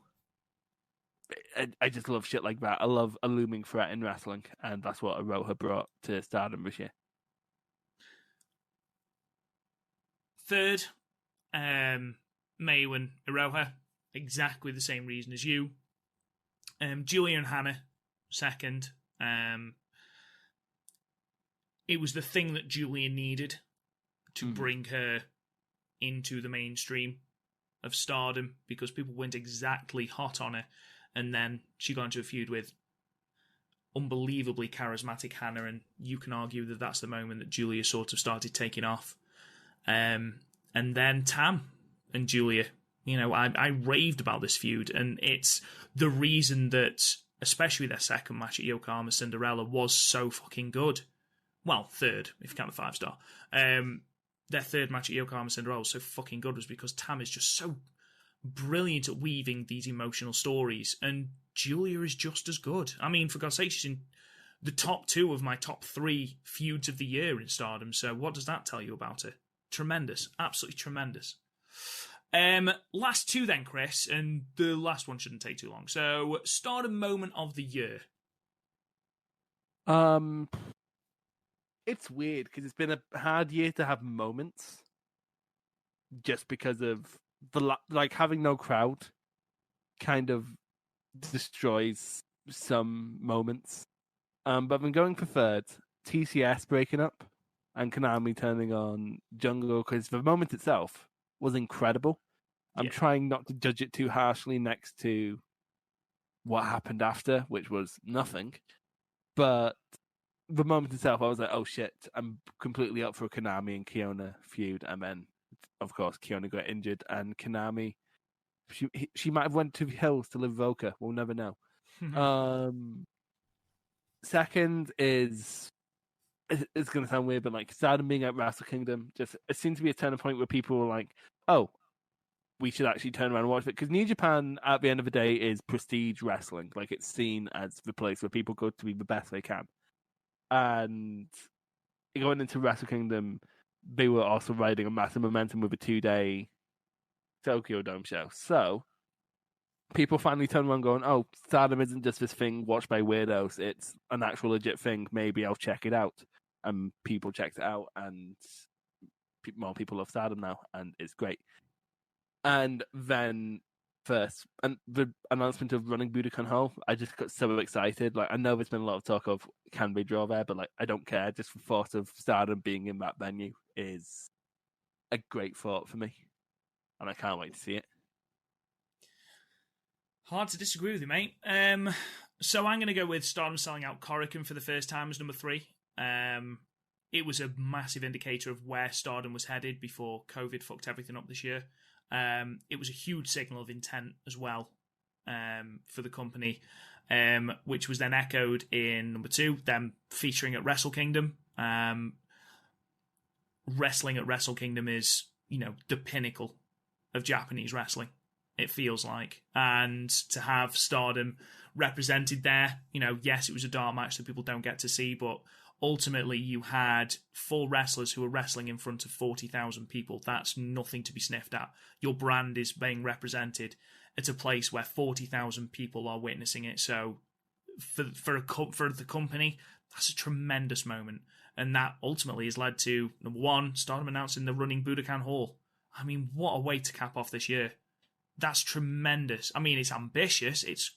I just love shit like that. I love a looming threat in wrestling, and that's what Aroha brought to Stardom this year. Third, Mayu and Aroha, exactly the same reason as you. Julia and Hannah, second. It was the thing that Julia needed to bring her into the mainstream of Stardom, because people went exactly hot on her, and then she got into a feud with unbelievably charismatic Hannah, and you can argue that that's the moment that Julia sort of started taking off. And then Tam and Julia, I raved about this feud, and it's the reason that, especially their second match at Yokohama Cinderella, was so fucking good. Well, third, if you count the 5-star. Their third match at Yokohama Cinderella was so fucking good was because Tam is just so brilliant at weaving these emotional stories, and Julia is just as good. I mean, for God's sake, she's in the top 2 of my top 3 feuds of the year in Stardom, so what does that tell you about her? Tremendous. Absolutely tremendous. Last 2 then, Chris, and the last one shouldn't take too long. So, Stardom moment of the year. It's weird because it's been a hard year to have moments, just because of having no crowd kind of destroys some moments. But I've been going for third. TCS breaking up and Konami turning on Jungle, because the moment itself was incredible. I'm trying not to judge it too harshly next to what happened after, which was nothing. But the moment itself, I was like, oh shit, I'm completely up for a Konami and Kiona feud. And then, of course, Kiona got injured, and Konami, she might have went to the hills to live with Oka. We'll never know. Second is, it's going to sound weird, but like Stardom being at Wrestle Kingdom, it seems to be a turning point where people were like, oh, we should actually turn around and watch it. Because New Japan, at the end of the day, is prestige wrestling. Like, it's seen as the place where people go to be the best they can. And going into Wrestle Kingdom, they were also riding a massive momentum with a 2-day Tokyo Dome show. So people finally turn around going, oh, Stardom isn't just this thing watched by weirdos. It's an actual legit thing. Maybe I'll check it out. And people checked it out, and more people love Stardom now, and it's great. And then and the announcement of running Budokan Hall, I just got so excited. Like, I know there's been a lot of talk of can they draw there, but like, I don't care. Just the thought of Stardom being in that venue is a great thought for me, and I can't wait to see it. Hard to disagree with you, mate. So I'm going to go with Stardom selling out Korakuen for the first time as number 3. It was a massive indicator of where Stardom was headed before COVID fucked everything up this year. It was a huge signal of intent as well for the company, which was then echoed in number 2, them featuring at Wrestle Kingdom. Wrestling at Wrestle Kingdom is, the pinnacle of Japanese wrestling, it feels like. And to have Stardom represented there, yes, it was a dark match that people don't get to see, but ultimately you had 4 wrestlers who were wrestling in front of 40,000 people. That's nothing to be sniffed at. Your brand is being represented at a place where 40,000 people are witnessing it. So for the company, that's a tremendous moment. And that ultimately has led to, number 1, Stardom announcing the running Budokan Hall. I mean, what a way to cap off this year. That's tremendous. I mean, it's ambitious. It's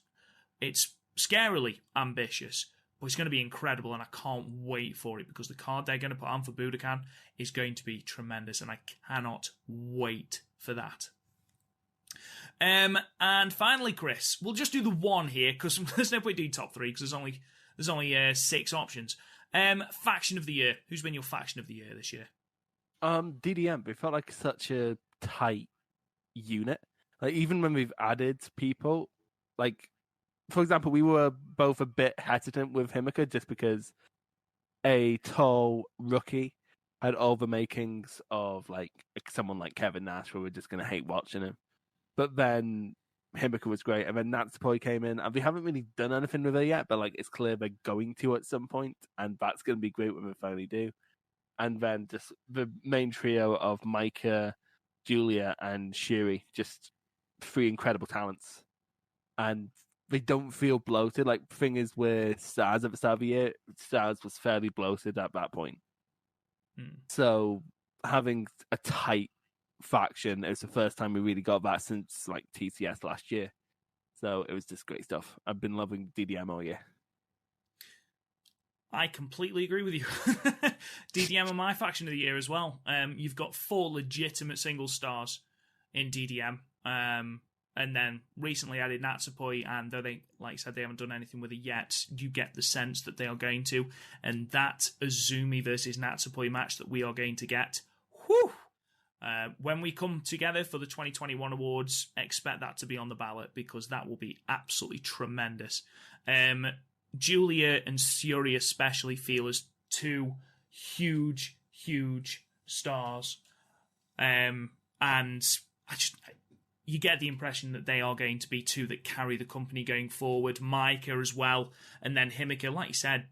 scarily ambitious. But it's going to be incredible, and I can't wait for it, because the card they're going to put on for Budokan is going to be tremendous, and I cannot wait for that. And finally, Chris, we'll just do the one here, because there's no point doing top 3, because there's only 6 options. Faction of the year. Who's been your faction of the year this year? DDM. It felt like such a tight unit. Like, even when we've added people, like, for example, we were both a bit hesitant with Himika just because a tall rookie had all the makings of like someone like Kevin Nash, where we're just going to hate watching him. But then Himika was great, and then Natsupoi came in, and they haven't really done anything with her yet, but like it's clear they're going to at some point, and that's going to be great when they finally do. And then just the main trio of Micah, Julia, and Shuri, just three incredible talents, and they don't feel bloated. Like the thing is, with Stars at the start of the year, Stars was fairly bloated at that point. So having a tight faction, it was the first time we really got that since like TCS last year. So it was just great stuff. I've been loving DDM all year. I completely agree with you. DDM are my faction of the year as well. You've got 4 legitimate single stars in DDM. And then recently added Natsupoi, and though they, like I said, they haven't done anything with it yet, you get the sense that they are going to. And that Azumi versus Natsupoi match that we are going to get, whew! When we come together for the 2021 awards, expect that to be on the ballot, because that will be absolutely tremendous. Julia and Suri especially feel as 2 huge, huge stars. And you get the impression that they are going to be 2 that carry the company going forward. Micah as well. And then Himika, like you said,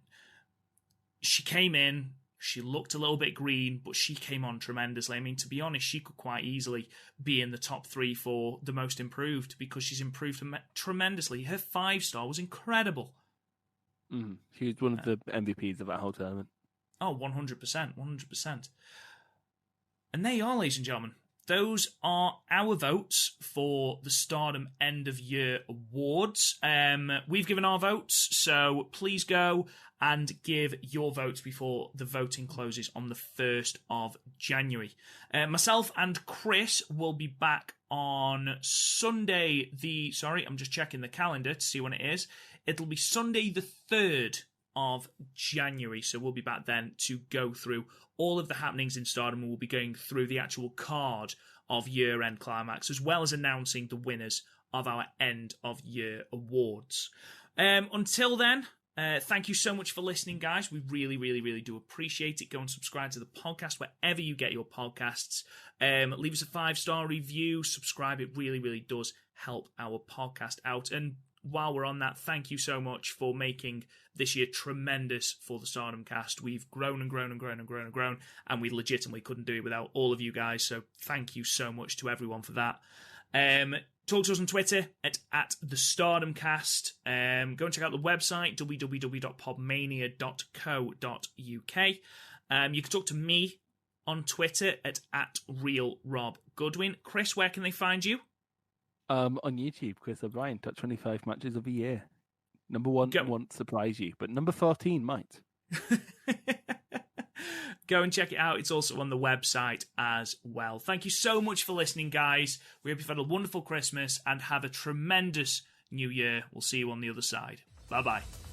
she came in, she looked a little bit green, but she came on tremendously. I mean, to be honest, she could quite easily be in the top 3 for the most improved, because she's improved tremendously. Her 5-star was incredible. She was one of the MVPs of that whole tournament. Oh, 100%, 100%. And there you are, ladies and gentlemen. Those are our votes for the Stardom End of Year Awards. We've given our votes, so please go and give your votes before the voting closes on the 1st of January. Myself and Chris will be back on Sunday I'm just checking the calendar to see when it is. It'll be Sunday the 3rd of January, so we'll be back then to go through all of the happenings in Stardom, and we'll be going through the actual card of Year End Climax, as well as announcing the winners of our End of Year Awards. Until then, thank you so much for listening, guys. We really, really, really do appreciate it. Go and subscribe to the podcast wherever you get your podcasts. Leave us a 5-star review, subscribe. It really, really does help our podcast out. And while we're on that, thank you so much for making this year tremendous for the Stardom cast. We've grown and grown and grown and grown and grown, and we legitimately couldn't do it without all of you guys, so thank you so much to everyone for that. Talk to us on Twitter at the Stardomcast. Go and check out the website, www.podmania.co.uk. You can talk to me on Twitter at RealRobGoodwin. Chris, where can they find you? On YouTube, Chris O'Brien, top 25 matches of the year. Number 1 won't surprise you, but number 14 might. Go and check it out. It's also on the website as well. Thank you so much for listening, guys. We hope you've had a wonderful Christmas and have a tremendous New Year. We'll see you on the other side. Bye-bye.